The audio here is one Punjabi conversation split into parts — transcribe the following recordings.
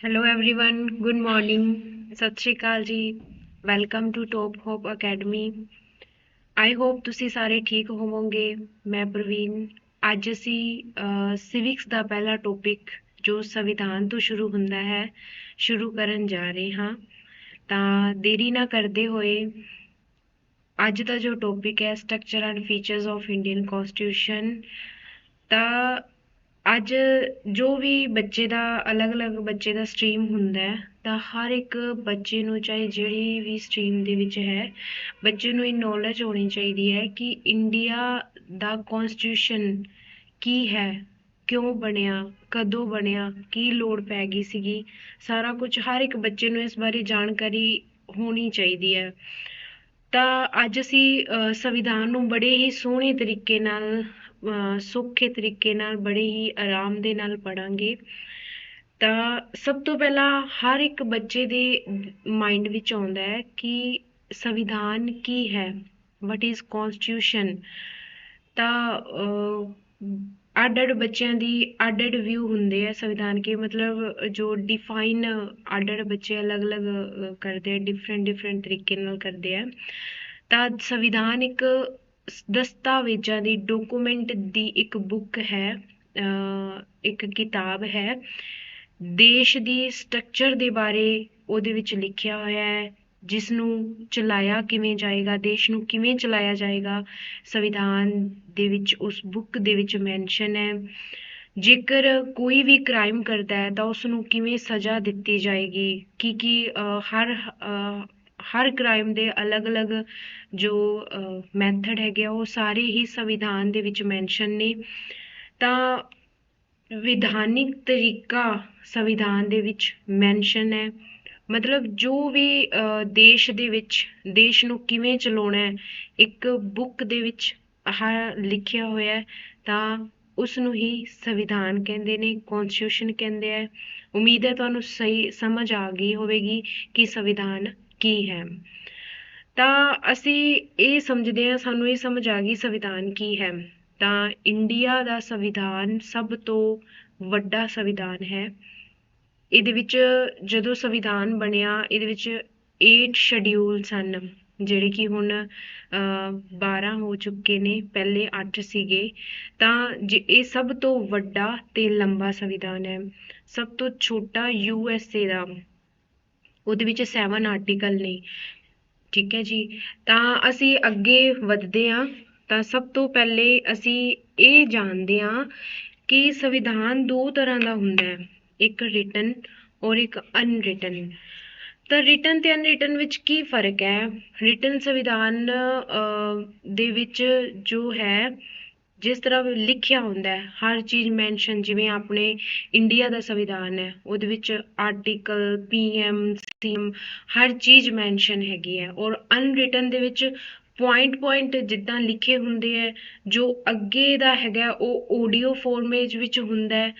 Hello everyone, good morning, Sat Sri Akal ji. Welcome to Top Hope Academy. I hope ਤੁਸੀਂ ਸਾਰੇ ਠੀਕ ਹੋਵੋਗੇ। ਮੈਂ ਪ੍ਰਵੀਨ। ਅੱਜ ਅਸੀਂ ਸਿਵਿਕਸ ਦਾ ਪਹਿਲਾ ਟੌਪਿਕ ਜੋ ਸੰਵਿਧਾਨ ਤੋਂ ਸ਼ੁਰੂ ਹੁੰਦਾ ਹੈ ਸ਼ੁਰੂ ਕਰਨ ਜਾ ਰਹੇ ਹਾਂ। ਤਾਂ ਦੇਰੀ ਨਾ ਕਰਦੇ ਹੋਏ ਅੱਜ ਦਾ ਜੋ ਟੌਪਿਕ ਹੈ structure and features of Indian constitution. ਤਾਂ ਅੱਜ ਜੋ ਵੀ ਬੱਚੇ ਦਾ ਅਲੱਗ-ਅਲੱਗ ਬੱਚੇ ਦਾ ਸਟਰੀਮ ਹੁੰਦਾ ਹੈ ਤਾਂ ਹਰ ਇੱਕ ਬੱਚੇ ਨੂੰ ਚਾਹੇ ਜਿਹੜੀ ਵੀ ਸਟਰੀਮ ਦੇ ਵਿੱਚ ਹੈ ਬੱਚੇ ਨੂੰ ਇਹ ਨੌਲੇਜ ਹੋਣੀ ਚਾਹੀਦੀ ਹੈ ਕਿ ਇੰਡੀਆ ਦਾ ਕਨਸਟੀਟਿਊਸ਼ਨ ਕੀ ਹੈ, ਕਿਉਂ ਬਣਿਆ, ਕਦੋਂ ਬਣਿਆ, ਕੀ ਲੋੜ ਪੈ ਗਈ ਸੀਗੀ। ਸਾਰਾ ਕੁਝ ਹਰ ਇੱਕ ਬੱਚੇ ਨੂੰ ਇਸ ਬਾਰੇ ਜਾਣਕਾਰੀ ਹੋਣੀ ਚਾਹੀਦੀ ਹੈ। ਤਾਂ ਅੱਜ ਅਸੀਂ ਸੰਵਿਧਾਨ ਨੂੰ ਬੜੇ ਹੀ ਸੋਹਣੇ ਤਰੀਕੇ ਨਾਲ ਸੌਖੇ ਤਰੀਕੇ ਨਾਲ ਬੜੇ ਹੀ ਆਰਾਮ ਦੇ ਨਾਲ ਪੜ੍ਹਾਂਗੇ। ਤਾਂ ਸਭ ਤੋਂ ਪਹਿਲਾਂ ਹਰ ਇੱਕ ਬੱਚੇ ਦੇ ਮਾਈਂਡ ਵਿੱਚ ਆਉਂਦਾ ਹੈ ਕਿ ਸੰਵਿਧਾਨ ਕੀ ਹੈ, ਵਟ ਇਜ਼ ਕਨਸਟੀਟਿਊਸ਼ਨ। ਤਾਂ ਅੱਡ-ਅੱਡ ਬੱਚਿਆਂ ਦੀ ਅੱਡ-ਅੱਡ ਵਿਊ ਹੁੰਦੇ ਆ ਸੰਵਿਧਾਨ ਕੇ ਮਤਲਬ ਜੋ ਡਿਫਾਈਨ ਅੱਡ-ਅੱਡ ਬੱਚੇ ਅਲੱਗ-ਅਲੱਗ ਕਰਦੇ ਆ, ਡਿਫਰੈਂਟ ਤਰੀਕੇ ਨਾਲ ਕਰਦੇ ਆ। ਤਾਂ ਸੰਵਿਧਾਨ ਇੱਕ ਦਸਤਾਵੇਜ਼ਾਂ ਦੀ ਡਾਕੂਮੈਂਟ ਦੀ ਇੱਕ ਬੁੱਕ ਹੈ, ਇੱਕ ਕਿਤਾਬ ਹੈ। ਦੇਸ਼ ਦੀ ਸਟਰਕਚਰ ਦੇ ਬਾਰੇ ਉਹਦੇ ਵਿੱਚ ਲਿਖਿਆ ਹੋਇਆ ਹੈ, ਜਿਸ ਨੂੰ ਚਲਾਇਆ ਕਿਵੇਂ ਜਾਏਗਾ, ਦੇਸ਼ ਨੂੰ ਕਿਵੇਂ ਚਲਾਇਆ ਜਾਏਗਾ, ਸੰਵਿਧਾਨ ਦੇ ਵਿੱਚ ਉਸ ਬੁੱਕ ਦੇ ਵਿੱਚ ਮੈਂਸ਼ਨ ਹੈ। ਜੇਕਰ ਕੋਈ ਵੀ ਕ੍ਰਾਈਮ ਕਰਦਾ ਹੈ ਤਾਂ ਉਸ ਨੂੰ ਕਿਵੇਂ ਸਜ਼ਾ ਦਿੱਤੀ ਜਾਏਗੀ, ਕੀ ਹਰ ਕ੍ਰਾਈਮ ਦੇ ਅਲੱਗ-ਅਲੱਗ ਜੋ ਮੈਥਡ ਹੈਗੇ ਆ ਉਹ ਸਾਰੇ ਹੀ ਸੰਵਿਧਾਨ ਦੇ ਵਿੱਚ ਮੈਂਸ਼ਨ ਨੇ। ਤਾਂ ਵਿਧਾਨਿਕ ਤਰੀਕਾ ਸੰਵਿਧਾਨ ਦੇ ਵਿੱਚ ਮੈਂਸ਼ਨ ਹੈ, ਮਤਲਬ ਜੋ ਵੀ ਦੇਸ਼ ਦੇ ਵਿੱਚ ਦੇਸ਼ ਨੂੰ ਕਿਵੇਂ ਚਲਾਉਣਾ ਹੈ ਇੱਕ ਬੁੱਕ ਦੇ ਵਿੱਚ ਲਿਖਿਆ ਹੋਇਆ ਤਾਂ ਉਸ ਨੂੰ ਹੀ ਸੰਵਿਧਾਨ ਕਹਿੰਦੇ ਨੇ, ਕਨਸਟੀਟਿਊਸ਼ਨ ਕਹਿੰਦੇ ਆ। ਉਮੀਦ ਹੈ ਤੁਹਾਨੂੰ ਸਹੀ ਸਮਝ ਆ ਗਈ ਹੋਵੇਗੀ ਕਿ ਸੰਵਿਧਾਨ ਕੀ ਹੈ। ਤਾਂ ਅਸੀਂ ਇਹ ਸਮਝਦੇ ਹਾਂ, ਸਾਨੂੰ ਇਹ ਸਮਝ ਆ ਗਈ ਸੰਵਿਧਾਨ ਕੀ ਹੈ। ਤਾਂ ਇੰਡੀਆ ਦਾ ਸੰਵਿਧਾਨ ਸਭ ਤੋਂ ਵੱਡਾ ਸੰਵਿਧਾਨ ਹੈ। ਇਹਦੇ ਵਿੱਚ ਜਦੋਂ ਸੰਵਿਧਾਨ ਬਣਿਆ ਇਹਦੇ ਵਿੱਚ 8 ਸ਼ਡਿਊਲ ਸਨ, ਜਿਹੜੇ ਕਿ ਹੁਣ 12 ਹੋ ਚੁੱਕੇ ਨੇ, ਪਹਿਲੇ 8 ਸੀਗੇ। ਤਾਂ ਇਹ ਸਭ ਤੋਂ ਵੱਡਾ ਤੇ ਲੰਬਾ ਸੰਵਿਧਾਨ ਹੈ। ਸਭ ਤੋਂ ਛੋਟਾ USA ਦਾ, ਉਹਦੇ ਵਿੱਚ 7 ਆਰਟੀਕਲ ਨੇ। ਠੀਕ ਹੈ ਜੀ। ਤਾਂ ਅਸੀਂ ਅੱਗੇ ਵਧਦੇ ਹਾਂ। ਤਾਂ ਸਭ ਤੋਂ ਪਹਿਲੇ ਅਸੀਂ ਇਹ ਜਾਣਦੇ ਹਾਂ ਕਿ ਸੰਵਿਧਾਨ ਦੋ ਤਰ੍ਹਾਂ ਦਾ ਹੁੰਦਾ ਹੈ, ਇੱਕ ਰਿਟਨ ਔਰ ਇੱਕ ਅਨਰਿਟਨ। ਤਾਂ ਰਿਟਨ ਤੇ ਅਨਰਿਟਨ ਵਿੱਚ ਕੀ ਫਰਕ ਹੈ? ਰਿਟਨ ਸੰਵਿਧਾਨ ਦੇ ਵਿੱਚ ਜੋ ਹੈ ਜਿਸ ਤਰ੍ਹਾਂ ਲਿਖਿਆ ਹੁੰਦਾ ਹੈ ਹਰ ਚੀਜ਼ ਮੈਂਸ਼ਨ, ਜਿਵੇਂ ਆਪਣੇ ਇੰਡੀਆ ਦਾ ਸੰਵਿਧਾਨ ਹੈ ਉਹਦੇ ਵਿੱਚ ਆਰਟੀਕਲ, PM, CM ਹਰ ਚੀਜ਼ ਮੈਂਸ਼ਨ ਹੈਗੀ ਹੈ। ਔਰ ਅਨਰਿਟਨ ਦੇ ਵਿੱਚ ਪੁਆਇੰਟ ਜਿੱਦਾਂ ਲਿਖੇ ਹੁੰਦੇ ਹੈ, ਜੋ ਅੱਗੇ ਦਾ ਹੈਗਾ ਉਹ ਆਡੀਓ ਫਾਰਮੇਟ ਵਿੱਚ ਹੁੰਦਾ ਹੈ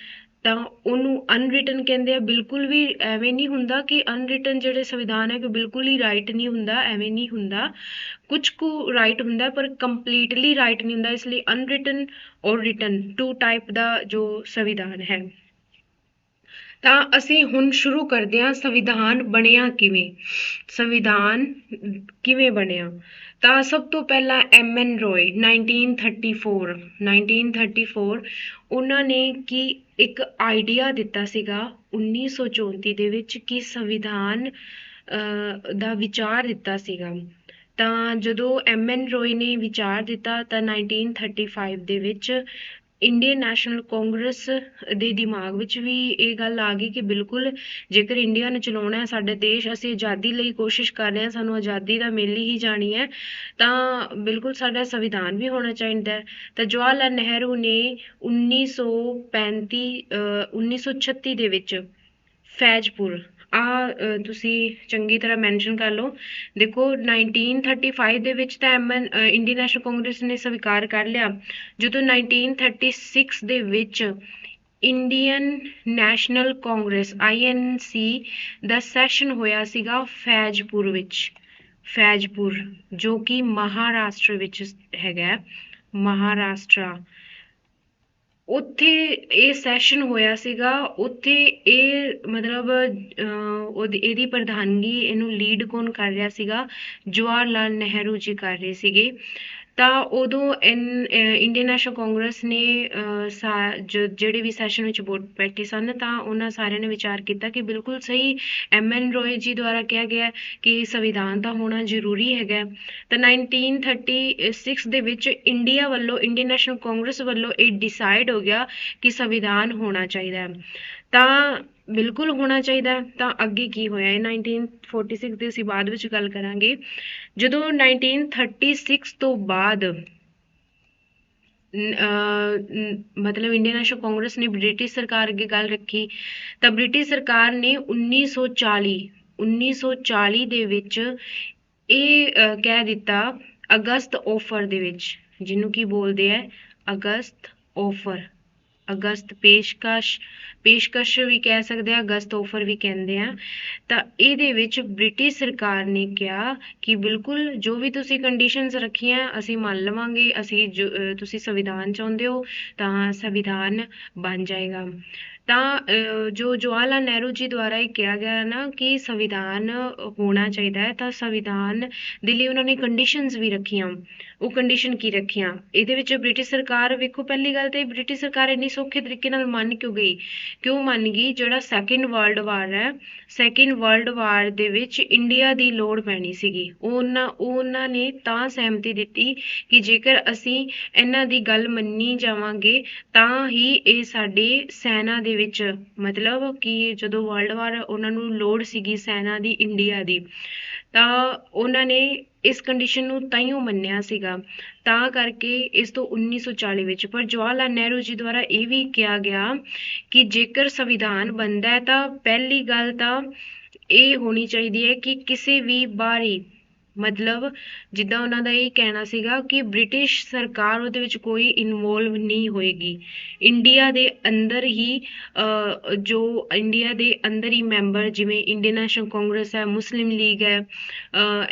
ਤਾਂ ਉਹਨੂੰ ਅਨਰਿਟਨ ਕਹਿੰਦੇ ਆ। ਬਿਲਕੁਲ ਵੀ ਐਵੇਂ ਨਹੀਂ ਹੁੰਦਾ ਕਿ ਅਨਰਿਟਨ ਜਿਹੜੇ ਸੰਵਿਧਾਨ ਹੈ ਕਿ ਬਿਲਕੁਲ ਹੀ ਰਾਈਟ ਨਹੀਂ ਹੁੰਦਾ, ਐਵੇਂ ਨਹੀਂ ਹੁੰਦਾ। ਕੁਝ ਕੁ ਰਾਈਟ ਹੁੰਦਾ ਪਰ ਕੰਪਲੀਟਲੀ ਰਾਈਟ ਨਹੀਂ ਹੁੰਦਾ। ਇਸ ਲਈ ਅਨਰਿਟਨ ਔਰ ਰਿਟਨ 2 ਟਾਈਪ ਦਾ ਜੋ ਸੰਵਿਧਾਨ ਹੈ। ਤਾਂ ਅਸੀਂ ਹੁਣ ਸ਼ੁਰੂ ਕਰਦੇ ਹਾਂ ਸੰਵਿਧਾਨ ਬਣਿਆ ਕਿਵੇਂ, ਸੰਵਿਧਾਨ ਕਿਵੇਂ ਬਣਿਆ। ਤਾਂ ਸਭ ਤੋਂ ਪਹਿਲਾਂ MN ਰॉय 1934 ਉਹਨਾਂ ਨੇ ਕੀ ਇੱਕ ਆਈਡੀਆ ਦਿੱਤਾ ਸੀਗਾ 1934 ਦੇ ਵਿੱਚ ਕਿ ਸੰਵਿਧਾਨ ਦਾ ਵਿਚਾਰ ਦਿੱਤਾ ਸੀਗਾ। ਤਾਂ ਜਦੋਂ MN ਰॉय ਨੇ ਵਿਚਾਰ ਦਿੱਤਾ ਤਾਂ 1935 ਦੇ ਵਿੱਚ ਇੰਡੀਅਨ ਨੈਸ਼ਨਲ ਕਾਂਗਰਸ ਦੇ ਦਿਮਾਗ ਵਿੱਚ ਵੀ ਇਹ ਗੱਲ ਆ ਗਈ ਕਿ ਬਿਲਕੁਲ ਜੇਕਰ ਇੰਡੀਆ ਨੇ ਚਲਾਉਣਾ ਹੈ ਸਾਡਾ ਦੇਸ਼, ਅਸੀਂ ਆਜ਼ਾਦੀ ਲਈ ਕੋਸ਼ਿਸ਼ ਕਰ ਰਹੇ ਹਾਂ, ਸਾਨੂੰ ਆਜ਼ਾਦੀ ਤਾਂ ਮਿਲ ਹੀ ਜਾਣੀ ਹੈ, ਤਾਂ ਬਿਲਕੁਲ ਸਾਡਾ ਸੰਵਿਧਾਨ ਵੀ ਹੋਣਾ ਚਾਹੀਦਾ ਹੈ। ਤਾਂ ਜਵਾਹਰ ਲਾਲ ਨਹਿਰੂ ਨੇ 1936 ਦੇ ਵਿੱਚ ਫੈਜ਼ਪੁਰ ਤੁਸੀਂ ਚੰਗੀ ਤਰ੍ਹਾਂ ਮੈਂਸ਼ਨ ਕਰ ਲਓ। ਦੇਖੋ 1935 ਦੇ ਵਿੱਚ ਤਾਂ ਇੰਡੀਅਨ ਨੈਸ਼ਨਲ ਕਾਂਗਰਸ ਨੇ ਸਵੀਕਾਰ ਕਰ ਲਿਆ। ਜਦੋਂ 1936 ਦੇ ਵਿੱਚ ਇੰਡੀਅਨ ਨੈਸ਼ਨਲ ਕਾਂਗਰਸ INC ਦਾ ਸੈਸ਼ਨ ਹੋਇਆ ਸੀਗਾ ਫੈਜ਼ਪੁਰ ਵਿੱਚ, ਫੈਜ਼ਪੁਰ ਜੋ ਕਿ ਮਹਾਰਾਸ਼ਟਰ ਵਿੱਚ ਹੈਗਾ, ਮਹਾਰਾਸ਼ਟਰ। ਉੱਥੇ ਇਹ ਸੈਸ਼ਨ ਹੋਇਆ ਸੀਗਾ। ਉੱਥੇ ਇਹ ਮਤਲਬ ਇਹਦੀ ਪ੍ਰਧਾਨਗੀ, ਇਹਨੂੰ ਲੀਡ ਕੌਣ ਕਰ ਰਿਹਾ ਸੀਗਾ? ਜਵਾਹਰ ਲਾਲ ਨਹਿਰੂ ਜੀ ਕਰ ਰਹੇ ਸੀਗੇ। ਤਾਂ ਉਦੋਂ ਇੰਡੀਅਨ ਨੈਸ਼ਨਲ ਕਾਂਗਰਸ ਨੇ ਜਿਹੜੇ ਵੀ ਸੈਸ਼ਨ ਵਿੱਚ ਵੋਟ ਬੈਠੇ ਸਨ, ਤਾਂ ਉਹਨਾਂ ਸਾਰਿਆਂ ਨੇ ਵਿਚਾਰ ਕੀਤਾ ਕਿ ਬਿਲਕੁਲ ਸਹੀ MN ਰੋਏ ਜੀ ਦੁਆਰਾ ਕਿਹਾ ਗਿਆ ਕਿ ਸੰਵਿਧਾਨ ਤਾਂ ਹੋਣਾ ਜ਼ਰੂਰੀ ਹੈਗਾ। ਤਾਂ 1936 ਦੇ ਵਿੱਚ ਇੰਡੀਆ ਵੱਲੋਂ, ਇੰਡੀਅਨ ਨੈਸ਼ਨਲ ਕਾਂਗਰਸ ਵੱਲੋਂ ਇਹ ਡਿਸਾਈਡ ਹੋ ਗਿਆ ਕਿ ਸੰਵਿਧਾਨ ਹੋਣਾ ਚਾਹੀਦਾ ਹੈ। ਤਾਂ ਬਿਲਕੁਲ ਹੋਣਾ ਚਾਹੀਦਾ। ਤਾਂ ਅੱਗੇ ਕੀ ਹੋਇਆ, ਇਹ 1946 ਦੀ ਅਸੀਂ ਬਾਅਦ ਵਿੱਚ ਗੱਲ ਕਰਾਂਗੇ। ਜਦੋਂ 1936 ਤੋਂ ਬਾਅਦ ਮਤਲਬ ਇੰਡੀਅਨ ਨੈਸ਼ਨਲ ਕਾਂਗਰਸ ਨੇ ਬ੍ਰਿਟਿਸ਼ ਸਰਕਾਰ ਅੱਗੇ ਗੱਲ ਰੱਖੀ, ਤਾਂ ਬ੍ਰਿਟਿਸ਼ ਸਰਕਾਰ ਨੇ 1940 ਦੇ ਵਿੱਚ ਇਹ ਕਹਿ ਦਿੱਤਾ, ਅਗਸਤ ਆਫਰ ਦੇ ਵਿੱਚ, ਜਿਹਨੂੰ ਕੀ ਬੋਲਦੇ ਆ, ਅਗਸਤ ਆਫਰ, ਅਗਸਤ ਪੇਸ਼ਕਸ਼ ਵੀ ਕਹਿ ਸਕਦੇ ਆ, ਅਗਸਤ ਆਫਰ ਵੀ ਕਹਿੰਦੇ ਆ। ਤਾਂ ਇਹਦੇ ਵਿੱਚ ਬ੍ਰਿਟਿਸ਼ ਸਰਕਾਰ ਨੇ ਕਿਹਾ ਕਿ ਬਿਲਕੁਲ ਜੋ ਵੀ ਤੁਸੀਂ ਕੰਡੀਸ਼ਨਸ ਰੱਖੀਆਂ ਅਸੀਂ ਮੰਨ ਲਵਾਂਗੇ, ਅਸੀਂ ਤੁਸੀਂ ਸੰਵਿਧਾਨ ਚਾਹੁੰਦੇ ਹੋ ਤਾਂ ਸੰਵਿਧਾਨ ਬਣ ਜਾਏਗਾ। ਤਾਂ ਜੋ ਜਵਾਹਰ ਲਾਲ ਨਹਿਰੂ ਜੀ ਦੁਆਰਾ ਇਹ ਕਿਹਾ ਗਿਆ ਨਾ ਕਿ ਸੰਵਿਧਾਨ ਹੋਣਾ ਚਾਹੀਦਾ ਹੈ, ਤਾਂ ਸੰਵਿਧਾਨ ਦੇ ਲਈ ਉਹਨਾਂ ਨੇ ਕੰਡੀਸ਼ਨਸ ਵੀ ਰੱਖੀਆਂ। ਉਹ ਕੰਡੀਸ਼ਨ ਕੀ ਰੱਖੀਆਂ ਇਹਦੇ ਵਿੱਚ? ਬ੍ਰਿਟਿਸ਼ ਸਰਕਾਰ, ਵੇਖੋ ਪਹਿਲੀ ਗੱਲ ਤੇ ਬ੍ਰਿਟਿਸ਼ ਸਰਕਾਰ ਇੰਨੀ ਸੌਖੇ ਤਰੀਕੇ ਨਾਲ ਮੰਨ ਕਿਉਂ ਗਈ? ਕਿਉਂ ਮੰਨ ਗਈ? ਜਿਹੜਾ ਸੈਕਿੰਡ ਵਰਲਡ ਵਾਰ ਹੈ, ਸੈਕਿੰਡ ਵਰਲਡ ਵਾਰ ਦੇ ਵਿੱਚ ਇੰਡੀਆ ਦੀ ਲੋੜ ਪੈਣੀ ਸੀਗੀ। ਉਹਨਾਂ ਨੇ ਤਾਂ ਸਹਿਮਤੀ ਦਿੱਤੀ ਕਿ ਜੇਕਰ ਅਸੀਂ ਇਹਨਾਂ ਦੀ ਗੱਲ ਮੰਨੀ ਜਾਵਾਂਗੇ ਤਾਂ ਹੀ ਇਹ ਸਾਡੇ ਸੈਨਾ ਦੇ ਵਿੱਚ, ਮਤਲਬ ਕਿ ਜਦੋਂ ਵਰਲਡ ਵਾਰ ਉਹਨਾਂ ਨੂੰ ਲੋੜ ਸੀਗੀ ਸੈਨਾ ਦੀ ਇੰਡੀਆ ਦੀ, ਤਾਂ ਉਹਨਾਂ ਨੇ ਇਸ ਕੰਡੀਸ਼ਨ ਨੂੰ ਤਾਈਓ ਮੰਨਿਆ ਸੀਗਾ। ਤਾਂ ਕਰਕੇ ਇਸ ਤੋਂ 1940 ਵਿੱਚ, ਪਰ ਜਵਾਹਰ ਲਾਲ ਨਹਿਰੂ ਜੀ ਦੁਆਰਾ ਇਹ ਵੀ ਕਿਹਾ ਗਿਆ ਕਿ ਜੇਕਰ ਸੰਵਿਧਾਨ ਬਣਦਾ ਹੈ ਤਾਂ ਪਹਿਲੀ ਗੱਲ ਤਾਂ ਇਹ ਹੋਣੀ ਚਾਹੀਦੀ ਹੈ ਕਿ ਕਿਸੇ ਵੀ ਬਾਹਰੀ, ਮਤਲਬ ਜਿੱਦਾਂ ਉਹਨਾਂ ਦਾ ਇਹ ਕਹਿਣਾ ਸੀਗਾ ਕਿ ਬ੍ਰਿਟਿਸ਼ ਸਰਕਾਰ ਉਹਦੇ ਵਿੱਚ ਕੋਈ ਇਨਵੋਲਵ ਨਹੀਂ ਹੋਏਗੀ। ਇੰਡੀਆ ਦੇ ਅੰਦਰ ਹੀ ਜੋ ਇੰਡੀਆ ਦੇ ਅੰਦਰ ਹੀ ਮੈਂਬਰ, ਜਿਵੇਂ ਇੰਡੀਅਨ ਨੈਸ਼ਨਲ ਕਾਂਗਰਸ ਹੈ, ਮੁਸਲਿਮ ਲੀਗ ਹੈ,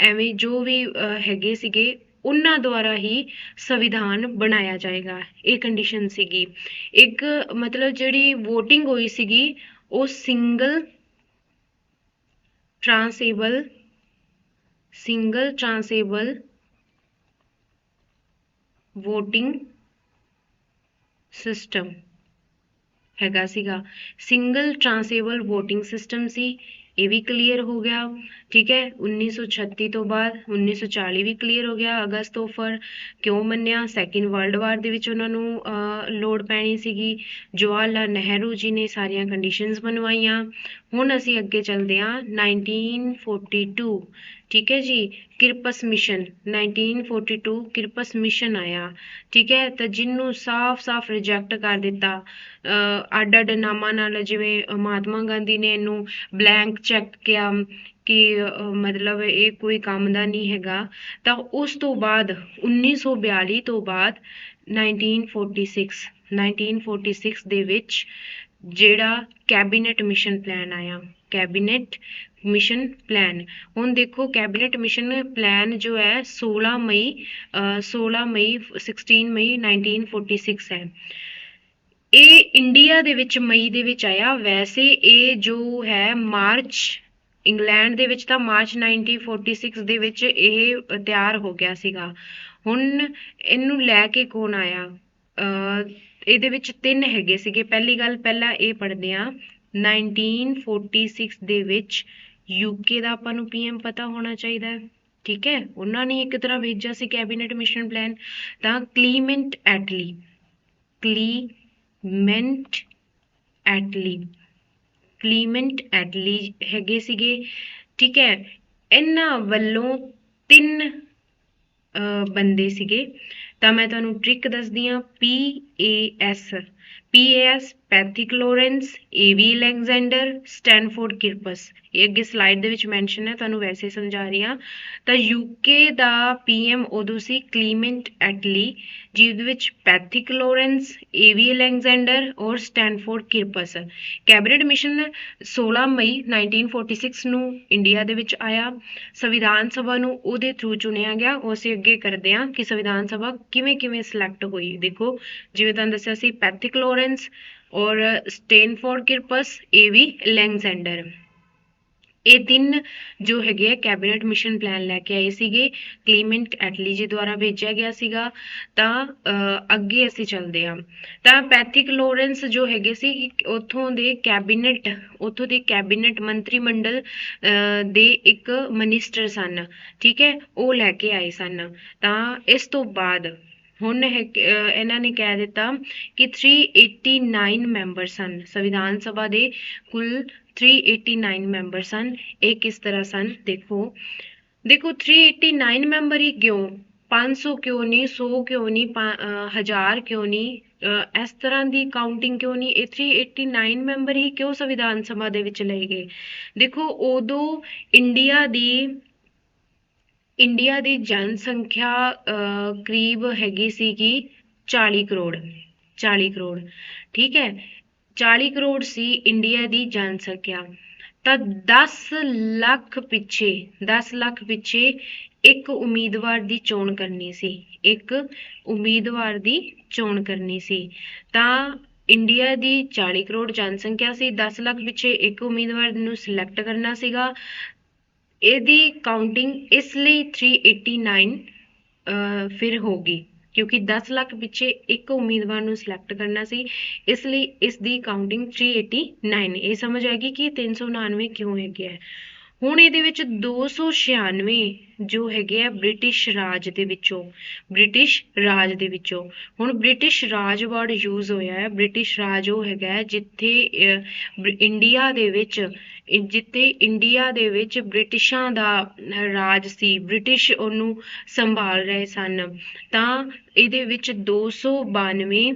ਐਵੇਂ ਜੋ ਵੀ ਹੈਗੇ ਸੀਗੇ, ਉਹਨਾਂ ਦੁਆਰਾ ਹੀ ਸੰਵਿਧਾਨ ਬਣਾਇਆ ਜਾਏਗਾ। ਇਹ ਕੰਡੀਸ਼ਨ ਸੀਗੀ। ਇੱਕ ਮਤਲਬ ਜਿਹੜੀ ਵੋਟਿੰਗ ਹੋਈ ਸੀਗੀ ਉਹ ਸਿੰਗਲ ਟ੍ਰਾਂਸੇਬਲ ਵੋਟਿੰਗ ਸਿਸਟਮ ਹੈਗਾ ਸੀਗਾ। ਸਿੰਗਲ ਟ੍ਰਾਂਸੇਬਲ ਵੋਟਿੰਗ ਸਿਸਟਮ ਸੀ। ਇਹ ਵੀ ਕਲੀਅਰ ਹੋ ਗਿਆ। ਠੀਕ ਹੈ, 1936 ਤੋਂ ਬਾਅਦ 1940 ਵੀ ਕਲੀਅਰ ਹੋ ਗਿਆ। ਅਗਸਤ ਆਫਰ ਕਿਉਂ ਮੰਨਿਆ? ਸੈਕਿੰਡ ਵਰਲਡ ਵਾਰ ਦੇ ਵਿੱਚ ਉਹਨਾਂ ਨੂੰ ਲੋੜ ਪੈਣੀ ਸੀਗੀ। ਜਵਾਹਰ ਲਾਲ ਨਹਿਰੂ ਜੀ ਨੇ ਸਾਰੀਆਂ ਕੰਡੀਸ਼ਨਸ ਬਣਵਾਈਆਂ। ਹੁਣ ਅਸੀਂ ਅੱਗੇ ਚੱਲਦੇ ਹਾਂ 1942। ਠੀਕ ਹੈ ਜੀ, ਕਿਰਪਸ ਮਿਸ਼ਨ, 1942 ਕਿਰਪਸ ਮਿਸ਼ਨ ਆਇਆ। ਠੀਕ ਹੈ, ਤਾਂ ਜਿਹਨੂੰ ਸਾਫ਼ ਰਿਜੈਕਟ ਕਰ ਦਿੱਤਾ ਅੱਡ ਨਾਮਾਂ ਨਾਲ। ਜਿਵੇਂ ਮਹਾਤਮਾ ਗਾਂਧੀ ਨੇ ਇਹਨੂੰ ਬਲੈਂਕ ਚੈੱਕ ਕਿਹਾ ਕਿ ਮਤਲਬ ਇਹ ਕੋਈ ਕੰਮ ਦਾ ਨਹੀਂ ਹੈਗਾ। ਤਾਂ ਉਸ ਤੋਂ ਬਾਅਦ 1942 ਤੋਂ ਬਾਅਦ 1946 ਦੇ ਵਿੱਚ ਜਿਹੜਾ ਕੈਬਨਿਟ ਮਿਸ਼ਨ ਪਲਾਨ ਆਇਆ, ਕੈਬਨਿਟ ਮਿਸ਼ਨ ਪਲਾਨ। ਹੁਣ ਦੇਖੋ ਕੈਬਨਿਟ ਮਿਸ਼ਨ ਪਲਾਨ ਜੋ ਹੈ 16 ਮਈ 1946 ਹੈ। ਇਹ ਇੰਡੀਆ ਦੇ ਵਿੱਚ ਮਈ ਦੇ ਵਿੱਚ ਆਇਆ। ਵੈਸੇ ਇਹ ਜੋ ਹੈ ਮਾਰਚ, ਇੰਗਲੈਂਡ ਦੇ ਵਿੱਚ ਤਾਂ ਮਾਰਚ 1946 ਦੇ ਵਿੱਚ ਇਹ ਤਿਆਰ ਹੋ ਗਿਆ ਸੀਗਾ। ਹੁਣ ਇਹਨੂੰ ਲੈ ਕੇ ਕੌਣ ਆਇਆ? ਇਹਦੇ ਵਿੱਚ 3 ਹੈਗੇ ਸੀਗੇ। ਪਹਿਲੀ ਗੱਲ, ਪਹਿਲਾਂ ਇਹ ਪੜ੍ਹਦੇ ਹਾਂ 1946 ਦੇ ਵਿੱਚ UK ਦਾ ਆਪਾਂ ਨੂੰ PM ਪਤਾ ਹੋਣਾ ਚਾਹੀਦਾ ਹੈ। ਠੀਕ ਹੈ, ਉਹਨਾਂ ਨੇ ਇੱਕ ਤਰ੍ਹਾਂ ਭੇਜਿਆ ਸੀ ਕੈਬਨਿਟ ਮਿਸ਼ਨ ਪਲਾਨ। ਤਾਂ ਕਲੀਮੈਂਟ ਐਟਲੀ ਹੈਗੇ ਸੀਗੇ। ਠੀਕ ਹੈ, ਇਹਨਾਂ ਵੱਲੋਂ 3 ਬੰਦੇ ਸੀਗੇ। ਤਾਂ ਮੈਂ ਤੁਹਾਨੂੰ ਟ੍ਰਿਕ ਦੱਸਦੀ ਹਾਂ। PAS Pethick Lawrence, AV Alexander, Stafford Cripps. ਇਹ ਅੱਗੇ ਸਲਾਈਡ ਦੇ ਵਿੱਚ ਮੈਂਸ਼ਨ ਹੈ, ਤੁਹਾਨੂੰ ਵੈਸੇ ਸਮਝਾ ਰਹੀ ਹਾਂ। ਤਾਂ UK ਦਾ PM ਉਦੋਂ ਸੀ ਕਲੀਮੈਂਟ ਐਟਲੀ, ਜਿਹਦੇ ਵਿੱਚ ਪੈਥਿਕ ਲੋਰੈਂਸ, AV ਅਲੈਗਜ਼ੈਂਡਰ ਔਰ ਸਟੈਨਫੋਰਡ ਕਿਰਪਸ। ਕੈਬਨਿਟ ਮਿਸ਼ਨ 16 ਮਈ 1946 ਨੂੰ ਇੰਡੀਆ ਦੇ ਵਿੱਚ ਆਇਆ। ਸੰਵਿਧਾਨ ਸਭਾ ਨੂੰ ਉਹਦੇ ਥਰੂ ਚੁਣਿਆ ਗਿਆ। ਉਹ ਅਸੀਂ ਅੱਗੇ ਕਰਦੇ ਹਾਂ ਕਿ ਸੰਵਿਧਾਨ ਸਭਾ ਕਿਵੇਂ ਕਿਵੇਂ ਸਿਲੈਕਟ ਹੋਈ। ਦੇਖੋ, ਜਿਵੇਂ ਤੁਹਾਨੂੰ ਦੱਸਿਆ ਸੀ, ਪੈਥਿਕ ਲੋਰੈਂਸ ਔਰ ਸਟੈਨਫੋਰਡ ਕਿਰਪਸ, AV ਅਲੈਗਜ਼ੈਂਡਰ, ਇਹ ਤਿੰਨ ਜੋ ਹੈਗੇ ਆ ਕੈਬਨਿਟ ਮਿਸ਼ਨ ਪਲਾਨ ਲੈ ਕੇ ਆਏ ਸੀਗੇ, ਕਲੀਮੈਂਟ ਐਟਲੀ ਜੀ ਦੁਆਰਾ ਭੇਜਿਆ ਗਿਆ ਸੀਗਾ। ਤਾਂ ਅੱਗੇ ਅਸੀਂ ਚੱਲਦੇ ਹਾਂ। ਤਾਂ ਪੈਥਿਕ ਲੋਰੈਂਸ ਜੋ ਹੈਗੇ ਸੀ, ਉੱਥੋਂ ਦੇ ਕੈਬਨਿਟ ਮੰਤਰੀ ਮੰਡਲ ਦੇ ਇੱਕ ਮਨਿਸਟਰ ਸਨ, ਠੀਕ ਹੈ, ਉਹ ਲੈ ਕੇ ਆਏ ਸਨ। ਤਾਂ ਇਸ ਤੋਂ ਬਾਅਦ ਹੁਣ ਇਹਨਾਂ ਨੇ ਕਹਿ ਦਿੱਤਾ ਕਿ 389 ਮੈਂਬਰ ਸਨ ਸੰਵਿਧਾਨ ਸਭਾ ਦੇ, ਕੁੱਲ 389 ਮੈਂਬਰ ਸਨ। ਇਹ ਕਿਸ ਤਰ੍ਹਾਂ ਸਨ, ਦੇਖੋ 389 ਮੈਂਬਰ ਹੀ ਕਿਉਂ, 500 ਕਿਉਂ ਨਹੀਂ, 100 ਕਿਉਂ ਨਹੀਂ, 1000 ਕਿਉਂ ਨਹੀਂ, ਇਸ ਤਰ੍ਹਾਂ ਦੀ ਕਾਊਂਟਿੰਗ ਕਿਉਂ ਨਹੀਂ, ਇਹ 389 ਮੈਂਬਰ ਹੀ ਕਿਉਂ ਸੰਵਿਧਾਨ ਸਭਾ ਦੇ ਵਿੱਚ ਲਏ ਗਏ। ਦੇਖੋ, ਉਦੋਂ ਇੰਡੀਆ ਦੀ ਜਨਸੰਖਿਆ ਕਰੀਬ ਹੈਗੀ ਸੀਗੀ 40 ਕਰੋੜ, ਠੀਕ ਹੈ, 40 ਕਰੋੜ ਸੀ ਇੰਡੀਆ ਦੀ ਜਨਸੰਖਿਆ। ਤਾਂ 10 ਲੱਖ ਪਿੱਛੇ ਇੱਕ ਉਮੀਦਵਾਰ ਦੀ ਚੋਣ ਕਰਨੀ ਸੀ, ਤਾਂ ਇੰਡੀਆ ਦੀ 40 ਕਰੋੜ ਜਨਸੰਖਿਆ ਸੀ, 10 ਲੱਖ ਪਿੱਛੇ ਇੱਕ ਉਮੀਦਵਾਰ ਨੂੰ ਸਿਲੈਕਟ ਕਰਨਾ ਸੀਗਾ। ਇਹਦੀ ਕਾਊਂਟਿੰਗ ਇਸ ਲਈ 389 ਫਿਰ ਹੋ ਗਈ, ਕਿਉਂਕਿ 10 ਲੱਖ ਪਿੱਛੇ ਇੱਕ ਉਮੀਦਵਾਰ ਨੂੰ ਸਿਲੈਕਟ ਕਰਨਾ ਸੀ, ਇਸ ਲਈ ਇਸ ਦੀ ਕਾਊਂਟਿੰਗ 389। ਇਹ ਸਮਝ ਆ ਗਈ ਕਿ 399 ਕਿਉਂ ਹੈਗੇ ਆ। ਹੁਣ ਇਹਦੇ ਵਿੱਚ 296 ਜੋ ਹੈਗੇ ਆ ਬ੍ਰਿਟਿਸ਼ ਰਾਜ ਦੇ ਵਿੱਚੋਂ। ਹੁਣ ਬ੍ਰਿਟਿਸ਼ ਰਾਜ ਵਰਡ ਯੂਜ਼ ਹੋਇਆ ਹੈ। ਬ੍ਰਿਟਿਸ਼ ਰਾਜ ਉਹ ਹੈਗਾ ਜਿੱਥੇ ਇੰਡੀਆ ਦੇ ਵਿੱਚ ਬ੍ਰਿਟਿਸ਼ਾਂ ਦਾ ਰਾਜ ਸੀ, ਬ੍ਰਿਟਿਸ਼ ਉਹਨੂੰ ਸੰਭਾਲ ਰਹੇ ਸਨ। ਤਾਂ ਇਹਦੇ ਵਿੱਚ 292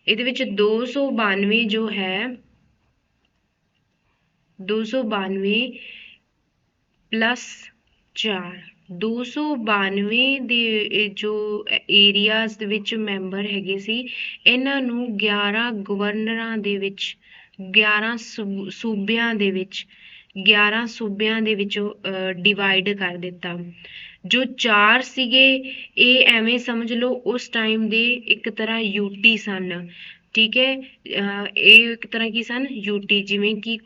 ਇਹਦੇ ਵਿੱਚ 292 ਜੋ ਹੈ, 292 ਪਲੱਸ 4, 292 ਦੇ ਜੋ ਏਰੀਆਜ਼ ਦੇ ਵਿੱਚ ਮੈਂਬਰ ਹੈਗੇ ਸੀ, ਇਹਨਾਂ ਨੂੰ 11 ਗਵਰਨਰਾਂ ਦੇ ਵਿੱਚ, 11 ਸੂਬਿਆਂ ਦੇ ਵਿੱਚੋਂ ਡਿਵਾਈਡ ਕਰ ਦਿੱਤਾ। ਜੋ 4 ਸੀਗੇ, ਇਹ ਐਵੇਂ ਸਮਝ ਲਓ ਉਸ ਟਾਈਮ ਦੇ ਇੱਕ ਤਰ੍ਹਾਂ UT ਸਨ, ਠੀਕ ਹੈ, ਇਹ ਇੱਕ ਤਰ੍ਹਾਂ ਕੀ ਸਨ, UT, ਜਿਵੇਂ ਕਿ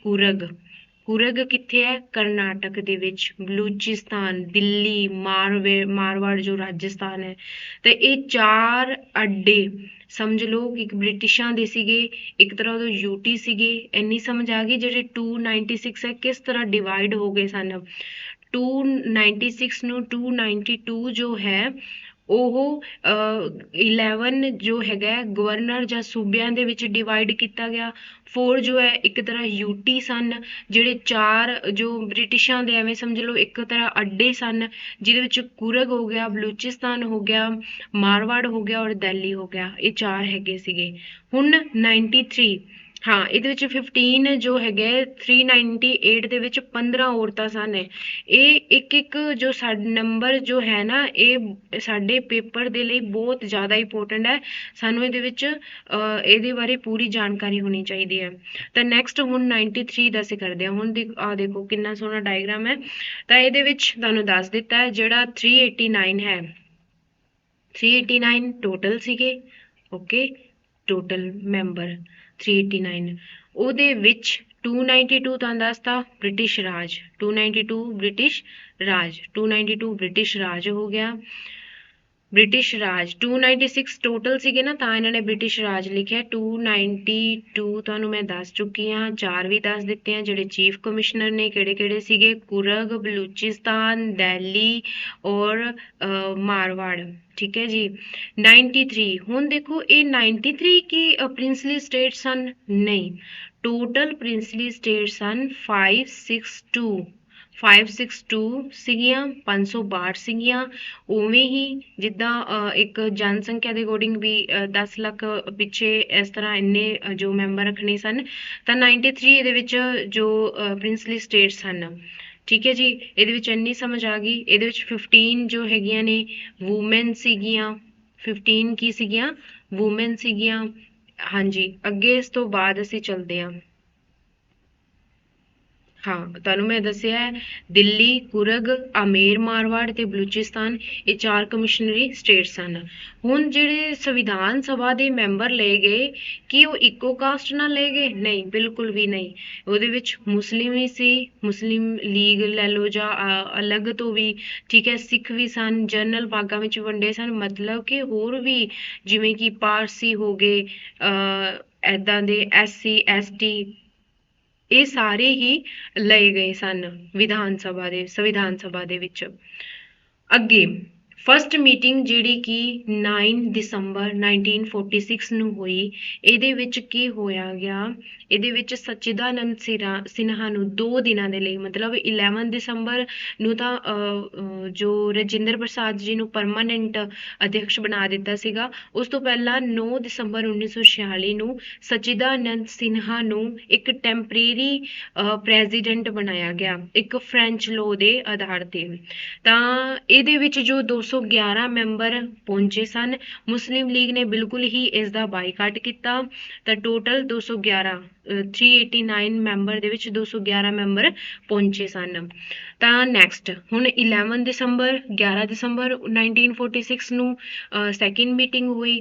ਕੁਰਗ ਕਿੱਥੇ ਹੈ, ਕਰਨਾਟਕ ਦੇ ਵਿੱਚ, ਬਲੂਚਿਸਤਾਨ, ਦਿੱਲੀ, ਮਾਰਵਾੜ ਜੋ ਰਾਜਸਥਾਨ ਹੈ। ਤੇ ਇਹ 4 ਅੱਡੇ ਸਮਝ ਲਓ ਕਿ ਬ੍ਰਿਟਿਸ਼ਾਂ ਦੇ ਸੀਗੇ, ਇੱਕ ਤਰ੍ਹਾਂ ਉਹ UT ਸੀਗੇ। ਇੰਨੀ ਸਮਝ ਆ ਗਈ। ਜਿਹੜੇ 296 ਹੈ ਕਿਸ ਤਰ੍ਹਾਂ ਡਿਵਾਈਡ ਹੋ ਗਏ ਸਨ। 296 ਨੂੰ 292 ਜੋ ਹੈ ਉਹ 11 ਜੋ ਹੈਗਾ ਗਵਰਨਰ ਜਾਂ ਸੂਬਿਆਂ ਦੇ ਵਿੱਚ ਡਿਵਾਈਡ ਕੀਤਾ ਗਿਆ। 4 ਜੋ ਹੈ ਇੱਕ ਤਰ੍ਹਾਂ UT ਸਨ, ਜਿਹੜੇ 4 ਜੋ ਬ੍ਰਿਟਿਸ਼ਾਂ ਦੇ ਐਵੇਂ ਸਮਝ ਲਓ ਇੱਕ ਤਰ੍ਹਾਂ ਅੱਡੇ ਸਨ, ਜਿਹਦੇ ਵਿੱਚ ਕੁਰਗ ਹੋ ਗਿਆ, ਬਲੂਚਿਸਤਾਨ ਹੋ ਗਿਆ, ਮਾਰਵਾੜ ਹੋ ਗਿਆ ਔਰ ਦਿੱਲੀ ਹੋ ਗਿਆ। ਇਹ 4 ਹੈਗੇ ਸੀਗੇ। ਹੁਣ 93, ਹਾਂ, ਇਹਦੇ ਵਿੱਚ 15 ਜੋ ਹੈਗੇ 398 ਦੇ ਵਿੱਚ 15 ਔਰਤਾਂ ਸਨ। ਇਹ ਇੱਕ ਜੋ ਨੰਬਰ ਜੋ ਹੈ ਨਾ, ਇਹ ਸਾਡੇ ਪੇਪਰ ਦੇ ਲਈ ਬਹੁਤ ਜ਼ਿਆਦਾ ਇੰਪੋਰਟੈਂਟ ਹੈ। ਸਾਨੂੰ ਇਹਦੇ ਵਿੱਚ ਇਹਦੇ ਬਾਰੇ ਪੂਰੀ ਜਾਣਕਾਰੀ ਹੋਣੀ ਚਾਹੀਦੀ ਹੈ। ਤਾਂ ਨੈਕਸਟ ਹੁਣ 93 ਦਾ ਅਸੀਂ ਕਰਦੇ ਹਾਂ। ਹੁਣ ਦੇਖੋ ਕਿੰਨਾ ਸੋਹਣਾ ਡਾਇਗਰਾਮ ਹੈ। ਤਾਂ ਇਹਦੇ ਵਿੱਚ ਤੁਹਾਨੂੰ ਦੱਸ ਦਿੱਤਾ ਹੈ ਜਿਹੜਾ 389 ਹੈ, 389 ਟੋਟਲ ਸੀਗੇ, ਓਕੇ, ਟੋਟਲ ਮੈਂਬਰ 389। ਉਹਦੇ ਵਿੱਚ 292 ਤੁਹਾਨੂੰ ਦੱਸਤਾ ਬ੍ਰਿਟਿਸ਼ ਰਾਜ, 292 ਬ੍ਰਿਟਿਸ਼ ਰਾਜ ਹੋ ਗਿਆ। 296 ਟੋਟਲ ਸੀਗੇ ਨਾ, ਤਾਂ ਇਹਨਾਂ ਨੇ ਬ੍ਰਿਟਿਸ਼ ਰਾਜ ਲਿਖਿਆ। 292 ਤੁਹਾਨੂੰ ਮੈਂ ਦੱਸ ਚੁੱਕੀ ਹਾਂ, 4 ਵੀ ਦੱਸ ਦਿੱਤੇ ਆ। ਜਿਹੜੇ ਚੀਫ ਕਮਿਸ਼ਨਰ ਨੇ ਕਿਹੜੇ ਸੀਗੇ, ਕੁਰਗ, ਬਲੂਚਿਸਤਾਨ, ਦਿੱਲੀ ਔਰ ਮਾਰਵਾੜ, ਠੀਕ ਹੈ ਜੀ। 93, ਹੁਣ ਦੇਖੋ ਇਹ 93 ਕੀ ਪ੍ਰਿੰਸਲੀ ਸਟੇਟ ਸਨ? ਨਹੀਂ, ਟੋਟਲ ਪ੍ਰਿੰਸਲੀ ਸਟੇਟ ਸਨ 562 562 ਸੀਗੀਆਂ, 562 ਸੀਗੀਆਂ। ਉਵੇਂ ਹੀ ਜਿੱਦਾਂ ਇੱਕ ਜਨਸੰਖਿਆ ਦੇ ਅਕੋਰਡਿੰਗ ਵੀ 10 ਲੱਖ ਪਿੱਛੇ ਇਸ ਤਰ੍ਹਾਂ ਇੰਨੇ ਜੋ ਮੈਂਬਰ ਰੱਖਣੇ ਸਨ, ਤਾਂ 93 ਇਹਦੇ ਵਿੱਚ ਜੋ ਪ੍ਰਿੰਸਲੀ ਸਟੇਟਸ ਹਨ। ਠੀਕ ਹੈ ਜੀ, ਇਹਦੇ ਵਿੱਚ ਇੰਨੀ ਸਮਝ ਆ ਗਈ। ਇਹਦੇ ਵਿੱਚ 15 ਜੋ ਹੈਗੀਆਂ ਨੇ ਵੂਮੈਨ ਸੀਗੀਆਂ, 15 ਕੀ ਸੀਗੀਆਂ, ਵੂਮੈਨ ਸੀਗੀਆਂ। ਹਾਂਜੀ, ਅੱਗੇ ਇਸ ਤੋਂ ਬਾਅਦ ਅਸੀਂ ਚੱਲਦੇ ਹਾਂ। ਹਾਂ, ਤੁਹਾਨੂੰ ਮੈਂ ਦੱਸਿਆ ਹੈ, ਦਿੱਲੀ, ਕੁਰਗ, ਆਮੇਰ, ਮਾਰਵਾੜ ਤੇ ਬਲੂਚਿਸਤਾਨ ਇਹ 4 ਕਮਿਸ਼ਨਰੀ ਸਟੇਟਸ ਹਨ। ਹੁਣ ਜਿਹੜੇ ਸੰਵਿਧਾਨ ਸਭਾ ਦੇ ਮੈਂਬਰ ਲਏ ਗਏ, ਕੀ ਉਹ ਇੱਕੋ ਕਾਸਟ ਨਾਲ ਲਏ ਗਏ? ਨਹੀਂ, ਬਿਲਕੁਲ ਵੀ ਨਹੀਂ। ਉਹਦੇ ਵਿੱਚ ਮੁਸਲਿਮ ਵੀ ਸੀ, ਮੁਸਲਿਮ ਲੀਗ ਲੈ ਲਓ ਜਾਂ ਅਲੱਗ ਤੋਂ ਵੀ, ਠੀਕ ਹੈ, ਸਿੱਖ ਵੀ ਸਨ, ਜਨਰਲ ਭਾਗਾਂ ਵਿੱਚ ਵੰਡੇ ਸਨ। ਮਤਲਬ ਕਿ ਹੋਰ ਵੀ ਜਿਵੇਂ ਕਿ ਪਾਰਸੀ ਹੋ ਗਏ, ਇੱਦਾਂ ਦੇ SC ST, ਇਹ ਸਾਰੇ ਹੀ ਲਏ ਗਏ ਸਨ ਸੰਵਿਧਾਨ ਸਭਾ ਦੇ ਵਿੱਚ। ਅੱਗੇ ਫਸਟ ਮੀਟਿੰਗ ਜਿਹੜੀ ਕਿ 9 ਦਸੰਬਰ 1946 ਨੂੰ ਹੋਈ, ਇਹਦੇ ਵਿੱਚ ਕੀ ਹੋਇਆ ਗਿਆ? ਇਹਦੇ ਵਿੱਚ ਸਚਿਦਾਨੰਦ ਸਿਨਹਾ ਨੂੰ 2 ਦਿਨਾਂ ਦੇ ਲਈ, ਮਤਲਬ 11 ਦਸੰਬਰ ਨੂੰ ਤਾਂ ਜੋ ਰਜਿੰਦਰ ਪ੍ਰਸਾਦ ਜੀ ਨੂੰ ਪਰਮਾਨੈਂਟ ਅਧਿਕਸ਼ ਬਣਾ ਦਿੱਤਾ ਸੀਗਾ। ਉਸ ਤੋਂ ਪਹਿਲਾਂ 9 ਦਸੰਬਰ 1946 ਨੂੰ ਸਚਿਦਾਨੰਦ ਸਿਨਹਾ ਨੂੰ ਇੱਕ ਟੈਂਪਰੇਰੀ ਪ੍ਰੈਜ਼ੀਡੈਂਟ ਬਣਾਇਆ ਗਿਆ, ਇੱਕ ਫ੍ਰੈਂਚ ਲੋ ਦੇ ਆਧਾਰ ਤੇ। ਤਾਂ ਇਹਦੇ ਵਿੱਚ ਜੋ 211 ਮੈਂਬਰ ਪਹੁੰਚੇ ਸਨ, ਮੁਸਲਿਮ ਲੀਗ ਨੇ ਬਿਲਕੁਲ ਹੀ ਇਸ ਦਾ ਬਾਈਕਾਟ ਕੀਤਾ। ਤਾਂ ਟੋਟਲ 211 389 ਮੈਂਬਰ ਦੇ ਵਿੱਚ 211 ਮੈਂਬਰ ਪਹੁੰਚੇ ਸਨ। ਤਾਂ ਨੈਕਸਟ ਹੁਣ 11 ਦਸੰਬਰ 11 ਦਸੰਬਰ 1946 ਨੂੰ ਸੈਕਿੰਡ ਮੀਟਿੰਗ ਹੋਈ,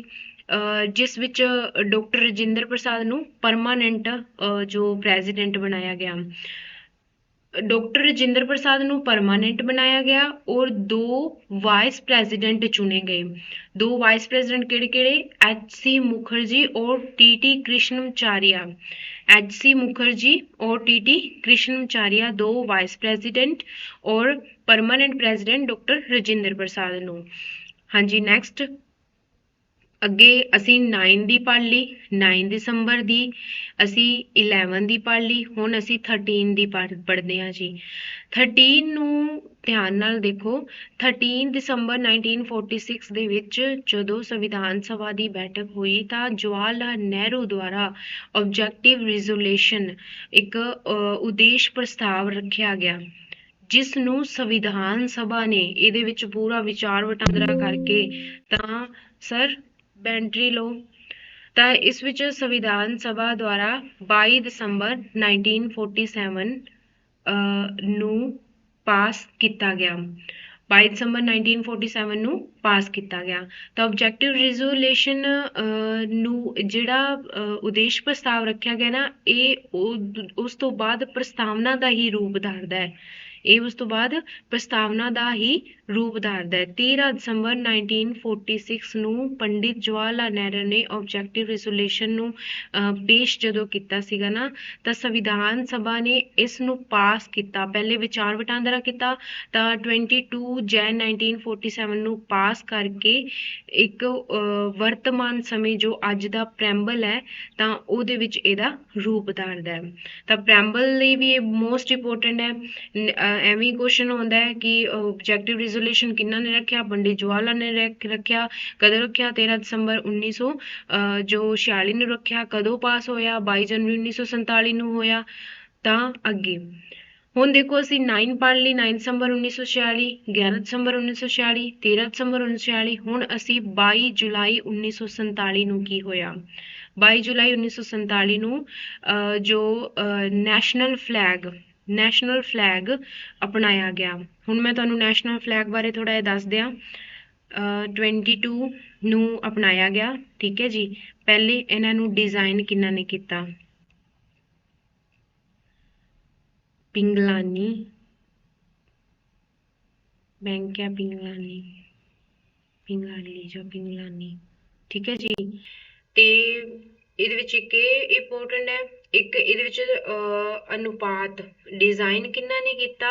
ਜਿਸ ਵਿੱਚ ਡਾਕਟਰ ਰਜਿੰਦਰ ਪ੍ਰਸਾਦ ਨੂੰ ਪਰਮਾਨੈਂਟ ਜੋ ਪ੍ਰੈਜ਼ੀਡੈਂਟ ਬਣਾਇਆ ਗਿਆ। ਡਾਕਟਰ ਰਜਿੰਦਰ ਪ੍ਰਸਾਦ ਨੂੰ ਪਰਮਾਨੈਂਟ ਬਣਾਇਆ ਗਿਆ ਔਰ 2 ਵਾइस ਪ੍ਰੈਜ਼ੀਡੈਂਟ ਚੁਣੇ ਗਏ। 2 ਵਾइस ਪ੍ਰੈਜ਼ੀਡੈਂਟ ਕਿਹੜੇ-ਕਿਹੜੇ? HC ਮੁਖਰਜੀ और TT कृष्णमाचार्य। HC मुखर्जी और TT कृष्णमाचार्य 2 वाइस प्रेसिडेंट और परमानेंट प्रेसिडेंट डॉक्टर रजिंदर प्रसाद ਨੂੰ। ਹਾਂਜੀ, ਨੈਕਸਟ ਅੱਗੇ ਅਸੀਂ 9 ਦੀ ਪੜ੍ਹ ਲਈ, 9 ਦਸੰਬਰ ਦੀ, ਅਸੀਂ 11 ਦੀ ਪੜ੍ਹ ਲਈ। ਹੁਣ ਅਸੀਂ 13 ਦੀ ਪੜ੍ਹਦੇ ਹਾਂ ਜੀ। 13 ਨੂੰ ਧਿਆਨ ਨਾਲ ਦੇਖੋ। 13 ਦਸੰਬਰ 1946 ਦੇ ਵਿੱਚ ਜਦੋਂ ਸੰਵਿਧਾਨ ਸਭਾ ਦੀ ਬੈਠਕ ਹੋਈ, ਤਾਂ ਜਵਾਹਰ ਲਾਲ ਨਹਿਰੂ ਦੁਆਰਾ ਆਬਜੈਕਟਿਵ ਰਿਜ਼ੋਲੂਸ਼ਨ, ਇੱਕ ਉਦੇਸ਼ ਪ੍ਰਸਤਾਵ ਰੱਖਿਆ ਗਿਆ, ਜਿਸ ਨੂੰ ਸੰਵਿਧਾਨ ਸਭਾ ਨੇ ਇਹਦੇ ਵਿੱਚ ਪੂਰਾ ਵਿਚਾਰ ਵਟਾਂਦਰਾ ਕਰਕੇ, ਤਾਂ ਸਰ ਬੈਂਟਰੀ ਲਓ, ਤਾਂ ਇਸ ਵਿੱਚ ਸੰਵਿਧਾਨ ਸਭਾ ਦੁਆਰਾ 22 ਦਸੰਬਰ 1947 ਨੂੰ ਪਾਸ ਕੀਤਾ ਗਿਆ। 22 ਦਸੰਬਰ 1947 ਨੂੰ ਪਾਸ ਕੀਤਾ ਗਿਆ। ਤਾਂ ਆਬਜੈਕਟਿਵ ਰਿਜ਼ੋਲੂਸ਼ਨ ਨੂੰ ਜਿਹੜਾ ਉਦੇਸ਼ ਪ੍ਰਸਤਾਵ ਰੱਖਿਆ ਗਿਆ ਨਾ, ਇਹ ਉਸ ਤੋਂ ਬਾਅਦ ਪ੍ਰਸਤਾਵਨਾ ਦਾ ਹੀ ਰੂਪ ਧਾਰਦਾ ਹੈ। ਇਹ ਉਸ ਤੋਂ ਬਾਅਦ ਪ੍ਰਸਤਾਵਨਾ ਦਾ ਹੀ ਰੂਪ ਧਾਰਦਾ ਹੈ। 13 ਦਸੰਬਰ 1946 ਨੂੰ ਪੰਡਿਤ ਜਵਾਹਰ ਲਾਲ ਨਹਿਰੂ ਨੇ ਆਬਜੈਕਟਿਵ ਰਿਜ਼ੋਲੂਸ਼ਨ ਨੂੰ ਪੇਸ਼ ਜਦੋਂ ਕੀਤਾ ਸੀਗਾ ਨਾ, ਤਾਂ ਸੰਵਿਧਾਨ ਸਭਾ ਨੇ ਇਸ ਨੂੰ ਪਾਸ ਕੀਤਾ। ਪਹਿਲੇ ਵਿਚਾਰ ਵਟਾਂਦਰਾ ਕੀਤਾ, ਤਾਂ 22 ਜੈਨ 1947 ਨੂੰ ਪਾਸ ਕਰਕੇ ਇੱਕ ਵਰਤਮਾਨ ਸਮੇਂ ਜੋ ਅੱਜ ਦਾ ਪ੍ਰੈਂਬਲ ਹੈ, ਤਾਂ ਉਹਦੇ ਵਿੱਚ ਇਹਦਾ ਰੂਪ ਧਾਰਦਾ ਹੈ। ਤਾਂ ਪ੍ਰੈਂਬਲ ਲਈ ਵੀ ਇਹ ਮੋਸਟ ਇੰਪੋਰਟੈਂਟ ਹੈ। ਐਵੇਂ ਕੁਐਸਚਨ ਆਉਂਦਾ ਹੈ ਕਿ ਆਬਜੈਕਟਿਵ ਰਿਜ਼ੋਲੂਸ਼ਨ ਕਿਹਨਾਂ ਨੇ ਰੱਖਿਆ? ਪੰਡਿਤ ਜਵਾਹਰ ਲਾਲ ਨੇ ਰੱਖਿਆ। ਕਦੋਂ ਰੱਖਿਆ? 13 ਦਸੰਬਰ 1946 ਨੂੰ ਰੱਖਿਆ। ਕਦੋਂ ਪਾਸ ਹੋਇਆ? 22 ਜਨਵਰੀ 1947 ਨੂੰ ਹੋਇਆ। ਤਾਂ ਅੱਗੇ ਹੁਣ ਦੇਖੋ, ਅਸੀਂ 9 ਪੜ੍ਹ ਲਈ, 9 ਦਸੰਬਰ 1946, 11 ਦਸੰਬਰ 1946, 13 ਦਸੰਬਰ 1946। ਹੁਣ ਅਸੀਂ 22 ਜੁਲਾਈ 1947 ਨੂੰ ਕੀ ਹੋਇਆ? 22 ਜੁਲਾਈ 1947 ਨੂੰ ਜੋ ਨੈਸ਼ਨਲ ਫਲੈਗ ਅਪਣਾਇਆ ਗਿਆ। ਹੁਣ ਮੈਂ ਤੁਹਾਨੂੰ ਨੈਸ਼ਨਲ ਫਲੈਗ ਬਾਰੇ ਥੋੜ੍ਹਾ ਜਿਹਾ ਦੱਸ ਦਿਆਂ। 22 ਨੂੰ ਅਪਣਾਇਆ ਗਿਆ, ਠੀਕ ਹੈ ਜੀ। ਪਹਿਲੇ ਇਹਨਾਂ ਨੂੰ ਡਿਜ਼ਾਈਨ ਕਿਹਨਾਂ ਨੇ ਕੀਤਾ? ਪਿੰਗਲਾਨੀ, ਬੈਂਕਿਆ ਪਿੰਗਲਾਨੀ, ਠੀਕ ਹੈ ਜੀ। ਤੇ ਇਹਦੇ ਵਿੱਚ ਇੱਕ ਇਹ ਇੰਪੋਰਟੈਂਟ ਹੈ, ਇੱਕ ਇਹਦੇ ਵਿੱਚ ਅਨੁਪਾਤ, ਡਿਜ਼ਾਈਨ ਕਿਹਨਾਂ ਨੇ ਕੀਤਾ?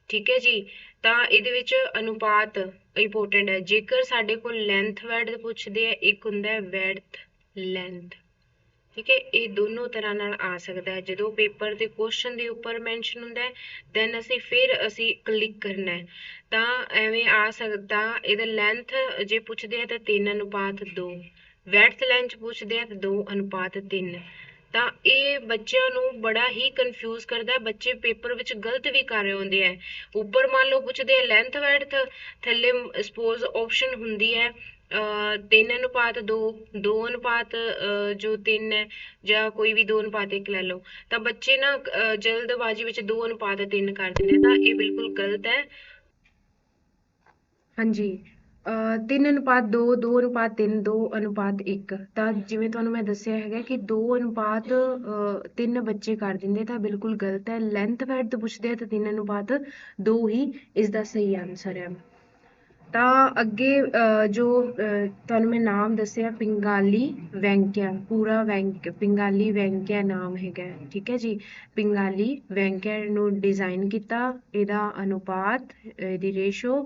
ਠੀਕ ਹੈ ਜੀ। ਤਾਂ ਇਹਦੇ ਵਿੱਚ ਅਨੁਪਾਤ ਇੰਪੋਰਟੈਂਟ ਹੈ। ਜੇਕਰ ਸਾਡੇ ਕੋਲ ਲੈਂਥ ਵੈਡਥ ਪੁੱਛਦੇ ਆ, ਇੱਕ ਹੁੰਦਾ ਹੈ ਵੈਡਥ ਲੈਂਥ, ਠੀਕ ਹੈ। ਇਹ ਦੋਨੋਂ ਤਰ੍ਹਾਂ ਨਾਲ ਆ ਸਕਦਾ ਹੈ। ਜਦੋਂ ਪੇਪਰ ਦੇ ਕੁਐਸਚਨ ਦੇ ਉੱਪਰ ਮੈਂਸ਼ਨ ਹੁੰਦਾ ਹੈ ਦੈਨ ਅਸੀਂ ਕਲਿੱਕ ਕਰਨਾ ਹੈ ਤਾਂ ਐਵੇਂ ਆ ਸਕਦਾ। ਇਹਦਾ ਲੈਂਥ ਜੇ ਪੁੱਛਦੇ ਆ ਤਾਂ 3:2, ਵੈਡਥ ਲੈਂਥ ਪੁੱਛਦੇ ਆ ਤਾਂ 2:3। ਤਾਂ ਇਹ ਬੱਚਿਆਂ ਨੂੰ ਬੜਾ ਹੀ ਕਨਫਿਊਜ਼ ਕਰਦਾ। ਬੱਚੇ ਪੇਪਰ ਵਿੱਚ ਗਲਤ ਵੀ ਕਰ ਰਹੇ ਹੁੰਦੇ ਆ। ਉੱਪਰ ਮੰਨ ਲਓ ਪੁੱਛਦੇ ਆ ਲੈਂਥ ਵੈਡਥ, ਥੱਲੇ ਸਪੋਜ਼ ਆਪਸ਼ਨ ਹੁੰਦੀ ਹੈ 3:2, 2:3 ਜੋ 3 ਹੈ, ਜਾਂ ਕੋਈ ਵੀ 2:1 ਲੈ ਲਓ। ਤਾਂ ਬੱਚੇ ਨਾ ਜਲਦਬਾਜ਼ੀ ਵਿੱਚ 2:3 ਕਰ ਦਿੰਦੇ ਆ, ਤਾਂ ਇਹ ਬਿਲਕੁਲ ਗਲਤ ਹੈ। ਹਾਂਜੀ 3:2, 2:3, 2:1। ਤਾਂ ਜਿਵੇਂ ਤੁਹਾਨੂੰ ਮੈਂ ਦੱਸਿਆ ਹੈਗਾ ਕਿ 2:3 ਬੱਚੇ ਕਰ ਦਿੰਦੇ ਤਾਂ ਬਿਲਕੁਲ ਗਲਤ ਹੈ। ਲੈਂਥ ਵੈਡਥ ਪੁੱਛਦੇ ਆ ਤਾਂ 3:2 ਹੀ ਇਸ ਦਾ ਸਹੀ ਆਨਸਰ ਹੈ। ਤਾਂ ਅੱਗੇ ਜੋ ਤੁਹਾਨੂੰ ਮੈਂ ਨਾਮ ਦੱਸਿਆ ਪਿੰਗਾਲੀ ਵੈਂਕਿਆ, ਪੂਰਾ ਪਿੰਗਾਲੀ ਵੈਂਕਿਆ ਨਾਮ ਹੈਗਾ, ਠੀਕ ਹੈ ਜੀ। ਪਿੰਗਾਲੀ ਵੈਂਕਿਆ ਨੂੰ ਡਿਜ਼ਾਈਨ ਕੀਤਾ, ਇਹਦਾ ਅਨੁਪਾਤ, ਇਹਦੀ ਰੇਸ਼ੋ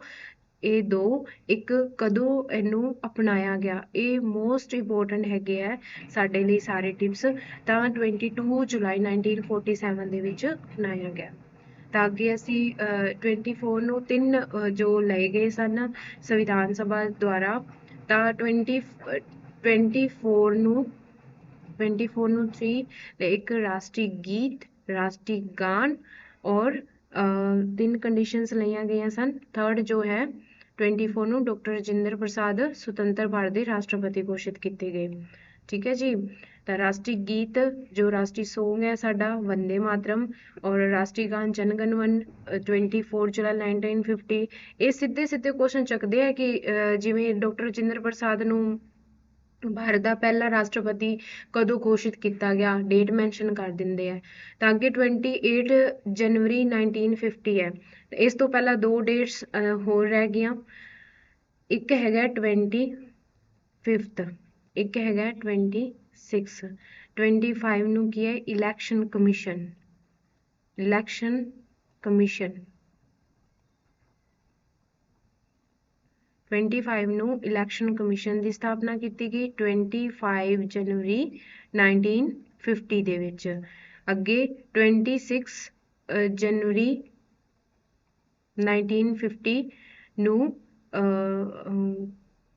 ਇਹ 2:1 ਕਦੋਂ ਇਹਨੂੰ ਅਪਣਾਇਆ ਗਿਆ, ਇਹ ਮੋਸਟ ਇੰਪੋਰਟੈਂਟ ਹੈਗੇ ਹੈ ਸਾਡੇ ਲਈ ਸਾਰੇ ਟਿਪਸ। ਤਾਂ 22 ਜੁਲਾਈ 1947 ਦੇ ਵਿੱਚ ਅਪਣਾਇਆ ਗਿਆ। ਤਾਂ ਅੱਗੇ ਅਸੀਂ 24 ਨੂੰ 3 ਜੋ ਲਏ ਗਏ ਸਨ ਸੰਵਿਧਾਨ ਸਭਾ ਦੁਆਰਾ। ਤਾਂ 24 ਨੂੰ 3 ਇੱਕ ਰਾਸ਼ਟਰੀ ਗੀਤ, ਰਾਸ਼ਟਰੀ ਗਾਨ ਔਰ 3 ਕੰਡੀਸ਼ਨਸ ਲਈਆਂ ਗਈਆਂ ਸਨ। ਥਰਡ ਜੋ ਹੈ 24 ਨੂੰ ਡਾਕਟਰ ਰਾਜਿੰਦਰ ਪ੍ਰਸਾਦ ਸੁਤੰਤਰ ਭਾਰਤ ਦੇ ਰਾਸ਼ਟਰਪਤੀ ਘੋਸ਼ਿਤ ਕੀਤੇ ਗਏ, ਠੀਕ ਹੈ ਜੀ। ਤਾਂ ਰਾਸ਼ਟਰੀ ਗੀਤ ਜੋ ਰਾਸ਼ਟਰੀ ਸੌਂਗ ਹੈ ਸਾਡਾ ਵੰਦੇ ਮਾਤਰਮ, ਔਰ ਰਾਸ਼ਟਰੀ ਗਾਨ ਜਨ ਗਣ ਮਨ 24 ਜੁਲਾਈ 1950। ਇਹ ਸਿੱਧੇ ਸਿੱਧੇ ਕੁਐਸਚਨ ਚੱਕਦੇ ਆ ਕਿ ਜਿਵੇਂ ਡਾਕਟਰ ਰਾਜਿੰਦਰ ਪ੍ਰਸਾਦ ਨੂੰ ਭਾਰਤ ਦਾ ਪਹਿਲਾ ਰਾਸ਼ਟਰਪਤੀ ਕਦੋਂ ਘੋਸ਼ਿਤ ਕੀਤਾ ਗਿਆ, ਡੇਟ ਮੈਂਸ਼ਨ ਕਰ ਦਿੰਦੇ ਆ। ਤਾਂ ਅੱਗੇ 28 ਜਨਵਰੀ 1950 ਹੈ। ਇਸ ਤੋਂ ਪਹਿਲਾਂ 2 ਡੇਟਸ ਹੋਰ ਰਹਿ ਗਈਆਂ, ਇੱਕ ਹੈਗਾ 25, ਇੱਕ ਹੈਗਾ 26। 25 ਨੂੰ ਕੀ ਹੈ ਇਲੈਕਸ਼ਨ ਕਮਿਸ਼ਨ, ਇਲੈਕਸ਼ਨ ਕਮਿਸ਼ਨ 25 ਨੂੰ ਇਲੈਕਸ਼ਨ ਕਮਿਸ਼ਨ ਦੀ ਸਥਾਪਨਾ ਕੀਤੀ ਗਈ 25 ਜਨਵਰੀ 1950 ਦੇ ਵਿੱਚ। ਅੱਗੇ 26 ਜਨਵਰੀ 1950 ਨੂੰ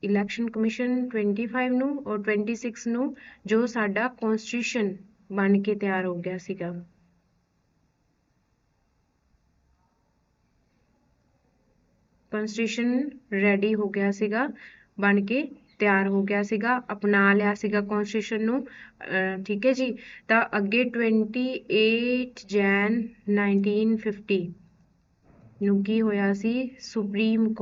ਇਲੈਕਸ਼ਨ ਕਮਿਸ਼ਨ 25 ਨੂੰ, ਔਰ 26 ਨੂੰ ਜੋ ਸਾਡਾ ਕੌਂਸਟੀਟਿਊਸ਼ਨ ਬਣ ਕੇ ਤਿਆਰ ਹੋ ਗਿਆ ਸੀਗਾ। ਕੌਂਸਟੀਟਿਊਸ਼ਨ ਰੈਡੀ ਹੋ ਗਿਆ ਸੀਗਾ, ਬਣ ਕੇ ਤਿਆਰ ਹੋ ਗਿਆ ਸੀਗਾ, ਅਪਣਾ ਲਿਆ ਸੀਗਾ ਕੌਂਸਟੀਟਿਊਸ਼ਨ ਨੂੰ, ਠੀਕ ਹੈ ਜੀ। ਤਾਂ ਅੱਗੇ 28 ਜੈਨ 1950 ਨੂੰ ਕੀ ਹੋਇਆ ਸੀ, ਸੁਪਰੀਮ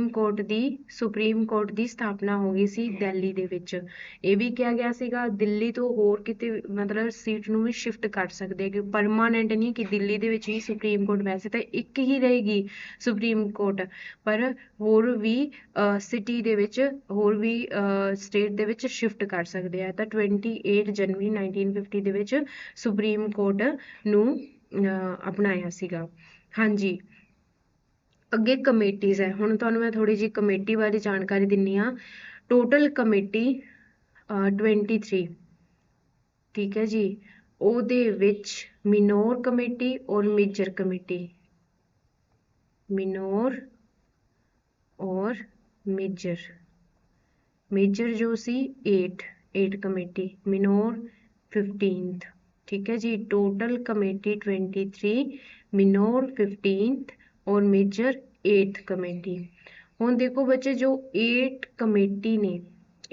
ਕੋਰਟ ਦੀ ਸਥਾਪਨਾ ਹੋ ਗਈ ਸੀ ਦਿੱਲੀ ਦੇ ਵਿੱਚ। ਇਹ ਵੀ ਕਿਹਾ ਗਿਆ ਸੀਗਾ ਦਿੱਲੀ ਤੋਂ ਹੋਰ ਕਿਤੇ ਮਤਲਬ ਸੀਟ ਨੂੰ ਵੀ ਸ਼ਿਫਟ ਕਰ ਸਕਦੇ ਕਿ ਪਰਮਾਨੈਂਟ ਨਹੀਂ ਕਿ ਦਿੱਲੀ ਦੇ ਵਿੱਚ ਹੀ ਸੁਪਰੀਮ ਕੋਰਟ, ਵੈਸੇ ਤਾਂ ਇੱਕ ਹੀ ਰਹੇਗੀ ਸੁਪਰੀਮ ਕੋਰਟ, ਪਰ ਹੋਰ ਵੀ ਸਿਟੀ ਦੇ ਵਿੱਚ, ਹੋਰ ਵੀ ਸਟੇਟ ਦੇ ਵਿੱਚ ਸ਼ਿਫਟ ਕਰ ਸਕਦੇ ਆ। ਤਾਂ 28 ਜਨਵਰੀ 1950 ਦੇ ਵਿੱਚ ਸੁਪਰੀਮ ਕੋਰਟ ਨੂੰ ਅਪਣਾਇਆ ਸੀਗਾ। ਹਾਂਜੀ ਅੱਗੇ ਕਮੇਟੀਜ਼ ਹੈ। ਹੁਣ ਤੁਹਾਨੂੰ ਮੈਂ ਥੋੜੀ ਜਿਹੀ ਕਮੇਟੀ ਬਾਰੇ ਜਾਣਕਾਰੀ ਦਿੰਨੀ ਆ। ਟੋਟਲ ਕਮੇਟੀ 23, ਠੀਕ ਹੈ ਜੀ। ਉਹਦੇ ਵਿੱਚ ਮਿਨੋਰ ਕਮੇਟੀ ਔਰ ਮੇਜਰ ਕਮੇਟੀ, ਮਿਨੋਰ ਔਰ ਮੇਜਰ ਜੋ ਸੀ 8 ਕਮੇਟੀ, ਮਿਨੋਰ 15th, ठीक है जी। टोटल कमेटी 23, मिनोर 15th और मेजर 8th कमेटी। ਹੁਣ ਦੇਖੋ ਬੱਚੇ ਜੋ 8 ਕਮੇਟੀ ਨੇ,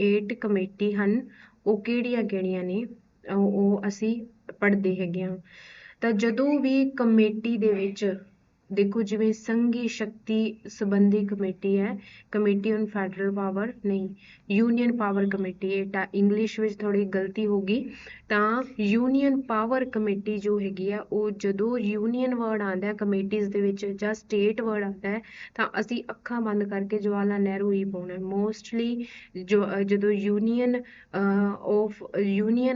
8 ਕਮੇਟੀ ਹਨ, ਉਹ ਕਿਹੜੀਆਂ ਕਿਹੜੀਆਂ ਨੇ ਉਹ ਅਸੀਂ ਪੜ੍ਹਦੇ ਹੈਗੇ ਆ। ਤਾਂ ਜਦੋਂ ਵੀ ਕਮੇਟੀ ਦੇ ਵਿੱਚ ਦੇਖੋ ਜਿਵੇਂ ਸੰਘੀ ਸ਼ਕਤੀ ਸੰਬੰਧੀ ਕਮੇਟੀ ਹੈ, ਕਮੇਟੀ ਔਨ ਫੈਡਰਲ ਪਾਵਰ ਨਹੀਂ, ਯੂਨੀਅਨ ਪਾਵਰ ਕਮੇਟੀ, ਇਹ ਤਾਂ ਇੰਗਲਿਸ਼ ਵਿੱਚ ਥੋੜੀ ਗਲਤੀ ਹੋ ਗਈ। ਤਾਂ ਯੂਨੀਅਨ ਪਾਵਰ ਕਮੇਟੀ ਜੋ ਹੈਗੀ ਆ, ਉਹ ਜਦੋਂ ਯੂਨੀਅਨ ਵਰਡ ਆਉਂਦਾ ਕਮੇਟੀਜ਼ ਦੇ ਵਿੱਚ ਜਾਂ ਸਟੇਟ ਵਰਡ ਆਉਂਦਾ ਹੈ ਤਾਂ ਅਸੀਂ ਅੱਖਾਂ ਬੰਦ ਕਰਕੇ ਜਵਾਹਰ ਲਾਲ ਨਹਿਰੂ ਹੀ ਪਾਉਣਾ ਮੋਸਟਲੀ। ਜਦੋਂ ਯੂਨੀਅਨ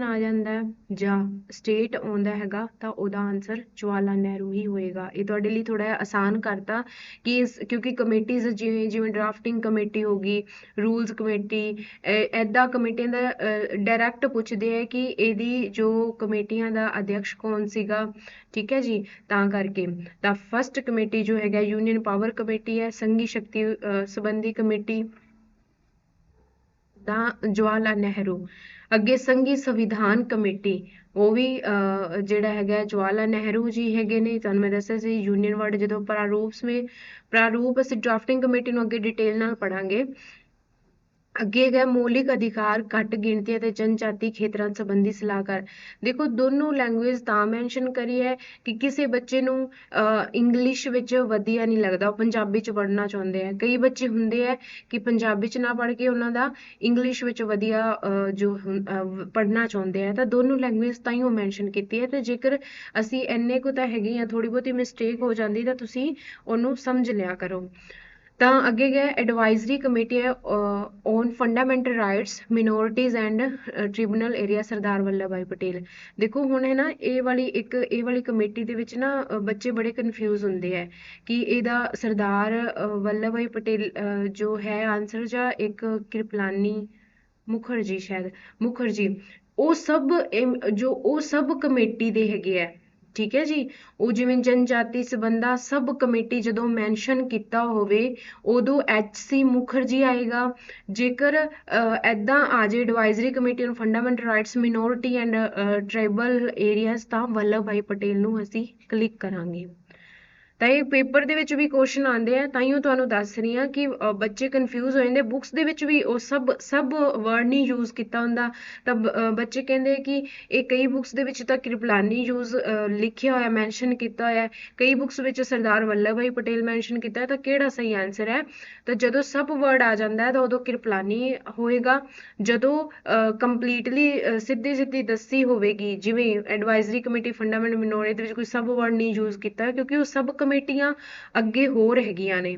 ਆ ਜਾਂਦਾ ਜਾਂ ਸਟੇਟ ਆਉਂਦਾ ਹੈਗਾ ਤਾਂ ਉਹਦਾ ਆਨਸਰ ਜਵਾਹਰ ਲਾਲ ਨਹਿਰੂ ਹੀ ਹੋਏਗਾ। ਇਹ ਤੁਹਾਡੇ ਲਈ ਥੋੜਾ थोड़ा जिहा आसान करता कि क्योंकि कमेटीज़ जिवें जिवें ड्राफ्टिंग कमेटी हो गई, रूल्स कमेटी, ऐदां कमेटियां दा डायरैक्ट पुछदे है कि इहदी जो कमेटियां दा अध्यक्ष कौन सीगा, ठीक है जी। तां करके तां फस्ट कमेटी जो हैगा यूनियन पावर कमेटी है, संघी शक्ति संबंधी कमेटी ਤਾਂ ਜਵਾਹਰ ਲਾਲ ਨਹਿਰੂ। ਅੱਗੇ ਸੰਘੀ ਸੰਵਿਧਾਨ ਕਮੇਟੀ, ਉਹ ਵੀ ਜਿਹੜਾ ਹੈਗਾ ਜਵਾਹਰ ਲਾਲ ਨਹਿਰੂ ਜੀ ਹੈਗੇ ਨੇ। ਤੁਹਾਨੂੰ ਮੈਂ ਦੱਸਿਆ ਸੀ ਯੂਨੀਅਨ ਵਰਡ ਜਦੋਂ ਪ੍ਰਾਰੂਪ ਅਸੀਂ ਡਰਾਫਟਿੰਗ ਕਮੇਟੀ ਨੂੰ ਅੱਗੇ ਡਿਟੇਲ ਨਾਲ ਪੜਾਂਗੇ। ਅੱਗੇ ਹੈਗਾ ਮੌਲਿਕ ਅਧਿਕਾਰ ਘੱਟ ਗਿਣਤੀ ਅਤੇ ਜਨਜਾਤੀ ਖੇਤਰਾਂ ਸੰਬੰਧੀ ਸਲਾਹਕਾਰ। ਦੇਖੋ ਦੋਨੋਂ ਲੈਂਗੁਏਜ ਤਾਂ ਮੈਂਸ਼ਨ ਕਰੀ ਹੈ ਕਿ ਕਿਸੇ ਬੱਚੇ ਨੂੰ ਇੰਗਲਿਸ਼ ਵਿੱਚ ਵਧੀਆ ਨਹੀਂ ਲੱਗਦਾ, ਉਹ ਪੰਜਾਬੀ 'ਚ ਪੜ੍ਹਨਾ ਚਾਹੁੰਦੇ ਆ। ਕਈ ਬੱਚੇ ਹੁੰਦੇ ਆ ਕਿ ਪੰਜਾਬੀ 'ਚ ਨਾ ਪੜ੍ਹ ਕੇ ਉਹਨਾਂ ਦਾ ਇੰਗਲਿਸ਼ ਵਿੱਚ ਵਧੀਆ ਜੋ ਪੜ੍ਹਨਾ ਚਾਹੁੰਦੇ ਆ, ਤਾਂ ਦੋਨੋਂ ਲੈਂਗੁਏਜ ਤਾਂ ਹੀ ਉਹ ਮੈਂਸ਼ਨ ਕੀਤੀ ਹੈ। ਅਤੇ ਜੇਕਰ ਅਸੀਂ ਇੰਨੇ ਕੁ ਤਾਂ ਹੈਗੇ ਆ, ਥੋੜ੍ਹੀ ਬਹੁਤੀ ਮਿਸਟੇਕ ਹੋ ਜਾਂਦੀ ਤਾਂ ਤੁਸੀਂ ਉਹਨੂੰ ਸਮਝ ਲਿਆ ਕਰੋ। ਤਾਂ ਅੱਗੇ ਗਿਆ ਐਡਵਾਈਜ਼ਰੀ ਕਮੇਟੀ ਹੈ on fundamental rights minorities and tribunal area, Sardar Vallabh Bhai Patel. ਦੇਖੋ ਹੁਣ ਹੈ ਨਾ ਇਹ ਵਾਲੀ ਕਮੇਟੀ ਦੇ ਵਿੱਚ ਨਾ ਬੱਚੇ ਬੜੇ ਕਨਫਿਊਜ਼ ਹੁੰਦੇ ਹੈ ਕਿ ਇਹਦਾ ਸਰਦਾਰ ਵੱਲਭ ਭਾਈ ਪਟੇਲ ਜੋ ਹੈ ਆਨਸਰ, ਜਾਂ ਇੱਕ ਕਿਰਪਲਾਨੀ ਮੁਖਰਜੀ, ਸ਼ਾਇਦ ਮੁਖਰਜੀ, ਉਹ ਸਭ ਕਮੇਟੀ ਦੇ ਹੈਗੇ ਹੈ, ਠੀਕ ਹੈ ਜੀ। ਉਹ ਜਿਵੇਂ ਜਨਜਾਤੀ ਸੰਬੰਧਾਂ ਸਬ ਕਮੇਟੀ ਜਦੋਂ ਮੈਂਸ਼ਨ ਕੀਤਾ ਹੋਵੇ ਉਦੋਂ HC ਮੁਖਰਜੀ ਆਏਗਾ। ਜੇਕਰ ਐਦਾਂ ਆ ਜੇ advisory committee on fundamental rights minority and tribal areas, ਤਾਂ ਵੱਲਭ ਭਾਈ ਪਟੇਲ ਨੂੰ ਅਸੀਂ ਕਲਿੱਕ ਕਰਾਂਗੇ। ਤਾਂ ਇਹ ਪੇਪਰ ਦੇ ਵਿੱਚ ਵੀ ਕੁਐਸਚਨ ਆਉਂਦੇ ਆ, ਤਾਂ ਹੀ ਉਹ ਤੁਹਾਨੂੰ ਦੱਸ ਰਹੀ ਹਾਂ ਕਿ ਬੱਚੇ ਕਨਫਿਊਜ਼ ਹੋ ਜਾਂਦੇ। ਬੁੱਕਸ ਦੇ ਵਿੱਚ ਵੀ ਉਹ ਸਭ ਵਰਡ ਨਹੀਂ ਯੂਜ਼ ਕੀਤਾ ਹੁੰਦਾ, ਤਾਂ ਬੱਚੇ ਕਹਿੰਦੇ ਕਿ ਇਹ ਕਈ ਬੁੱਕਸ ਦੇ ਵਿੱਚ ਤਾਂ ਕਿਰਪਲਾਨੀ ਯੂਜ਼ ਲਿਖਿਆ ਹੋਇਆ, ਮੈਂਸ਼ਨ ਕੀਤਾ ਹੋਇਆ, ਕਈ ਬੁੱਕਸ ਵਿੱਚ ਸਰਦਾਰ ਵੱਲਭ ਭਾਈ ਪਟੇਲ ਮੈਂਸ਼ਨ ਕੀਤਾ ਹੈ। ਤਾਂ ਕਿਹੜਾ ਸਹੀ ਆਨਸਰ ਹੈ? ਤਾਂ ਜਦੋਂ ਸਭ ਵਰਡ ਆ ਜਾਂਦਾ ਹੈ ਤਾਂ ਉਦੋਂ ਕਿਰਪਲਾਨੀ ਹੋਏਗਾ। ਜਦੋਂ ਕੰਪਲੀਟਲੀ ਸਿੱਧੀ ਦੱਸੀ ਹੋਵੇਗੀ, ਜਿਵੇਂ ਐਡਵਾਈਜ਼ਰੀ ਕਮੇਟੀ ਫੰਡਾਮੈਂਟਲ ਮਿਨੋਰਿਟੀ ਦੇ ਵਿੱਚ ਕੋਈ ਸਭ ਵਰਡ ਨਹੀਂ ਯੂਜ਼ ਕੀਤਾ, ਕਿਉਂਕਿ ਉਹ ਸਭ ਕਮੇਟੀਆਂ ਅੱਗੇ ਹੋਰ ਹੈਗੀਆਂ ਨੇ,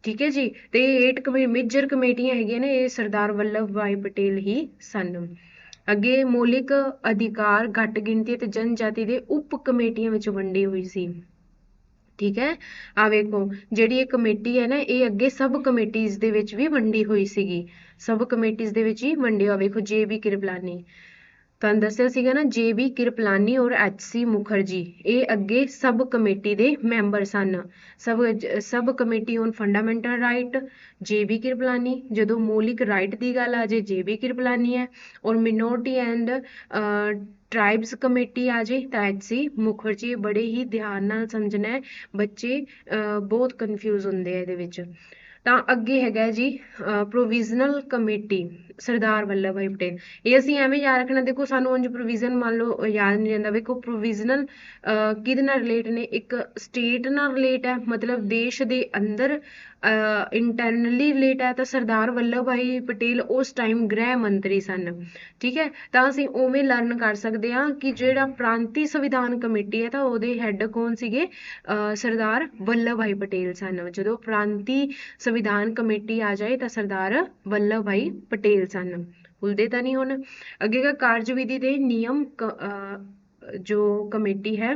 ਠੀਕ ਹੈ ਜੀ। ਤੇ 8 ਮੇਜਰ ਕਮੇਟੀਆਂ ਹੈਗੀਆਂ ਨੇ, ਇਹ ਸਰਦਾਰ ਵੱਲਭ ਭਾਈ ਪਟੇਲ ਹੀ ਸਨ। ਅੱਗੇ ਮੌਲਿਕ ਅਧਿਕਾਰ ਘੱਟ ਗਿਣਤੀ ਅਤੇ ਜਨਜਾਤੀ ਦੇ ਉਪ ਕਮੇਟੀਆਂ ਵਿੱਚ ਵੰਡੀ ਹੋਈ ਸੀ, ਠੀਕ ਹੈ। ਆ ਵੇਖੋ ਜਿਹੜੀ ਇਹ ਕਮੇਟੀ ਹੈ ਨਾ, ਇਹ ਅੱਗੇ ਸਬ ਕਮੇਟੀਜ਼ ਦੇ ਵਿੱਚ ਵੀ ਵੰਡੀ ਹੋਈ ਸੀਗੀ, ਸਬ ਕਮੇਟੀਜ਼ ਦੇ ਵਿੱਚ ਹੀ ਵੰਡੀ ਹੋਇਆ। ਵੇਖੋ JB ਕਿਰਪਲਾਨੀ, ਤੁਹਾਨੂੰ ਦੱਸਿਆ ਸੀਗਾ ਨਾ, JB ਕਿਰਪਲਾਨੀ ਔਰ HC ਮੁਖਰਜੀ, ਇਹ ਅੱਗੇ ਸਬ ਕਮੇਟੀ ਦੇ ਮੈਂਬਰ ਸਨ। Sub committee on fundamental right JB Kripalani, ਜਦੋਂ ਮੌਲਿਕ ਰਾਈਟ ਦੀ ਗੱਲ ਆ ਜੇ JB ਕਿਰਪਲਾਨੀ ਹੈ, ਔਰ ਮਿਨੋਰਿਟੀ ਐਂਡ ਟ੍ਰਾਈਬਸ ਕਮੇਟੀ ਆ ਜੇ ਤਾਂ HC ਮੁਖਰਜੀ। ਬੜੇ ਹੀ ਧਿਆਨ ਨਾਲ ਸਮਝਣਾ ਹੈ, ਬੱਚੇ ਬਹੁਤ ਕਨਫਿਊਜ਼ ਹੁੰਦੇ ਆ ਇਹਦੇ ਵਿੱਚ। ਤਾਂ ਅੱਗੇ ਹੈਗਾ ਜੀ ਪ੍ਰੋਵੀਜ਼ਨਲ ਕਮੇਟੀ, ਸਰਦਾਰ ਵੱਲਭ ਭਾਈ ਪਟੇਲ। ਇਹ ਅਸੀਂ ਐਵੇਂ ਯਾਦ ਰੱਖਣਾ, ਦੇਖੋ ਸਾਨੂੰ ਉਂਝ ਪ੍ਰੋਵੀਜ਼ਨ ਮੰਨ ਲਓ ਯਾਦ ਨਹੀਂ ਰਹਿੰਦਾ। ਵੇਖੋ ਪ੍ਰੋਵੀਜ਼ਨਲ ਕਿਹਦੇ ਨਾਲ ਰਿਲੇਟ ਨੇ? ਇੱਕ ਸਟੇਟ ਨਾਲ ਰਿਲੇਟ ਹੈ, ਮਤਲਬ ਦੇਸ਼ ਦੇ ਅੰਦਰ ਇੰਟਰਨਲੀ ਰਿਲੇਟ ਹੈ। ਤਾਂ ਸਰਦਾਰ ਵੱਲਭ ਭਾਈ ਪਟੇਲ ਉਸ ਟਾਈਮ ਗ੍ਰਹਿ ਮੰਤਰੀ ਸਨ, ਠੀਕ ਹੈ। ਤਾਂ ਅਸੀਂ ਉਵੇਂ ਲਰਨ ਕਰ ਸਕਦੇ ਹਾਂ ਕਿ ਜਿਹੜਾ ਪ੍ਰਾਂਤੀ ਸੰਵਿਧਾਨ ਕਮੇਟੀ ਹੈ ਤਾਂ ਉਹਦੇ ਹੈੱਡ ਕੌਣ ਸੀਗੇ? ਸਰਦਾਰ ਵੱਲਭ ਭਾਈ ਪਟੇਲ ਸਨ। ਜਦੋਂ ਪ੍ਰਾਂਤੀ ਸੰਵਿਧਾਨ ਕਮੇਟੀ ਆ ਜਾਏ ਤਾਂ ਸਰਦਾਰ ਵੱਲਭ ਭਾਈ ਪਟੇਲ ਸਨ, ਭੁੱਲਦੇ ਤਾਂ ਨਹੀਂ ਹੁਣ। ਅੱਗੇ ਕਾਰਜ ਵਿਧੀ ਦੇ ਨਿਯਮ ਜੋ ਕਮੇਟੀ ਹੈ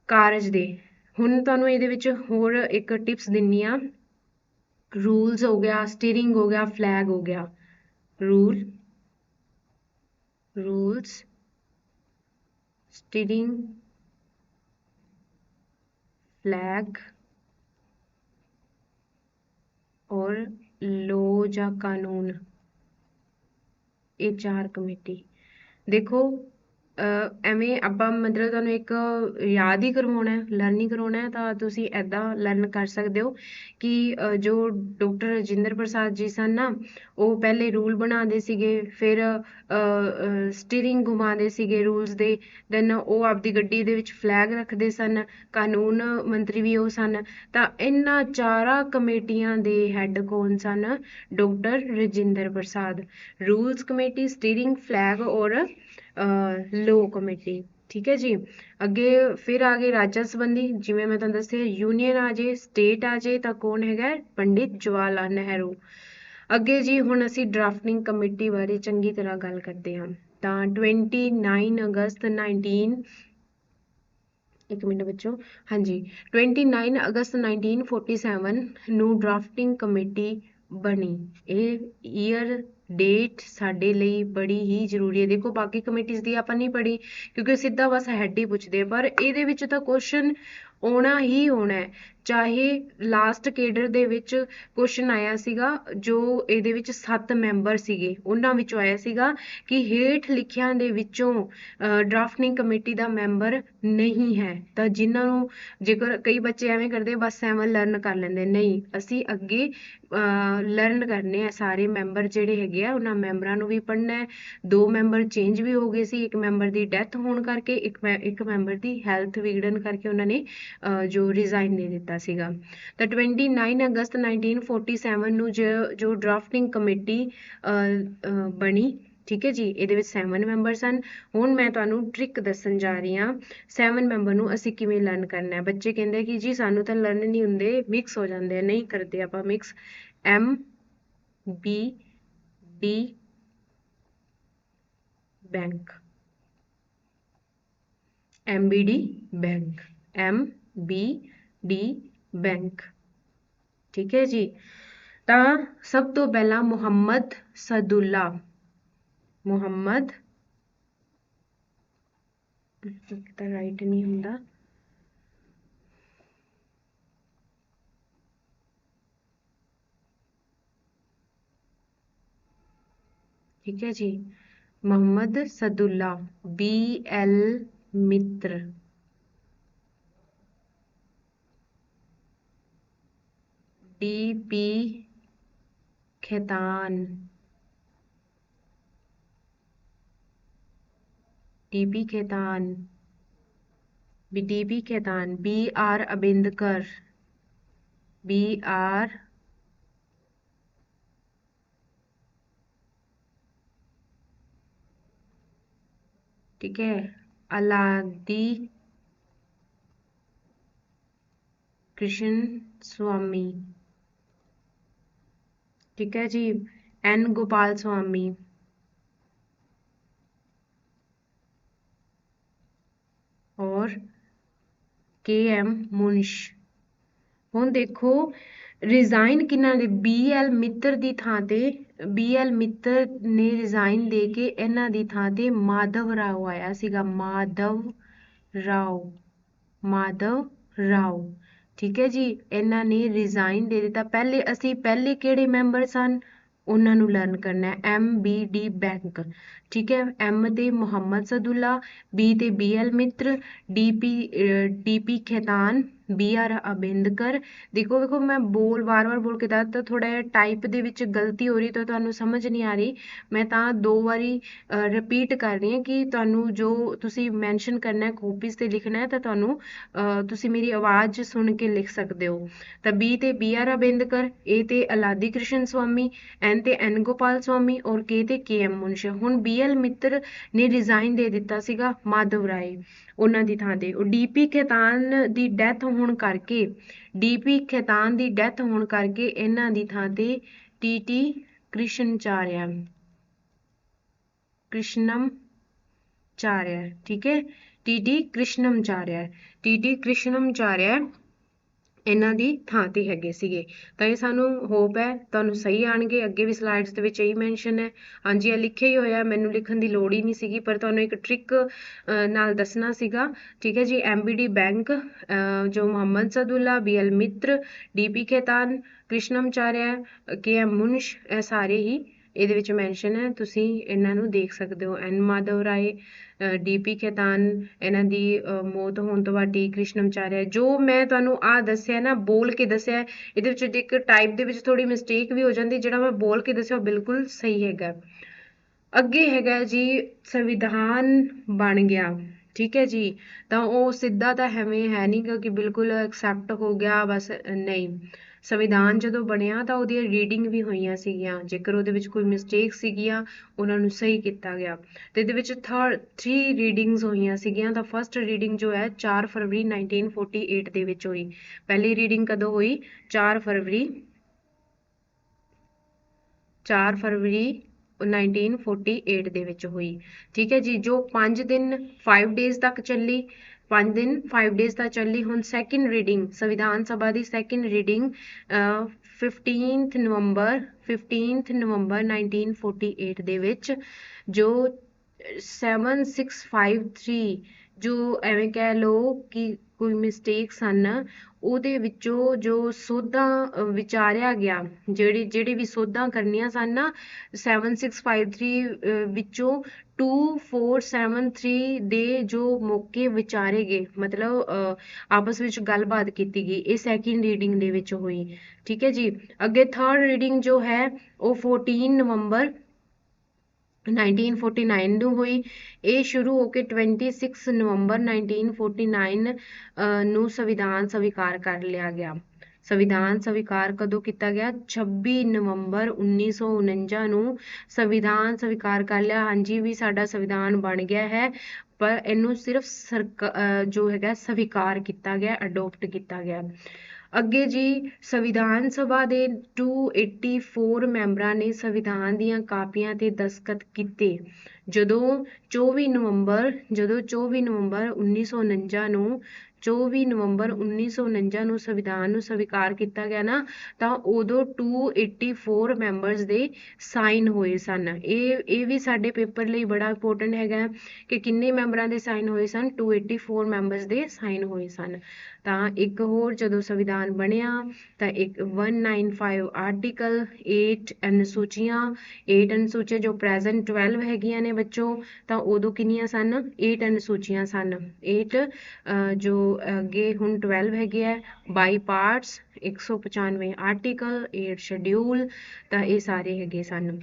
ਕਾਰਜ ਦੇ, ਹੁਣ ਤੁਹਾਨੂੰ ਇਹਦੇ ਵਿੱਚ ਹੋਰ ਇੱਕ ਟਿਪਸ ਦਿੰਨੀ ਆ। ਰੂਲਸ ਹੋ ਗਿਆ, ਸਟੀਅਰਿੰਗ ਹੋ ਗਿਆ, ਫਲੈਗ ਹੋ ਗਿਆ। रूल्स, स्टीयरिंग, फ्लैग और लॉ या कानून, ये 4 कमेटी। देखो ਐਵੇਂ ਆਪਾਂ ਮਤਲਬ ਤੁਹਾਨੂੰ ਇੱਕ ਯਾਦ ਹੀ ਕਰਵਾਉਣਾ ਹੈ, ਲਰਨ ਹੀ ਕਰਵਾਉਣਾ ਹੈ, ਤਾਂ ਤੁਸੀਂ ਇੱਦਾਂ ਲਰਨ ਕਰ ਸਕਦੇ ਹੋ ਕਿ ਜੋ ਡਾਕਟਰ ਰਜਿੰਦਰ ਪ੍ਰਸਾਦ ਜੀ ਸਨ ਨਾ, ਉਹ ਪਹਿਲੇ ਰੂਲ ਬਣਾਉਂਦੇ ਸੀਗੇ, ਫਿਰ ਸਟੀਅਰਿੰਗ ਘੁਮਾਉਂਦੇ ਸੀਗੇ ਰੂਲਸ ਦੇ, ਦੈਨ ਉਹ ਆਪਦੀ ਗੱਡੀ ਦੇ ਵਿੱਚ ਫਲੈਗ ਰੱਖਦੇ ਸਨ, ਕਾਨੂੰਨ ਮੰਤਰੀ ਵੀ ਉਹ ਸਨ। ਤਾਂ ਇਹਨਾਂ 4 ਕਮੇਟੀਆਂ ਦੇ ਹੈੱਡ ਕੌਣ ਸਨ? ਡਾਕਟਰ ਰਜਿੰਦਰ ਪ੍ਰਸਾਦ। ਰੂਲਸ ਕਮੇਟੀ, ਸਟੀਅਰਿੰਗ, ਫਲੈਗ ਔਰ ਲੋ ਕਮੇਟੀ, ਠੀਕ ਹੈ ਜੀ। ਅੱਗੇ ਫਿਰ ਆ ਗਏ ਰਾਜਾਂ ਸੰਬੰਧੀ, ਜਿਵੇਂ ਮੈਂ ਤੁਹਾਨੂੰ ਦੱਸਿਆ ਯੂਨੀਅਨ ਆ ਜੇ, ਸਟੇਟ ਆ ਜੇ ਤਾਂ ਕੌਣ ਹੈਗਾ? ਪੰਡਿਤ ਜਵਾਹਰ ਲਾਲ ਨਹਿਰੂ। ਅੱਗੇ ਜੀ ਹੁਣ ਅਸੀਂ ਡਰਾਫਟਿੰਗ ਕਮੇਟੀ ਬਾਰੇ ਚੰਗੀ ਤਰ੍ਹਾਂ ਗੱਲ ਕਰਦੇ ਹਾਂ। ਤਾਂ 29 ਅਗਸਤ ਇੱਕ ਮਿੰਟ ਬੱਚੋ। ਹਾਂਜੀ, 29 ਅਗਸਤ 1947 ਨੂੰ ਡਰਾਫਟਿੰਗ ਕਮੇਟੀ ਬਣੀ। ਇਹ ਈਅਰ ਡੇਟ ਸਾਡੇ ਲਈ ਬੜੀ ਹੀ ਜ਼ਰੂਰੀ ਹੈ। ਦੇਖੋ ਬਾਕੀ ਕਮੇਟੀਜ਼ ਦੀ ਆਪਾਂ ਨਹੀਂ ਪੜ੍ਹੀ ਕਿਉਂਕਿ ਸਿੱਧਾ ਬਸ ਹੈਡ ਹੀ ਪੁੱਛਦੇ, ਪਰ ਇਹਦੇ ਵਿੱਚ ਤਾਂ ਕੁਐਸਚਨ ਆਉਣਾ ਹੀ ਆਉਣਾ ਹੈ। ਚਾਹੇ ਲਾਸਟ ਕੇਡਰ ਦੇ ਵਿੱਚ ਕੁਐਸਚਨ ਆਇਆ ਸੀਗਾ, ਜੋ ਇਹਦੇ ਵਿੱਚ 7 ਮੈਂਬਰ ਸੀਗੇ ਉਹਨਾਂ ਵਿੱਚੋਂ ਆਇਆ ਸੀਗਾ ਕਿ ਹੇਠ ਲਿਖਿਆਂ ਦੇ ਵਿੱਚੋਂ ਡਰਾਫਟਿੰਗ ਕਮੇਟੀ ਦਾ ਮੈਂਬਰ ਨਹੀਂ ਹੈ। ਤਾਂ ਜਿਨ੍ਹਾਂ ਨੂੰ, ਜੇਕਰ ਕਈ ਬੱਚੇ ਐਵੇਂ ਕਰਦੇ ਬਸ 7 ਲਰਨ ਕਰ ਲੈਂਦੇ, ਨਹੀਂ, ਅਸੀਂ ਅੱਗੇ ਲਰਨ ਕਰਨੇ ਆ। ਸਾਰੇ ਮੈਂਬਰ ਜਿਹੜੇ ਹੈਗੇ ਆ ਉਹਨਾਂ ਮੈਂਬਰਾਂ ਨੂੰ ਵੀ ਪੜ੍ਹਨਾ ਹੈ। 2 ਮੈਂਬਰ ਚੇਂਜ ਵੀ ਹੋ ਗਏ ਸੀ, ਇੱਕ ਮੈਂਬਰ ਦੀ ਡੈਥ ਹੋਣ ਕਰਕੇ, ਇੱਕ ਮੈਂਬਰ ਦੀ ਹੈਲਥ ਵਿਗੜਨ ਕਰਕੇ ਉਹਨਾਂ ਨੇ ਜੋ ਰਿਜ਼ਾਈਨ ਦੇ ਦਿੱਤਾ ਸੀਗਾ। ਤਾਂ 29 ਅਗਸਤ 1947 ਨੂੰ ਜੋ ਡਰਾਫਟਿੰਗ ਕਮੇਟੀ ਬਣੀ, ਠੀਕ ਹੈ ਜੀ। ਇਹਦੇ ਵਿੱਚ 7 ਮੈਂਬਰ ਸਨ। ਹੁਣ ਮੈਂ ਤੁਹਾਨੂੰ ਟ੍ਰਿਕ ਦੱਸਣ ਜਾ ਰਹੀ ਹਾਂ 7 ਮੈਂਬਰ ਨੂੰ ਅਸੀਂ ਕਿਵੇਂ ਲਰਨ ਕਰਨਾ ਹੈ। ਬੱਚੇ ਕਹਿੰਦੇ ਕਿ ਜੀ ਸਾਨੂੰ ਤਾਂ ਲਰਨ ਨਹੀਂ ਹੁੰਦੇ, ਮਿਕਸ ਹੋ ਜਾਂਦੇ ਆ। ਨਹੀਂ ਕਰਦੇ ਆਪਾਂ mix. MBD bank, MBD bank, MBD bank, ਠੀਕ ਹੈ ਜੀ। ਤਾਂ ਸਭ ਤੋਂ ਪਹਿਲਾਂ ਮੁਹੰਮਦ ਸਦੁੱਲਾ, ਮੁਹੰਮਦ ਤਾਂ ਰਾਈਟ ਨਹੀਂ ਹੁੰਦਾ, ਠੀਕ ਹੈ ਜੀ। ਮੁਹੰਮਦ ਸਦੁੱਲਾ, BL ਮਿੱਤਰ, DP Khaitan, DP Khaitan, DP ਖੇਤਾन, BR अबेंदकर, BR ठीक है, अलादी कृष्ण स्वामी, ठीक है जी। N गोपाल स्वामी, और KM मुंश। ਹੁਣ ਦੇਖੋ ਰਿਜ਼ਾਈਨ ਕਿਹਨਾਂ ਦੇ, BL ਮਿੱਤਰ ਦੀ ਥਾਂ ਤੇ, BL ਮਿੱਤਰ ਨੇ ਰਿਜ਼ਾਈਨ ਦੇ ਕੇ ਇਹਨਾਂ ਦੀ ਥਾਂ ਤੇ ਮਾਧਵ ਰਾਓ ਆਇਆ ਸੀਗਾ। ਮਾਧਵ ਰਾਓ, ਮਾਧਵ ਰਾਓ, ਠੀਕ ਹੈ ਜੀ। ਇਹਨਾਂ ਨੇ ਰਿਜ਼ਾਈਨ ਦੇ ਦਿੱਤਾ। ਪਹਿਲੇ ਕਿਹੜੇ ਮੈਂਬਰ ਸਨ ਉਹਨਾਂ ਨੂੰ ਲਰਨ ਕਰਨਾ ਹੈ। MBD ਬੈਂਕ, ਠੀਕ ਹੈ। M ਤੇ ਮੁਹੰਮਦ ਸਦੁੱਲਾ, B ਤੇ BL ਮਿੱਤਰ, DP ਖੇਤਾਨ, BR ਅਬਿੰਦਕਰ। ਦੇਖੋ ਮੈਂ ਵਾਰ-ਵਾਰ ਬੋਲ ਕੇ ਦੱਸਦਾ, ਥੋੜਾ ਜਿਹਾ ਟਾਈਪ ਦੇ ਵਿੱਚ ਗਲਤੀ ਹੋ ਰਹੀ ਤਾਂ ਤੁਹਾਨੂੰ ਸਮਝ ਨਹੀਂ ਆ ਰਹੀ, ਮੈਂ ਤਾਂ 2 ਵਾਰੀ ਰਿਪੀਟ ਕਰ ਰਹੀ ਹਾਂ ਕਿ ਤੁਹਾਨੂੰ ਜੋ ਤੁਸੀਂ ਮੈਂਸ਼ਨ ਕਰਨਾ ਹੈ ਕਾਪੀਜ਼ ਤੇ ਲਿਖਣਾ ਹੈ, ਤਾਂ ਤੁਹਾਨੂੰ ਤੁਸੀਂ ਮੇਰੀ ਆਵਾਜ਼ ਸੁਣ ਕੇ ਲਿਖ ਸਕਦੇ ਹੋ। ਤਾਂ B ਤੇ BR ਅਬਿੰਦਕਰ, A ਤੇ ਅਲਾਦੀ ਕ੍ਰਿਸ਼ਨ ਸਵਾਮੀ, N ਤੇ N ਗੋਪਾਲ ਸਵਾਮੀ, ਔਰ K ਤੇ KM ਮੁੰਸ਼। ਹੁਣ BL ਮਿੱਤਰ ਨੇ ਰਿਜ਼ਾਈਨ ਦੇ ਦਿੱਤਾ ਸੀਗਾ ਮਾਧਵ ਰਾਏ ਉਹਨਾਂ ਦੀ ਥਾਂ ਤੇ। ਉਹ DP ਖੇਤਾਨ ਦੀ ਡੈਥ ਹੋਣ ਕਰਕੇ, DP ਖੇਤਾਨ ਦੀ ਡੈਥ ਹੋਣ ਕਰਕੇ ਇਹਨਾਂ ਦੀ ਥਾਂ ਤੇ TT ਕ੍ਰਿਸ਼ਨਚਾਰਿਆ, ਕ੍ਰਿਸ਼ਨਮਚਾਰਿਆ, ਠੀਕ ਹੈ। TT ਕ੍ਰਿਸ਼ਨਮਚਾਰਿਆ, TT ਕ੍ਰਿਸ਼ਨਮਚਾਰਿਆ ਇਹਨਾਂ ਦੀ ਥਾਂ ਤੇ ਹੈਗੇ ਸੀਗੇ। ਤਾਂ ਇਹ ਸਾਨੂੰ ਹੋਪ ਹੈ ਤੁਹਾਨੂੰ ਸਹੀ ਆਣਗੇ। ਅੱਗੇ ਵੀ ਸਲਾਈਡਸ ਦੇ ਵਿੱਚ ਇਹੀ ਮੈਂਸ਼ਨ ਹੈ। ਹਾਂਜੀ, ਇਹ ਲਿਖਿਆ ਹੀ ਹੋਇਆ, ਮੈਨੂੰ ਲਿਖਣ ਦੀ ਲੋੜ ਹੀ ਨਹੀਂ ਸੀਗੀ, ਪਰ ਤੁਹਾਨੂੰ ਇੱਕ ਟ੍ਰਿਕ ਨਾਲ ਦੱਸਣਾ ਸੀਗਾ, ਠੀਕ ਹੈ ਜੀ। MBD ਬੈਂਕ, ਜੋ ਮੁਹੰਮਦ ਸਦੁੱਲਾ, BL ਮਿੱਤਰ, DP ਖੇਤਾਨ, ਕ੍ਰਿਸ਼ਨਮਚਾਰਿਆ, KM ਮੁੰਸ਼, ਇਹ ਸਾਰੇ ਹੀ ਇਹਦੇ ਵਿੱਚ ਮੈਂਸ਼ਨ ਹੈ। ਤੁਸੀਂ ਇਹਨਾਂ ਨੂੰ ਦੇਖ ਸਕਦੇ ਹੋ। N ਮਾਧਵ ਰਾਏ, DP ਖੇਤਾਨ, ਇਹਨਾਂ ਦੀ ਮੌਤ ਹੋਣ ਤੋਂ ਬਾਅਦ T ਕ੍ਰਿਸ਼ਨਮਚਾਰਿਆ। ਜੋ ਮੈਂ ਤੁਹਾਨੂੰ ਆਹ ਦੱਸਿਆ ਨਾ, ਬੋਲ ਕੇ ਦੱਸਿਆ, ਇਹਦੇ ਵਿੱਚ ਇੱਕ ਟਾਈਪ ਦੇ ਵਿੱਚ ਥੋੜੀ ਮਿਸਟੇਕ ਵੀ ਹੋ ਜਾਂਦੀ, ਜਿਹੜਾ ਮੈਂ ਬੋਲ ਕੇ ਦੱਸਿਆ ਉਹ ਬਿਲਕੁਲ ਸਹੀ ਹੈਗਾ। ਅੱਗੇ ਹੈਗਾ ਜੀ ਸੰਵਿਧਾਨ ਬਣ ਗਿਆ, ਠੀਕ ਹੈ ਜੀ। ਤਾਂ ਉਹ ਸਿੱਧਾ ਤਾਂ ਐਵੇਂ ਹੈ ਨਹੀਂ ਕਿ ਬਿਲਕੁਲ ਐਕਸੈਪਟ ਹੋ ਗਿਆ ਬਸ, ਨਹੀਂ। ਸੰਵਿਧਾਨ ਜਦੋਂ ਬਣਿਆ ਤਾਂ ਉਹਦੀਆਂ ਰੀਡਿੰਗ ਵੀ ਹੋਈਆਂ ਸੀਗੀਆਂ, ਜੇਕਰ ਉਹਦੇ ਵਿੱਚ ਕੋਈ ਮਿਸਟੇਕ ਸੀਗੀਆਂ ਉਹਨਾਂ ਨੂੰ ਸਹੀ ਕੀਤਾ ਗਿਆ। ਤੇ ਇਹਦੇ ਵਿੱਚ 3 ਰੀਡਿੰਗਸ ਹੋਈਆਂ ਸੀਗੀਆਂ। ਤਾਂ ਫਸਟ ਰੀਡਿੰਗ ਜੋ ਹੈ 4 ਫਰਵਰੀ 1948 ਦੇ ਵਿੱਚ ਹੋਈ। ਪਹਿਲੀ ਰੀਡਿੰਗ ਕਦੋਂ ਹੋਈ? 4 ਫਰਵਰੀ 1948 ਦੇ ਵਿੱਚ ਹੋਈ, ਠੀਕ ਹੈ ਜੀ। ਜੋ 5 ਦਿਨ 5 ਡੇਜ਼ ਤੱਕ ਚੱਲੀ। 5 दिन 5 डेज ਤਾਂ ਚੱਲੀ। ਹੁਣ ਸੈਕਿੰਡ ਰੀਡਿੰਗ ਸੰਵਿਧਾਨ ਸਭਾ ਦੀ ਸੈਕਿੰਡ ਰੀਡਿੰਗ 15th ਨਵੰਬਰ 1948 ਦੇ ਵਿੱਚ ਜੋ 7653 ਜੋ ਐਵੇਂ ਕਹਿ ਲਓ ਕਿ ਕੋਈ ਮਿਸਟੇਕ ਸਨ, ਉਹਦੇ ਵਿੱਚੋਂ ਜੋ ਸੋਧਾਂ ਵਿਚਾਰਿਆ ਗਿਆ, ਜਿਹੜੇ ਵੀ ਸੋਧਾਂ ਕਰਨੀਆਂ ਸਨ ਨਾ 7653 ਵਿੱਚੋਂ 2473 ਦੇ ਜੋ ਮੌਕੇ ਵਿਚਾਰੇ ਗਏ, ਮਤਲਬ ਆਪਸ ਵਿੱਚ ਗੱਲਬਾਤ ਕੀਤੀ ਗਈ, ਇਹ ਸੈਕਿੰਡ ਰੀਡਿੰਗ ਦੇ ਵਿੱਚ ਹੋਈ। ਠੀਕ ਹੈ ਜੀ। ਅੱਗੇ ਥਰਡ ਰੀਡਿੰਗ ਜੋ ਹੈ ਉਹ 14 ਨਵੰਬਰ 1949 ਨੂੰ ਹੋਈ। ਇਹ ਸ਼ੁਰੂ ਹੋ ਕੇ 26 ਨਵੰਬਰ 1949 ਨੂੰ ਸੰਵਿਧਾਨ ਸਵੀਕਾਰ ਕਰ ਲਿਆ ਗਿਆ। ਸੰਵਿਧਾਨ ਸਵੀਕਾਰ ਕਦੋਂ ਕੀਤਾ ਗਿਆ? 26 ਨਵੰਬਰ 1949 ਨੂੰ ਸੰਵਿਧਾਨ ਸਵੀਕਾਰ ਕਰ ਲਿਆ। ਹਾਂਜੀ ਵੀ ਸਾਡਾ ਸੰਵਿਧਾਨ ਬਣ ਗਿਆ ਹੈ, ਪਰ ਇਹਨੂੰ ਸਿਰਫ ਜੋ ਹੈਗਾ ਸਵੀਕਾਰ ਕੀਤਾ ਗਿਆ, ਅਡੋਪਟ ਕੀਤਾ ਗਿਆ। ਅੱਗੇ ਜੀ ਸੰਵਿਧਾਨ ਸਭਾ ਦੇ 284 ਮੈਂਬਰਾਂ ਨੇ ਸੰਵਿਧਾਨ ਦੀਆਂ ਕਾਪੀਆਂ ਤੇ ਦਸਤਖਤ ਕੀਤੇ। ਜਦੋਂ 24 ਨਵੰਬਰ 1949 ਨੂੰ 24 ਨਵੰਬਰ 1949 ਨੂੰ ਸੰਵਿਧਾਨ ਨੂੰ ਸਵੀਕਾਰ ਕੀਤਾ ਗਿਆ ਨਾ, ਤਾਂ ਉਦੋਂ 284 ਮੈਂਬਰਸ ਦੇ ਸਾਈਨ ਹੋਏ ਸਨ। ਇਹ ਵੀ ਸਾਡੇ ਪੇਪਰ ਲਈ ਬੜਾ ਇੰਪੋਰਟੈਂਟ ਹੈਗਾ ਕਿ ਕਿੰਨੇ ਮੈਂਬਰਾਂ ਦੇ ਸਾਈਨ ਹੋਏ ਸਨ? 284 ਮੈਂਬਰਸ ਦੇ ਸਾਈਨ ਹੋਏ ਸਨ। ਤਾਂ ਇੱਕ ਹੋਰ ਜਦੋਂ ਸੰਵਿਧਾਨ ਬਣਿਆ ਤਾਂ ਇੱਕ 195 ਆਰਟੀਕਲ 8 ਅਨੁਸੂਚੀਆਂ 8 ਅਨੁਸੂਚੀਆਂ ਜੋ ਪ੍ਰੈਜ਼ੈਂਟ 12 ਹੈਗੀਆਂ ਨੇ ਬੱਚੋ, ਤਾਂ ਉਦੋਂ ਕਿੰਨੀਆਂ ਸਨ? 8 ਅਨੁਸੂਚੀਆਂ ਸਨ। 8 ਜੋ ਅੱਗੇ ਹੁਣ 12 ਹੈਗੇ ਆ। 22 ਪਾਰਟਸ, 195 ਆਰਟੀਕਲ, 8 ਸ਼ਡਿਊਲ, ਤਾਂ ਇਹ ਸਾਰੇ ਹੈਗੇ ਸਨ।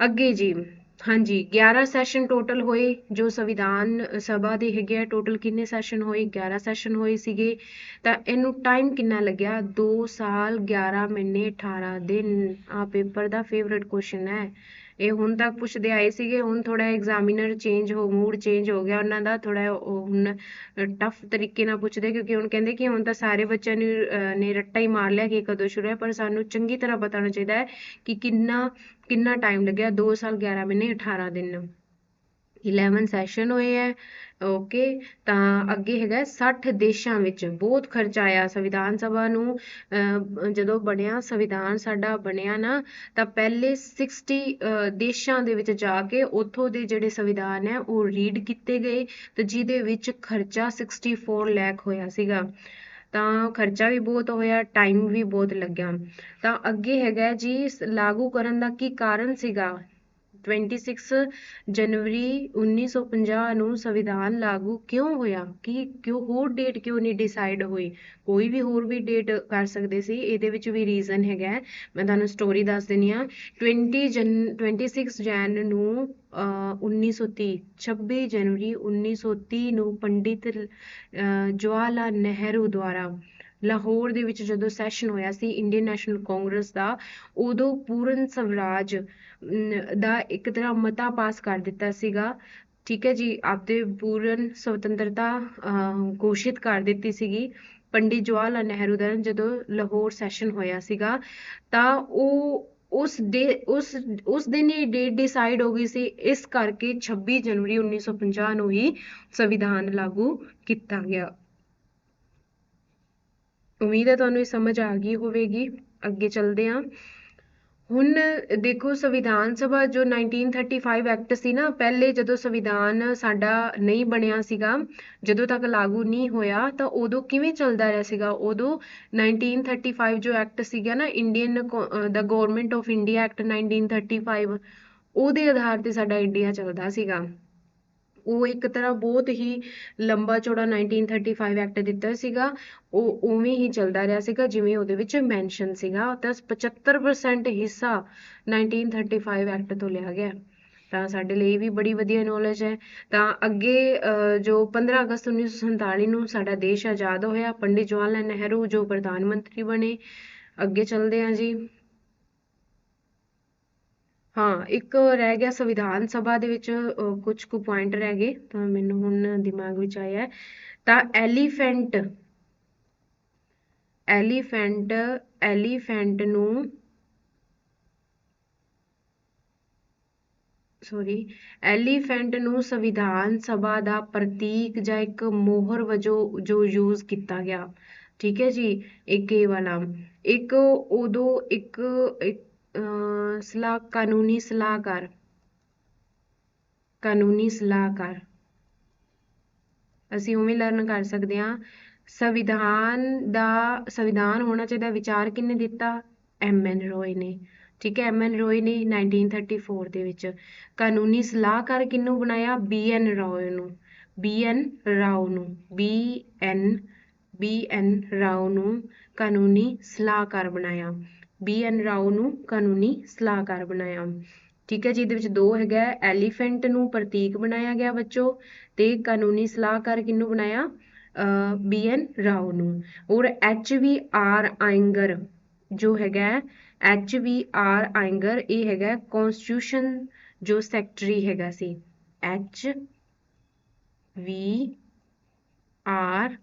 ਅੱਗੇ ਜੀ ਹਾਂਜੀ 11 ਸੈਸ਼ਨ ਟੋਟਲ ਹੋਏ ਜੋ ਸੰਵਿਧਾਨ ਸਭਾ ਦੇ ਹੈਗੇ ਆ। ਟੋਟਲ ਕਿੰਨੇ ਸੈਸ਼ਨ ਹੋਏ? 11 ਸੈਸ਼ਨ ਹੋਏ ਸੀਗੇ। ਤਾਂ ਇਹਨੂੰ ਟਾਈਮ ਕਿੰਨਾ ਲੱਗਿਆ? 2 ਸਾਲ 11 ਮਹੀਨੇ 18 ਦਿਨ। ਆ ਪੇਪਰ ਦਾ ਫੇਵਰਟ ਕੁਐਸਚਨ ਹੈ ਇਹ। ਹੁਣ ਤੱਕ ਪੁੱਛਦੇ ਆਏ ਸੀਗੇ, ਹੁਣ ਥੋੜਾ ਐਗਜ਼ਾਮੀਨਰ ਮੂਡ ਚੇਂਜ ਹੋ ਗਿਆ ਉਹਨਾਂ ਦਾ, ਥੋੜਾ ਹੁਣ ਟਫ ਤਰੀਕੇ ਨਾਲ ਪੁੱਛਦੇ, ਕਿਉਂਕਿ ਹੁਣ ਕਹਿੰਦੇ ਕਿ ਹੁਣ ਤਾਂ ਸਾਰੇ ਬੱਚਿਆਂ ਨੇ ਰੱਟਾ ਹੀ ਮਾਰ ਲਿਆ ਕਿ ਕਦੋਂ ਸ਼ੁਰੂ ਹੈ, ਪਰ ਸਾਨੂੰ ਚੰਗੀ ਤਰ੍ਹਾਂ ਪਤਾ ਹੋਣਾ ਚਾਹੀਦਾ ਹੈ ਕਿ ਕਿੰਨਾ ਟਾਈਮ ਲੱਗਿਆ। 2 ਸਾਲ 11 ਮਹੀਨੇ 18 ਦਿਨ। 11 ਸੈਸ਼ਨ ਹੋਏ ਹੈ। ਓਕੇ, ਤਾਂ ਅੱਗੇ ਹੈਗਾ 60 ਦੇਸ਼ਾਂ ਵਿੱਚ ਬਹੁਤ ਖਰਚਾ ਆਇਆ ਸੰਵਿਧਾਨ ਸਭਾ ਨੂੰ। ਜਦੋਂ ਬਣਿਆ ਸੰਵਿਧਾਨ ਸਾਡਾ ਬਣਿਆ ਨਾ, ਤਾਂ ਪਹਿਲੇ 60 ਦੇਸ਼ਾਂ ਦੇ ਵਿੱਚ ਜਾ ਕੇ ਉੱਥੋਂ ਦੇ ਜਿਹੜੇ ਸੰਵਿਧਾਨ ਹੈ ਉਹ ਰੀਡ ਕੀਤੇ ਗਏ, ਤੇ ਜਿਹਦੇ ਵਿੱਚ ਖਰਚਾ 64 ਲੱਖ ਹੋਇਆ ਸੀਗਾ। ਤਾਂ ਖਰਚਾ ਵੀ ਬਹੁਤ ਹੋਇਆ, ਟਾਈਮ ਵੀ ਬਹੁਤ ਲੱਗਿਆ। ਤਾਂ ਅੱਗੇ ਹੈਗਾ ਜੀ ਲਾਗੂ ਕਰਨ ਦਾ ਕੀ ਕਾਰਨ ਸੀਗਾ? 26 ਜਨਵਰੀ 1950 ਨੂੰ ਸੰਵਿਧਾਨ ਲਾਗੂ ਕਿਉਂ ਹੋਇਆ? ਕਿਉਂ ਹੋਰ ਡੇਟ ਕਿਉਂ ਨਹੀਂ ਡਿਸਾਈਡ ਹੋਈ? ਕੋਈ ਵੀ ਹੋਰ ਵੀ ਡੇਟ ਕਰ ਸਕਦੇ ਸੀ, ਇਹਦੇ ਵਿੱਚ ਵੀ ਰੀਜ਼ਨ ਹੈਗਾ। ਮੈਂ ਤੁਹਾਨੂੰ ਸਟੋਰੀ ਦੱਸ ਦਿੰਦੀ ਹਾਂ। 26 ਜਨ ਨੂੰ 1930 26 ਜਨਵਰੀ 1930 ਨੂੰ ਪੰਡਿਤ ਜਵਾਹਰ ਲਾਲ ਨਹਿਰੂ ਦੁਆਰਾ ਲਾਹੌਰ ਦੇ ਵਿੱਚ ਜਦੋਂ ਸੈਸ਼ਨ ਹੋਇਆ ਸੀ ਇੰਡੀਅਨ ਨੈਸ਼ਨਲ ਕਾਂਗਰਸ ਦਾ, ਉਦੋਂ ਪੂਰਨ ਸਵਰਾਜ ਦਾ ਇੱਕ ਤਰ੍ਹਾਂ ਮਤਾ ਪਾਸ ਕਰ ਦਿੱਤਾ ਸੀਗਾ। ਠੀਕ ਹੈ ਜੀ, ਆਪਦੇ ਪੂਰਨ ਸੁਤੰਤਰਤਾ ਘੋਸ਼ਿਤ ਕਰ ਦਿੱਤੀ ਸੀਗੀ ਪੰਡਿਤ ਜਵਾਹਰ ਲਾਲ ਨਹਿਰੂ ਦਾ ਜਦੋਂ ਲਾਹੌਰ ਸੈਸ਼ਨ ਹੋਇਆ ਸੀਗਾ। ਤਾਂ ਉਹ ਉਸ ਦਿਨ ਹੀ ਡੇਟ ਡਿਸਾਈਡ ਹੋ ਗਈ ਸੀ, ਇਸ ਕਰਕੇ 26 ਜਨਵਰੀ 1950 ਨੂੰ ਹੀ ਸੰਵਿਧਾਨ ਲਾਗੂ ਕੀਤਾ ਗਿਆ। ਉਮੀਦ ਹੈ ਤੁਹਾਨੂੰ ਇਹ ਸਮਝ ਆ ਗਈ ਹੋਵੇਗੀ। ਅੱਗੇ ਚੱਲਦੇ ਹਾਂ। ਹੁਣ ਦੇਖੋ ਸੰਵਿਧਾਨ ਸਭਾ ਜੋ 1935 ਐਕਟ ਸੀ ਨਾ, ਪਹਿਲੇ ਜਦੋਂ ਸੰਵਿਧਾਨ ਸਾਡਾ ਨਹੀਂ ਬਣਿਆ ਸੀਗਾ, ਜਦੋਂ ਤੱਕ ਲਾਗੂ ਨਹੀਂ ਹੋਇਆ, ਤਾਂ ਉਦੋਂ ਕਿਵੇਂ ਚੱਲਦਾ ਰਿਹਾ ਸੀਗਾ? ਉਦੋਂ 1935 ਜੋ ਐਕਟ ਸੀਗਾ ਨਾ, Indian the government of India act 1935, ਉਹਦੇ ਆਧਾਰ ਤੇ ਸਾਡਾ ਇੰਡੀਆ ਚੱਲਦਾ ਸੀਗਾ। ਉਹ ਇੱਕ ਤਰ੍ਹਾਂ ਬਹੁਤ ਹੀ ਲੰਬਾ ਚੌੜਾ 1935 ਐਕਟ ਦਿੱਤਾ ਸੀਗਾ, ਉਹ ਉਵੇਂ ਹੀ ਚੱਲਦਾ ਰਿਹਾ ਸੀਗਾ ਜਿਵੇਂ ਉਹਦੇ ਵਿੱਚ ਮੈਂਸ਼ਨ ਸੀਗਾ। ਤਾਂ 75% ਹਿੱਸਾ 1935 ਐਕਟ ਤੋਂ ਲਿਆ ਗਿਆ। ਤਾਂ ਸਾਡੇ ਲਈ ਵੀ ਬੜੀ ਵਧੀਆ ਨੌਲੇਜ ਹੈ। ਤਾਂ ਅੱਗੇ ਜੋ 15 ਅਗਸਤ 1947 ਨੂੰ ਸਾਡਾ ਦੇਸ਼ ਆਜ਼ਾਦ ਹੋਇਆ, ਪੰਡਿਤ ਜਵਾਹਰ ਲਾਲ ਨਹਿਰੂ ਜੋ ਪ੍ਰਧਾਨ ਮੰਤਰੀ ਬਣੇ। ਅੱਗੇ ਚੱਲਦੇ ਹਾਂ ਜੀ। ਹਾਂ, ਇੱਕ ਰਹਿ ਗਿਆ ਸੰਵਿਧਾਨ ਸਭਾ ਦੇ ਵਿੱਚ ਕੁਝ ਕੁ ਪੁਆਇੰਟ ਰਹਿ ਗਏ ਤਾਂ ਮੈਨੂੰ ਹੁਣ ਦਿਮਾਗ ਵਿੱਚ ਆਇਆ। ਤਾਂ ਐਲੀਫੈਂਟ ਨੂੰ ਸੌਰੀ ਐਲੀਫੈਂਟ ਨੂੰ ਸੰਵਿਧਾਨ ਸਭਾ ਦਾ ਪ੍ਰਤੀਕ ਜਾਂ ਇੱਕ ਮੋਹਰ ਵਜੋਂ ਜੋ ਯੂਜ਼ ਕੀਤਾ ਗਿਆ। ਠੀਕ ਹੈ ਜੀ, ਇੱਕ ਇਹ ਵਾਲਾ। ਇੱਕ ਉਦੋਂ ਇੱਕ ਕਾਨੂੰਨੀ ਸਲਾਹਕਾਰ ਅਸੀਂ ਉਵੇਂ ਲਰਨ ਕਰ ਸਕਦੇ ਹਾਂ। ਸੰਵਿਧਾਨ ਹੋਣਾ ਚਾਹੀਦਾ ਵਿਚਾਰ ਕਿਹਨੇ ਦਿੱਤਾ? MN ਰॉय ਨੇ। ਠੀਕ ਹੈ, MN ਰॉय ਨੇ 1934 ਦੇ ਵਿੱਚ। ਕਾਨੂੰਨੀ ਸਲਾਹਕਾਰ ਕਿਹਨੂੰ ਬਣਾਇਆ? BN ਰਾਓ ਨੂੰ। BN ਰਾਓ ਨੂੰ ਕਾਨੂੰਨੀ ਸਲਾਹਕਾਰ ਬਣਾਇਆ। BN ਰਾਓ ਨੂੰ ਕਾਨੂੰਨੀ ਸਲਾਹਕਾਰ ਬਣਾਇਆ। ਠੀਕ ਹੈ ਜੀ, ਇਹਦੇ ਵਿੱਚ ਦੋ ਹੈਗਾ, ਐਲੀਫੈਂਟ ਨੂੰ ਪ੍ਰਤੀਕ ਬਣਾਇਆ ਗਿਆ ਬੱਚੋ, ਤੇ ਕਾਨੂੰਨੀ ਸਲਾਹਕਾਰ ਕਿਹਨੂੰ ਬਣਾਇਆ? BN ਰਾਓ ਨੂੰ। ਔਰ HVR ਆਇੰਗਰ ਜੋ ਹੈਗਾ, HVR ਆਇੰਗਰ ਇਹ ਹੈਗਾ ਕੌਂਸਟੀਟਿਊਸ਼ਨ ਜੋ ਸੈਕਟਰੀ ਹੈਗਾ ਸੀ। HVR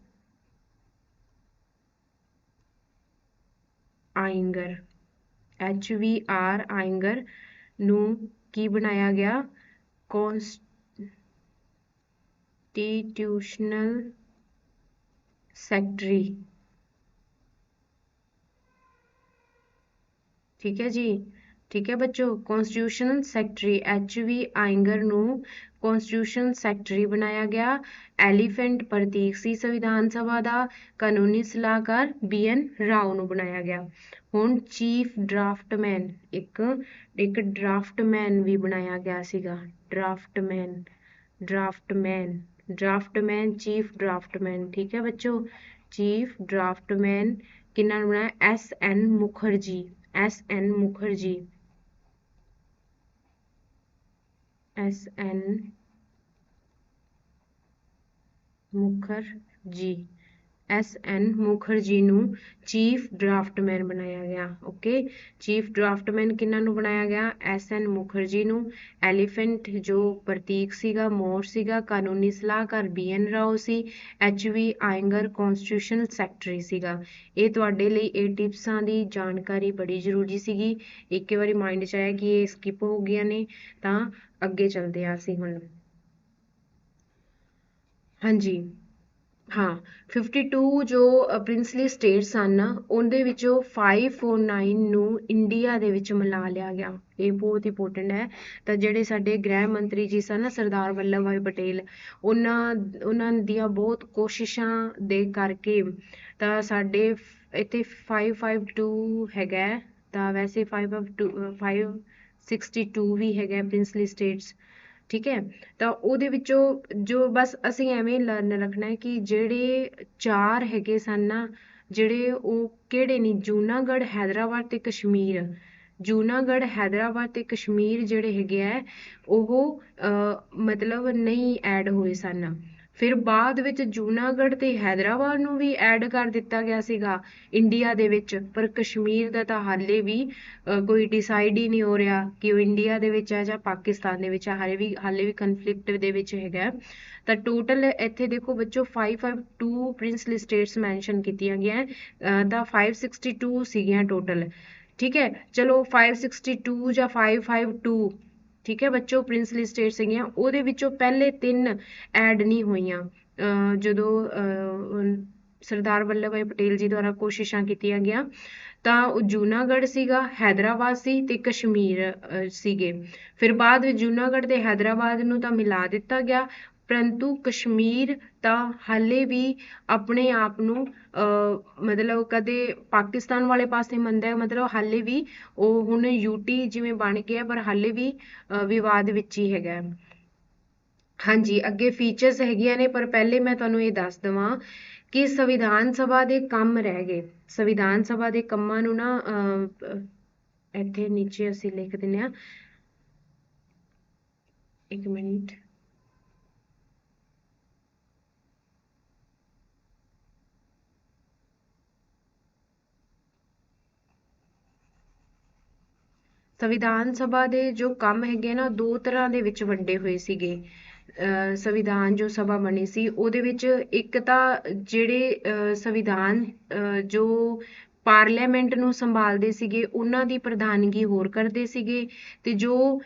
ਆਇੰਗਰ ਨੂੰ ਕੀ ਬਣਾਇਆ ਗਿਆ? ਕੌਂਸਟੀਟਿਊਸ਼ਨਲ ਸੈਕਟਰੀ। ਠੀਕ ਹੈ ਜੀ, ਠੀਕ ਹੈ ਬੱਚੋ, ਕੌਂਸਟੀਟਿਊਸ਼ਨਲ ਸੈਕਟਰੀ HV ਆਇੰਗਰ ਨੂੰ ਕੌਂਸਟੀਟਿਊਸ਼ਨ ਸੈਕਟਰੀ ਬਣਾਇਆ ਗਿਆ। ਐਲੀਫੈਂਟ ਪ੍ਰਤੀਕ ਸੀ ਸੰਵਿਧਾਨ ਸਭਾ ਦਾ। ਕਾਨੂੰਨੀ ਸਲਾਹਕਾਰ BN ਰਾਓ ਨੂੰ ਬਣਾਇਆ ਗਿਆ। ਹੁਣ ਚੀਫ ਡਰਾਫਟਮੈਨ, ਇੱਕ ਡਰਾਫਟਮੈਨ ਵੀ ਬਣਾਇਆ ਗਿਆ ਸੀਗਾ। ਡਰਾਫਟਮੈਨ ਚੀਫ ਡਰਾਫਟਮੈਨ। ਠੀਕ ਹੈ ਬੱਚੋ, ਚੀਫ ਡਰਾਫਟਮੈਨ ਕਿਹਨਾਂ ਨੂੰ ਬਣਾਇਆ? SN ਮੁਖਰਜੀ। SN ਮੁਖਰਜੀ ਨੂੰ ਚੀਫ ਡਰਾਫਟਮੈਨ ਬਣਾਇਆ ਗਿਆ। ਓਕੇ, ਚੀਫ ਡਰਾਫਟਮੈਨ ਕਿਹਨਾਂ ਨੂੰ ਬਣਾਇਆ ਗਿਆ? SN ਮੁਖਰਜੀ ਨੂੰ। ਐਲੀਫੈਂਟ ਜੋ ਪ੍ਰਤੀਕ ਸੀਗਾ, ਮੋਹਰ ਸੀਗਾ, ਕਾਨੂੰਨੀ ਸਲਾਹਕਾਰ BN ਰਾਓ ਸੀ। HV ਆਇੰਗਰ ਕੌਂਸਟੀਟਿਊਸ਼ਨ ਸੈਕਟਰੀ ਸੀਗਾ। ਇਹ ਤੁਹਾਡੇ ਲਈ ਇਹ ਟਿਪਸਾਂ ਦੀ ਜਾਣਕਾਰੀ ਬੜੀ ਜ਼ਰੂਰੀ ਸੀਗੀ। ਇੱਕ ਵਾਰੀ ਮਾਈਂਡ 'ਚ ਆਇਆ ਕਿ ਇਹ ਸਕਿਪ ਹੋ ਗਈਆਂ ਨੇ, ਤਾਂ ਅੱਗੇ ਚੱਲਦੇ ਹਾਂ ਅਸੀਂ ਹੁਣ। ਹਾਂਜੀ ਹਾਂ, 52 ਜੋ ਪ੍ਰਿੰਸਲੀ ਸਟੇਟਸ ਹਨ, ਉਹਦੇ ਵਿੱਚੋਂ 549 ਨੂੰ ਇੰਡੀਆ ਦੇ ਵਿੱਚ ਮਿਲਾ ਲਿਆ ਗਿਆ। ਇਹ ਬਹੁਤ ਇੰਪੋਰਟੈਂਟ ਹੈ। ਤਾਂ ਜਿਹੜੇ ਸਾਡੇ ਗ੍ਰਹਿ ਮੰਤਰੀ ਜੀ ਸਨ ਸਰਦਾਰ ਵੱਲਭ ਭਾਈ ਪਟੇਲ, ਉਹਨਾਂ ਦੀਆਂ ਬਹੁਤ ਕੋਸ਼ਿਸ਼ਾਂ ਦੇ ਕਰਕੇ ਤਾਂ ਸਾਡੇ ਇੱਥੇ 552 ਹੈਗਾ, ਤਾਂ ਵੈਸੇ 562 ਵੀ ਹੈਗਾ ਪ੍ਰਿੰਸਲੀ ਸਟੇਟਸ। ਠੀਕ ਹੈ, ਤਾਂ ਉਹਦੇ ਵਿੱਚੋਂ ਜੋ ਬਸ ਅਸੀਂ ਐਵੇਂ ਲਰਨ ਰੱਖਣਾ ਹੈ ਕਿ ਜਿਹੜੇ 4 ਹੈਗੇ ਸਨ ਨਾ, ਜਿਹੜੇ ਉਹ ਕਿਹੜੇ ਨੇ? ਜੂਨਾਗੜ੍ਹ, ਹੈਦਰਾਬਾਦ ਤੇ ਕਸ਼ਮੀਰ। ਜੂਨਾਗੜ੍ਹ, ਹੈਦਰਾਬਾਦ ਤੇ ਕਸ਼ਮੀਰ ਜਿਹੜੇ ਹੈਗੇ ਆ ਉਹ ਮਤਲਬ ਨਹੀਂ ਐਡ ਹੋਏ ਸਨ। ਫਿਰ ਬਾਅਦ ਵਿੱਚ ਜੂਨਾਗੜ੍ਹ ਤੇ ਹੈਦਰਾਬਾਦ ਨੂੰ ਵੀ ਐਡ ਕਰ ਦਿੱਤਾ ਗਿਆ ਸੀਗਾ ਇੰਡੀਆ ਦੇ ਵਿੱਚ, ਪਰ ਕਸ਼ਮੀਰ ਦਾ ਤਾਂ ਹਾਲੇ ਵੀ ਕੋਈ ਡਿਸਾਈਡ ਹੀ ਨਹੀਂ ਹੋ ਰਿਹਾ ਕਿ ਉਹ ਇੰਡੀਆ ਦੇ ਵਿੱਚ ਹੈ ਜਾਂ ਪਾਕਿਸਤਾਨ ਦੇ ਵਿੱਚ ਹੈ। ਹਾਲੇ ਵੀ ਕਨਫਲਿਕਟ ਦੇ ਵਿੱਚ ਹੈਗਾ। ਤਾਂ ਟੋਟਲ ਇੱਥੇ ਦੇਖੋ ਬੱਚੋ 552 ਪ੍ਰਿੰਸਲੀ ਸਟੇਟਸ ਮੈਂਸ਼ਨ ਕੀਤੀਆਂ ਗਈਆਂ, ਤਾਂ 562 ਸੀਗੀਆਂ ਟੋਟਲ। ਠੀਕ ਹੈ, ਚਲੋ 562 ਜਾਂ 552, ਠੀਕ ਹੈ ਬੱਚੋ, ਪ੍ਰਿੰਸਲੀ ਸਟੇਟਸ ਸੀਗੀਆਂ। ਉਹਦੇ ਵਿੱਚੋਂ ਪਹਿਲੇ 3 ਐਡ ਨਹੀਂ ਹੋਈਆਂ ਜਦੋਂ ਸਰਦਾਰ ਵੱਲਭ ਭਾਈ ਪਟੇਲ ਜੀ ਦੁਆਰਾ ਕੋਸ਼ਿਸ਼ਾਂ ਕੀਤੀਆਂ ਗਿਆ। ਤਾਂ ਉਹ ਜੂਨਾਗੜ੍ਹ ਸੀਗਾ, ਹੈਦਰਾਬਾਦ ਸੀ ਤੇ ਕਸ਼ਮੀਰ ਸੀਗੇ। ਫਿਰ ਬਾਅਦ ਵਿੱਚ ਜੂਨਾਗੜ੍ਹ ਤੇ ਹੈਦਰਾਬਾਦ ਨੂੰ ਤਾਂ ਮਿਲਾ ਦਿੱਤਾ ਗਿਆ, ਪਰੰਤੂ ਕਸ਼ਮੀਰ ਤਾਂ ਹਾਲੇ ਵੀ ਆਪਣੇ ਆਪ ਨੂੰ ਮਤਲਬ ਕਦੇ ਪਾਕਿਸਤਾਨ ਵਾਲੇ ਪਾਸੇ ਮੰਨਦਾ, ਮਤਲਬ ਹਾਲੇ ਵੀ ਉਹ ਹੁਣ UT ਜਿਵੇਂ ਬਣ ਗਿਆ, ਪਰ ਹਾਲੇ ਵੀ ਵਿਵਾਦ ਵਿੱਚ ਹੀ ਹੈਗਾ। ਹਾਂਜੀ, ਅੱਗੇ ਫੀਚਰਸ ਹੈਗੀਆਂ ਨੇ, ਪਰ ਪਹਿਲੇ ਮੈਂ ਤੁਹਾਨੂੰ ਇਹ ਦੱਸ ਦੇਵਾਂ ਕਿ ਸੰਵਿਧਾਨ ਸਭਾ ਦੇ ਕੰਮ ਰਹਿ ਗਏ। ਸੰਵਿਧਾਨ ਸਭਾ ਦੇ ਕੰਮਾਂ ਨੂੰ ਨਾ ਇੱਥੇ ਨੀਚੇ ਅਸੀਂ ਲਿਖ ਦਿੰਦੇ ਹਾਂ, 1 ਮਿੰਟ। ਸੰਵਿਧਾਨ ਸਭਾ ਦੇ ਜੋ ਕੰਮ ਹੈਗੇ ਨਾ, 2 ਤਰ੍ਹਾਂ ਦੇ ਵਿੱਚ ਵੰਡੇ ਹੋਏ ਸੀਗੇ। ਸੰਵਿਧਾਨ ਜੋ ਸਭਾ ਬਣੀ ਸੀ ਉਹਦੇ ਵਿੱਚ ਇੱਕ ਤਾਂ ਜਿਹੜੇ ਸੰਵਿਧਾਨ ਜੋ ਪਾਰਲੀਮੈਂਟ ਨੂੰ ਸੰਭਾਲਦੇ ਸੀਗੇ ਉਹਨਾਂ ਦੀ ਪ੍ਰਧਾਨਗੀ ਹੋਰ ਕਰਦੇ ਸੀਗੇ, ਤੇ ਜੋ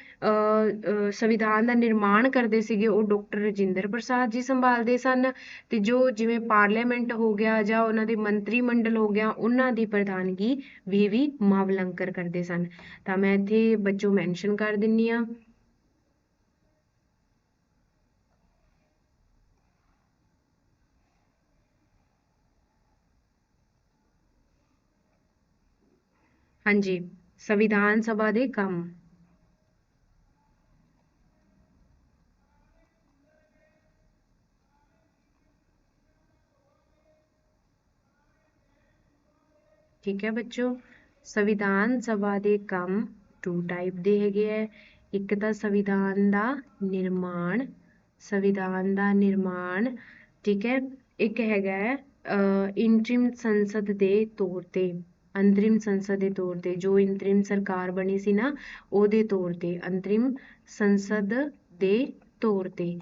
ਸੰਵਿਧਾਨ ਦਾ ਨਿਰਮਾਣ ਕਰਦੇ ਸੀਗੇ ਉਹ ਡਾਕਟਰ ਰਜਿੰਦਰ ਪ੍ਰਸਾਦ ਜੀ ਸੰਭਾਲਦੇ ਸਨ, ਤੇ ਜੋ ਜਿਵੇਂ ਪਾਰਲੀਮੈਂਟ ਹੋ ਗਿਆ ਜਾਂ ਉਹਨਾਂ ਦੇ ਮੰਤਰੀ ਮੰਡਲ ਹੋ ਗਿਆ ਉਹਨਾਂ ਦੀ ਪ੍ਰਧਾਨਗੀ ਵੀ ਮਾਵਲੰਕਰ ਕਰਦੇ ਸਨ। ਤਾਂ ਮੈਂ ਇੱਥੇ ਬੱਚੋ ਮੈਂਸ਼ਨ ਕਰ ਦਿੰਨੀ ਆ। ਹਾਂਜੀ, ਸੰਵਿਧਾਨ ਸਭਾ ਦੇ ਕੰਮ। ਠੀਕ ਹੈ ਬੱਚੋ, ਸੰਵਿਧਾਨ ਸਭਾ ਦੇ ਕੰਮ 2 ਟਾਈਪ ਦੇ ਹੈਗੇ ਹੈ। ਇੱਕ ਤਾਂ ਸੰਵਿਧਾਨ ਦਾ ਨਿਰਮਾਣ, ਸੰਵਿਧਾਨ ਦਾ ਨਿਰਮਾਣ, ਠੀਕ ਹੈ। ਇੱਕ ਹੈਗਾ ਹੈ ਇੰਟਰਿਮ ਸੰਸਦ ਦੇ ਤੌਰ ਤੇ, ਅੰਤਰਿਮ ਸੰਸਦ ਦੇ ਤੌਰ ਤੇ, ਜੋ ਇੰਤਰਿਮ ਸਰਕਾਰ ਬਣੀ ਸੀ ਨਾ ਉਹਦੇ ਤੌਰ ਤੇ, ਅੰਤਰਿਮ ਸੰਸਦ ਦੇ ਤੌਰ ਤੇ,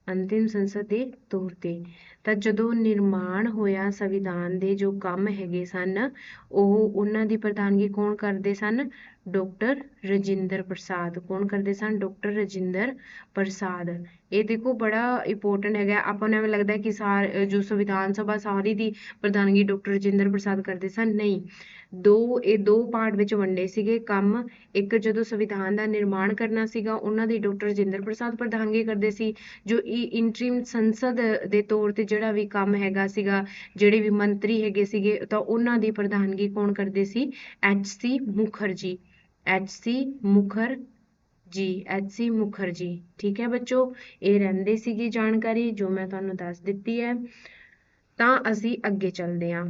ਅੰਤਿਮ ਸੰਸਦ ਦੇ ਤੌਰ ਤੇ। ਤਾਂ ਜਦੋਂ ਨਿਰਮਾਣ ਹੋਇਆ ਸੰਵਿਧਾਨ ਦੇ ਜੋ ਕੰਮ ਹੈਗੇ ਸਨ ਉਹਨਾਂ ਦੀ ਪ੍ਰਧਾਨਗੀ ਕੌਣ ਕਰਦੇ ਸਨ? ਡਾਕਟਰ ਰਜਿੰਦਰ ਪ੍ਰਸਾਦ। ਕੌਣ ਕਰਦੇ ਸਨ? ਡਾਕਟਰ ਰਜਿੰਦਰ ਪ੍ਰਸਾਦ। ਇਹ ਦੇਖੋ ਬੜਾ ਇੰਪੋਰਟੈਂਟ ਹੈਗਾ, ਆਪਾਂ ਨੂੰ ਐਵੇਂ ਲੱਗਦਾ ਕਿ ਜੋ ਸੰਵਿਧਾਨ ਸਭਾ ਸਾਰੀ ਦੀ ਪ੍ਰਧਾਨਗੀ ਡਾਕਟਰ ਰਜਿੰਦਰ ਪ੍ਰਸਾਦ ਕਰਦੇ ਸਨ, ਨਹੀਂ। ਇਹ ਦੋ ਪਾਰਟ ਵਿੱਚ ਵੰਡੇ ਸੀਗੇ ਕੰਮ। ਇੱਕ ਜਦੋਂ ਸੰਵਿਧਾਨ ਦਾ ਨਿਰਮਾਣ ਕਰਨਾ ਸੀਗਾ ਉਹਨਾਂ ਦੀ ਡਾਕਟਰ ਰਜਿੰਦਰ ਪ੍ਰਸਾਦ ਪ੍ਰਧਾਨਗੀ ਕਰਦੇ ਸੀ। ਜੋ ਇੰਟਰਿਮ ਸੰਸਦ ਦੇ ਤੌਰ ਤੇ ਜਿਹੜਾ ਵੀ ਕੰਮ ਹੈਗਾ ਸੀਗਾ, ਜਿਹੜੇ ਵੀ ਮੰਤਰੀ ਹੈਗੇ ਸੀਗੇ ਤਾਂ ਉਹਨਾਂ ਦੀ ਪ੍ਰਧਾਨਗੀ ਕੌਣ ਕਰਦੇ ਸੀ? HC ਮੁਖਰਜੀ। HC ਮੁਖਰਜੀ। ਠੀਕ ਹੈ ਬੱਚੋ, ਇਹ ਰਹਿੰਦੇ ਸੀਗੀ ਜਾਣਕਾਰੀ ਜੋ ਮੈਂ ਤੁਹਾਨੂੰ ਦੱਸ ਦਿੱਤੀ ਹੈ। ਤਾਂ ਅਸੀਂ ਅੱਗੇ ਚੱਲਦੇ ਹਾਂ।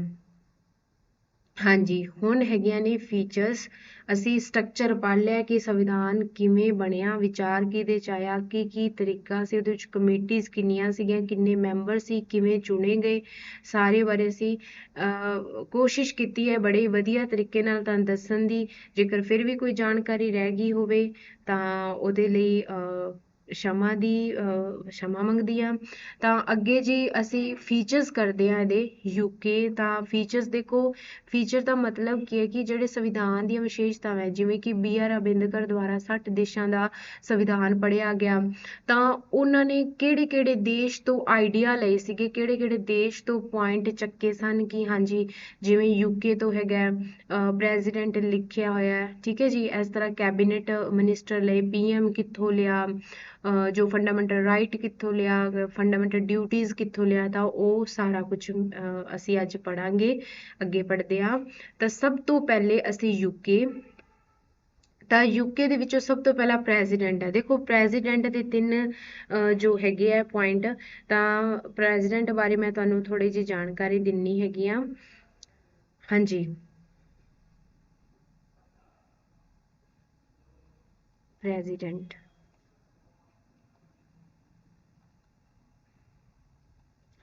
ਹਾਂਜੀ, ਹੁਣ ਹੈਗੀਆਂ ਨੇ ਫੀਚਰਸ। ਅਸੀਂ ਸਟਰਕਚਰ ਪੜ੍ਹ ਲਿਆ ਕਿ ਸੰਵਿਧਾਨ ਕਿਵੇਂ ਬਣਿਆ, ਵਿਚਾਰ ਕਿਹਦੇ ਚ ਆਇਆ, ਕੀ ਤਰੀਕਾ ਸੀ, ਉਹਦੇ ਵਿੱਚ ਕਮੇਟੀਜ਼ ਕਿੰਨੀਆਂ ਸੀਗੀਆਂ, ਕਿੰਨੇ ਮੈਂਬਰ ਸੀ, ਕਿਵੇਂ ਚੁਣੇ ਗਏ, ਸਾਰੇ ਬਾਰੇ ਅਸੀਂ ਕੋਸ਼ਿਸ਼ ਕੀਤੀ ਹੈ ਬੜੇ ਵਧੀਆ ਤਰੀਕੇ ਨਾਲ ਤੁਹਾਨੂੰ ਦੱਸਣ ਦੀ। ਜੇਕਰ ਫਿਰ ਵੀ ਕੋਈ ਜਾਣਕਾਰੀ ਰਹਿ ਗਈ ਹੋਵੇ ਤਾਂ ਉਹਦੇ ਲਈ क्षमा ਮੰਗਦੀ ਆ। ਤਾਂ ਅੱਗੇ ਜੀ ਅਸੀਂ ਫੀਚਰਸ ਕਰਦੇ ਆ ਇਹਦੇ ਯੂਕੇ। ਤਾਂ ਫੀਚਰਸ ਦੇਖੋ, ਫੀਚਰ ਦਾ ਮਤਲਬ ਕੀ ਹੈ ਕਿ ਜਿਹੜੇ ਸੰਵਿਧਾਨ ਦੀਆਂ ਵਿਸ਼ੇਸ਼ਤਾਵਾਂ, ਜਿਵੇਂ ਕਿ BR ਅੰਬੇਦਕਰ ਦੁਆਰਾ 60 ਦੇਸ਼ਾਂ ਦਾ ਸੰਵਿਧਾਨ ਪੜ੍ਹਿਆ ਗਿਆ, ਤਾਂ ਉਹਨਾਂ ਨੇ ਕਿਹੜੇ ਕਿਹੜੇ ਦੇਸ਼ ਤੋਂ ਆਈਡੀਆ ਲਏ ਸੀਗੇ, ਕਿਹੜੇ ਕਿਹੜੇ ਦੇਸ਼ ਤੋਂ ਪੁਆਇੰਟ ਚੱਕੇ ਸਨ ਕਿ ਹਾਂਜੀ ਜਿਵੇਂ ਯੂਕੇ ਤੋਂ ਹੈਗਾ ਪ੍ਰੈਜ਼ੀਡੈਂਟ ਲਿਖਿਆ ਹੋਇਆ, ਠੀਕ ਹੈ ਜੀ। ਇਸ ਤਰ੍ਹਾਂ ਕੈਬਨਿਟ ਮਿਨਿਸਟਰ ਲਏ, PM ਕਿੱਥੋਂ ਲਿਆ, ਜੋ ਫੰਡਾਮੈਂਟਲ ਰਾਈਟ ਕਿੱਥੋਂ ਲਿਆ, ਫੰਡਾਮੈਂਟਲ ਡਿਊਟੀਜ਼ ਕਿੱਥੋਂ ਲਿਆ, ਤਾਂ ਉਹ ਸਾਰਾ ਕੁਝ ਅਸੀਂ ਅੱਜ ਪੜਾਂਗੇ। ਅੱਗੇ ਪੜ੍ਹਦੇ ਹਾਂ। ਤਾਂ ਸਭ ਤੋਂ ਪਹਿਲੇ ਅਸੀਂ ਯੂਕੇ। ਤਾਂ ਯੂਕੇ ਦੇ ਵਿੱਚੋਂ ਸਭ ਤੋਂ ਪਹਿਲਾਂ ਪ੍ਰੈਜ਼ੀਡੈਂਟ ਹੈ। ਦੇਖੋ ਪ੍ਰੈਜ਼ੀਡੈਂਟ ਦੇ 3 ਜੋ ਹੈਗੇ ਆ ਪੁਆਇੰਟ। ਤਾਂ ਪ੍ਰੈਜ਼ੀਡੈਂਟ ਬਾਰੇ ਮੈਂ ਤੁਹਾਨੂੰ ਥੋੜੀ ਜਿਹੀ ਜਾਣਕਾਰੀ ਦਿੰਨੀ ਹੈਗੀ ਆ। ਹਾਂਜੀ, ਪ੍ਰੈਜ਼ੀਡੈਂਟ,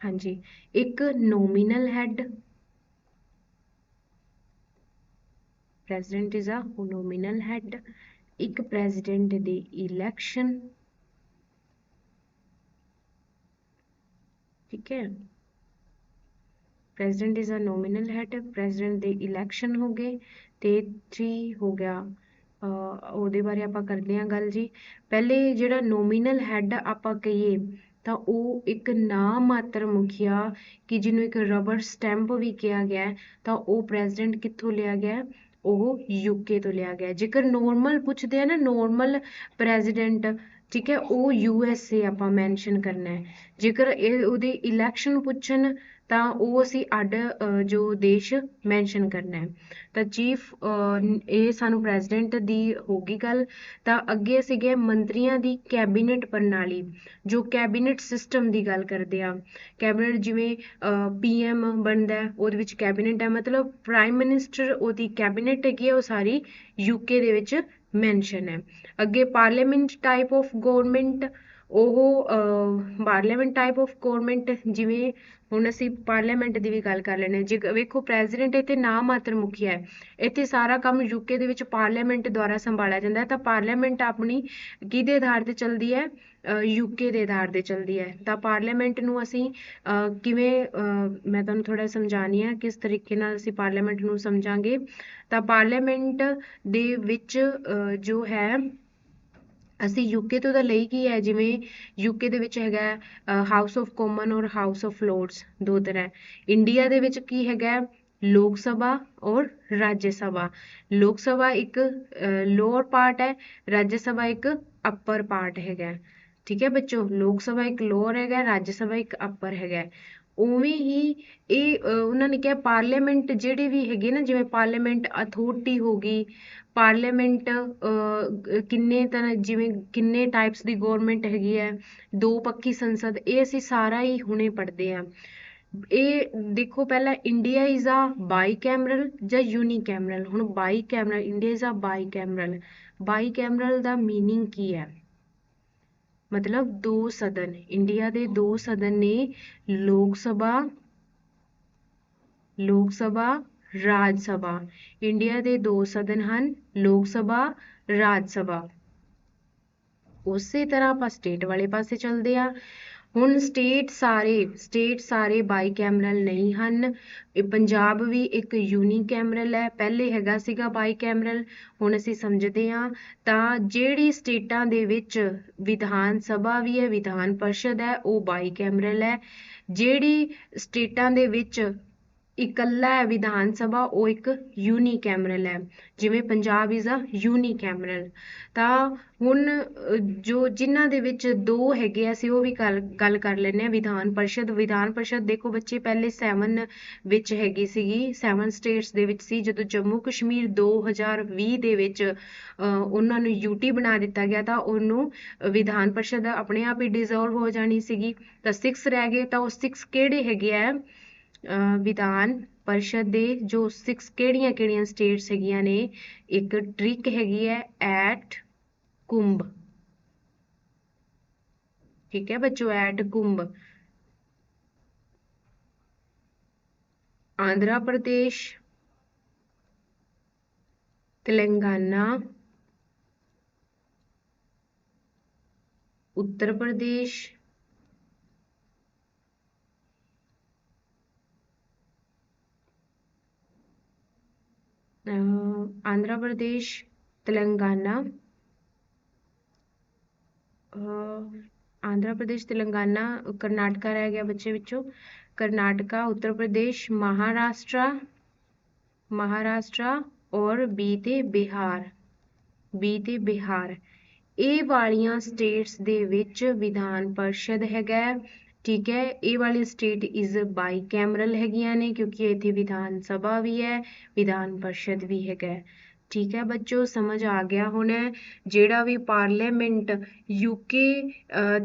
ਹਾਂਜੀ, ਇੱਕ nominal head, president is a nominal head, ਇੱਕ president ਦੀ election, ਠੀਕ ਹੈ। president is a nominal head, president ਦੇ election ਹੋ ਗਏ, ਤੇ 3 ਹੋ ਗਿਆ ਉਹਦੇ ਬਾਰੇ ਆਪਾਂ ਕਰਦੇ ਹਾਂ ਗੱਲ ਜੀ। ਪਹਿਲੇ ਜਿਹੜਾ ਨੋਮੀਨਲ ਹੈਡ ਆਪਾਂ ਕਹੀਏ ਤਾਂ ਉਹ ਇੱਕ ਨਾਮ ਮਾਤਰ ਮੁਖੀਆ, ਕਿ ਜਿਹਨੂੰ ਇੱਕ ਰਬੜ ਸਟੈਂਪ ਵੀ ਕਿਹਾ ਗਿਆ, ਤਾਂ ਉਹ ਪ੍ਰੈਜ਼ੀਡੈਂਟ ਕਿੱਥੋਂ ਲਿਆ ਗਿਆ? ਉਹ ਯੂਕੇ ਤੋਂ ਲਿਆ ਗਿਆ। ਜੇਕਰ ਨੋਰਮਲ ਪੁੱਛਦੇ ਆ ਨਾ, ਨੋਰਮਲ ਪ੍ਰੈਜ਼ੀਡੈਂਟ, ਠੀਕ ਹੈ, ਉਹ USA ਆਪਾਂ ਮੈਂਸ਼ਨ ਕਰਨਾ ਹੈ। ਜੇਕਰ ਉਹਦੇ ਇਲੈਕਸ਼ਨ ਪੁੱਛਣ ਤਾਂ ਉਹ ਅਸੀਂ ਅੱਡ ਜੋ ਦੇਸ਼ ਮੈਂਸ਼ਨ ਕਰਨਾ ਹੈ। ਤਾਂ ਚੀਫ, ਇਹ ਸਾਨੂੰ ਪ੍ਰੈਜ਼ੀਡੈਂਟ ਦੀ ਹੋਗੀ ਗੱਲ। ਤਾਂ ਅੱਗੇ ਸੀਗੇ ਮੰਤਰੀਆਂ ਦੀ ਕੈਬਨਿਟ ਪ੍ਰਣਾਲੀ, ਜੋ ਕੈਬਨਿਟ ਸਿਸਟਮ ਦੀ ਗੱਲ ਕਰਦੇ ਆ। ਕੈਬਨਿਟ ਜਿਵੇਂ PM ਬਣਦਾ, ਉਹਦੇ ਵਿੱਚ ਕੈਬਨਿਟ ਹੈ, ਮਤਲਬ ਪ੍ਰਾਈਮ ਮਿਨਿਸਟਰ ਉਹਦੀ ਕੈਬਨਿਟ ਹੈਗੀ ਹੈ, ਉਹ ਸਾਰੀ UK ਦੇ ਵਿੱਚ ਮੈਂਸ਼ਨ ਹੈ। ਅੱਗੇ ਪਾਰਲੀਮੈਂਟ ਟਾਈਪ ਆਫ ਗਵਰਨਮੈਂਟ, ਉਹ ਪਾਰਲੀਮੈਂਟ ਟਾਈਪ ਆਫ ਗਵਰਨਮੈਂਟ ਜਿਵੇਂ ਹੁਣ ਅਸੀਂ ਪਾਰਲੀਮੈਂਟ ਦੀ ਵੀ ਗੱਲ ਕਰ ਲੈਂਦੇ ਹਾਂ। ਜੇ ਵੇਖੋ ਪ੍ਰੈਜ਼ੀਡੈਂਟ ਇੱਥੇ ਨਾ ਮਾਤਰ ਮੁਖੀਆ ਹੈ, ਇੱਥੇ ਸਾਰਾ ਕੰਮ ਯੂਕੇ ਦੇ ਵਿੱਚ ਪਾਰਲੀਮੈਂਟ ਦੁਆਰਾ ਸੰਭਾਲਿਆ ਜਾਂਦਾ ਹੈ। ਤਾਂ ਪਾਰਲੀਮੈਂਟ ਆਪਣੀ ਕਿਹਦੇ ਆਧਾਰ ਤੇ ਚੱਲਦੀ ਹੈ? ਯੂਕੇ ਦੇ ਆਧਾਰ ਤੇ ਚੱਲਦੀ ਹੈ। ਤਾਂ ਪਾਰਲੀਮੈਂਟ ਨੂੰ ਅਸੀਂ ਕਿਵੇਂ ਮੈਂ ਤੁਹਾਨੂੰ ਥੋੜਾ ਸਮਝਾਉਣੀ ਆ ਕਿਸ ਤਰੀਕੇ ਨਾਲ ਅਸੀਂ ਪਾਰਲੀਮੈਂਟ ਨੂੰ ਸਮਝਾਂਗੇ। ਤਾਂ ਪਾਰਲੀਮੈਂਟ ਦੇ ਵਿੱਚ ਜੋ ਹੈ ਅਸੀਂ ਯੂਕੇ ਤੋਂ ਤਾਂ ਲਈ ਕੀ ਹੈ, ਜਿਵੇਂ ਯੂਕੇ ਦੇ ਵਿੱਚ ਹੈਗਾ ਹਾਊਸ ਆਫ ਕਾਮਨ ਔਰ ਹਾਊਸ ਆਫ ਲੋਰਡਸ, ਦੋ ਤਰ੍ਹਾਂ। ਇੰਡੀਆ ਦੇ ਵਿੱਚ ਕੀ ਹੈਗਾ? ਲੋਕ ਸਭਾ ਔਰ ਰਾਜ ਸਭਾ। ਲੋਕ ਸਭਾ ਇੱਕ ਲੋਅਰ ਪਾਰਟ ਹੈ, ਰਾਜ ਸਭਾ ਇੱਕ ਅਪਰ ਪਾਰਟ ਹੈਗਾ। ਠੀਕ ਹੈ ਬੱਚੋ, ਲੋਕ ਸਭਾ ਇੱਕ ਲੋਅਰ ਹੈਗਾ, ਰਾਜ ਸਭਾ ਇੱਕ ਅਪਰ ਹੈਗਾ। ਉਵੇਂ ਹੀ ਇਹ ਉਹਨਾਂ ਨੇ ਕਿਹਾ ਪਾਰਲੀਮੈਂਟ ਜਿਹੜੀ ਵੀ ਹੈਗੀ ਨਾ, ਜਿਵੇਂ ਪਾਰਲੀਮੈਂਟ ਅਥਾਰਟੀ ਹੋ ਗਈ, ਪਾਰਲੀਮੈਂਟ ਕਿੰਨੇ ਤਰ੍ਹਾਂ, ਜਿਵੇਂ ਕਿੰਨੇ ਟਾਈਪਸ ਦੀ ਗਵਰਨਮੈਂਟ ਹੈਗੀ ਹੈ, ਦੋ ਪੱਖੀ ਸੰਸਦ, ਇਹ ਅਸੀਂ ਸਾਰਾ ਹੀ ਹੁਣੇ ਪੜ੍ਹਦੇ ਆ। ਇਹ ਦੇਖੋ ਪਹਿਲਾਂ ਇੰਡੀਆ ਇਜ਼ ਆ ਬਾਈ ਕੈਮਰਲ ਜਾਂ ਯੂਨੀ ਕੈਮਰਲ। ਹੁਣ ਬਾਈ ਕੈਮਰਲ, ਇੰਡੀਆ ਇਜ਼ ਆ ਬਾਈ ਕੈਮਰਲ। ਬਾਈ ਕੈਮਰਲ ਦਾ ਮੀਨਿੰਗ ਕੀ ਹੈ? ਮਤਲਬ ਦੋ ਸਦਨ। ਇੰਡੀਆ ਦੇ ਦੋ ਸਦਨ ਨੇ, ਲੋਕ ਸਭਾ ਰਾਜ ਸਭਾ। ਇੰਡੀਆ ਦੇ ਦੋ ਸਦਨ ਹਨ, ਲੋਕ ਸਭਾ, ਰਾਜ ਸਭਾ। ਉਸੇ ਤਰ੍ਹਾਂ ਆਪਾਂ ਸਟੇਟ ਵਾਲੇ ਪਾਸੇ ਚੱਲਦੇ ਆ। ਹੁਣ ਸਟੇਟ ਸਾਰੇ ਬਾਈ ਕੈਮਰਲ ਨਹੀਂ ਹਨ। ਇਹ ਪੰਜਾਬ ਵੀ ਇੱਕ ਯੂਨੀ ਕੈਮਰਲ ਹੈ, ਪਹਿਲੇ ਹੈਗਾ ਸੀਗਾ ਬਾਈ ਕੈਮਰਲ, ਹੁਣ ਅਸੀਂ ਸਮਝਦੇ ਹਾਂ। ਤਾਂ ਜਿਹੜੀ ਸਟੇਟਾਂ ਦੇ ਵਿੱਚ ਵਿਧਾਨ ਸਭਾ ਵੀ ਹੈ, ਵਿਧਾਨ ਪਰਿਸ਼ਦ ਹੈ, ਉਹ ਬਾਈ ਕੈਮਰਲ ਹੈ। ਜਿਹੜੀ ਸਟੇਟਾਂ ਦੇ ਵਿੱਚ ਇਕੱਲਾ ਹੈ ਵਿਧਾਨ ਸਭਾ, ਉਹ ਇੱਕ ਯੂਨੀ ਕੈਮਰਲ ਹੈ, ਜਿਵੇਂ ਪੰਜਾਬ ਇਜ਼ ਅ ਯੂਨੀ ਕੈਮਰਲ। ਤਾਂ ਹੁਣ ਜੋ ਜਿਨ੍ਹਾਂ ਦੇ ਵਿੱਚ ਦੋ ਹੈਗੇ ਆ, ਅਸੀਂ ਉਹ ਵੀ ਗੱਲ ਕਰ ਲੈਂਦੇ ਹਾਂ। ਵਿਧਾਨ ਪਰਿਸ਼ਦ ਦੇਖੋ ਬੱਚੇ, ਪਹਿਲੇ 7 ਵਿੱਚ ਹੈਗੀ ਸੀਗੀ, 7 ਸਟੇਟਸ ਦੇ ਵਿੱਚ ਸੀ। ਜਦੋਂ ਜੰਮੂ ਕਸ਼ਮੀਰ 2020 ਦੇ ਵਿੱਚ ਉਹਨਾਂ ਨੂੰ ਯੂਟੀ ਬਣਾ ਦਿੱਤਾ ਗਿਆ, ਤਾਂ ਉਹਨੂੰ ਵਿਧਾਨ ਪਰਿਸ਼ਦ ਆਪਣੇ ਆਪ ਹੀ ਡਿਸੋਲਵ ਹੋ ਜਾਣੀ ਸੀਗੀ। ਤਾਂ 6 ਰਹਿ ਗਏ। ਤਾਂ ਉਹ 6 ਕਿਹੜੇ ਹੈਗੇ ਆ ਵਿਧਾਨ ਪਰਿਸ਼ਦ ਦੇ? ਜੋ 6 ਕਿਹੜੀਆਂ ਸਟੇਟਸ ਹੈਗੀਆਂ ਨੇ? ਇੱਕ ਟ੍ਰਿਕ ਹੈਗੀ ਹੈ ਐਟ ਕੁੰਭ। ਠੀਕ ਹੈ ਬੱਚੋ, ਐਟ ਕੁੰਭ। ਆਂਧਰਾ ਪ੍ਰਦੇਸ਼, तेलंगाना, उत्तर प्रदेश, आंध्र प्रदेश, तेलंगाना, आंध्र प्रदेश, तेलंगाना, कर्नाटका रह गया बच्चे विचों, कर्नाटका, उत्तर प्रदेश, महाराष्ट्र और बी ते बिहार। ਇਹ ਵਾਲੀਆਂ ਸਟੇਟਸ ਦੇ ਵਿੱਚ ਵਿਧਾਨ ਪਰਿਸ਼ਦ ਹੈਗਾ। ਠੀਕ ਹੈ, ਇਹ ਵਾਲੀ ਸਟੇਟ ਇਜ਼ ਬਾਈ ਕੈਮਰਲ ਹੈਗੀਆਂ ਨੇ, ਕਿਉਂਕਿ ਇੱਥੇ ਵਿਧਾਨ ਸਭਾ ਵੀ ਹੈ, ਵਿਧਾਨ ਪਰਿਸ਼ਦ ਵੀ ਹੈਗਾ। ਠੀਕ ਹੈ ਬੱਚੋ, ਸਮਝ ਆ ਗਿਆ ਹੁਣ? ਜਿਹੜਾ ਵੀ ਪਾਰਲੀਮੈਂਟ ਯੂਕੇ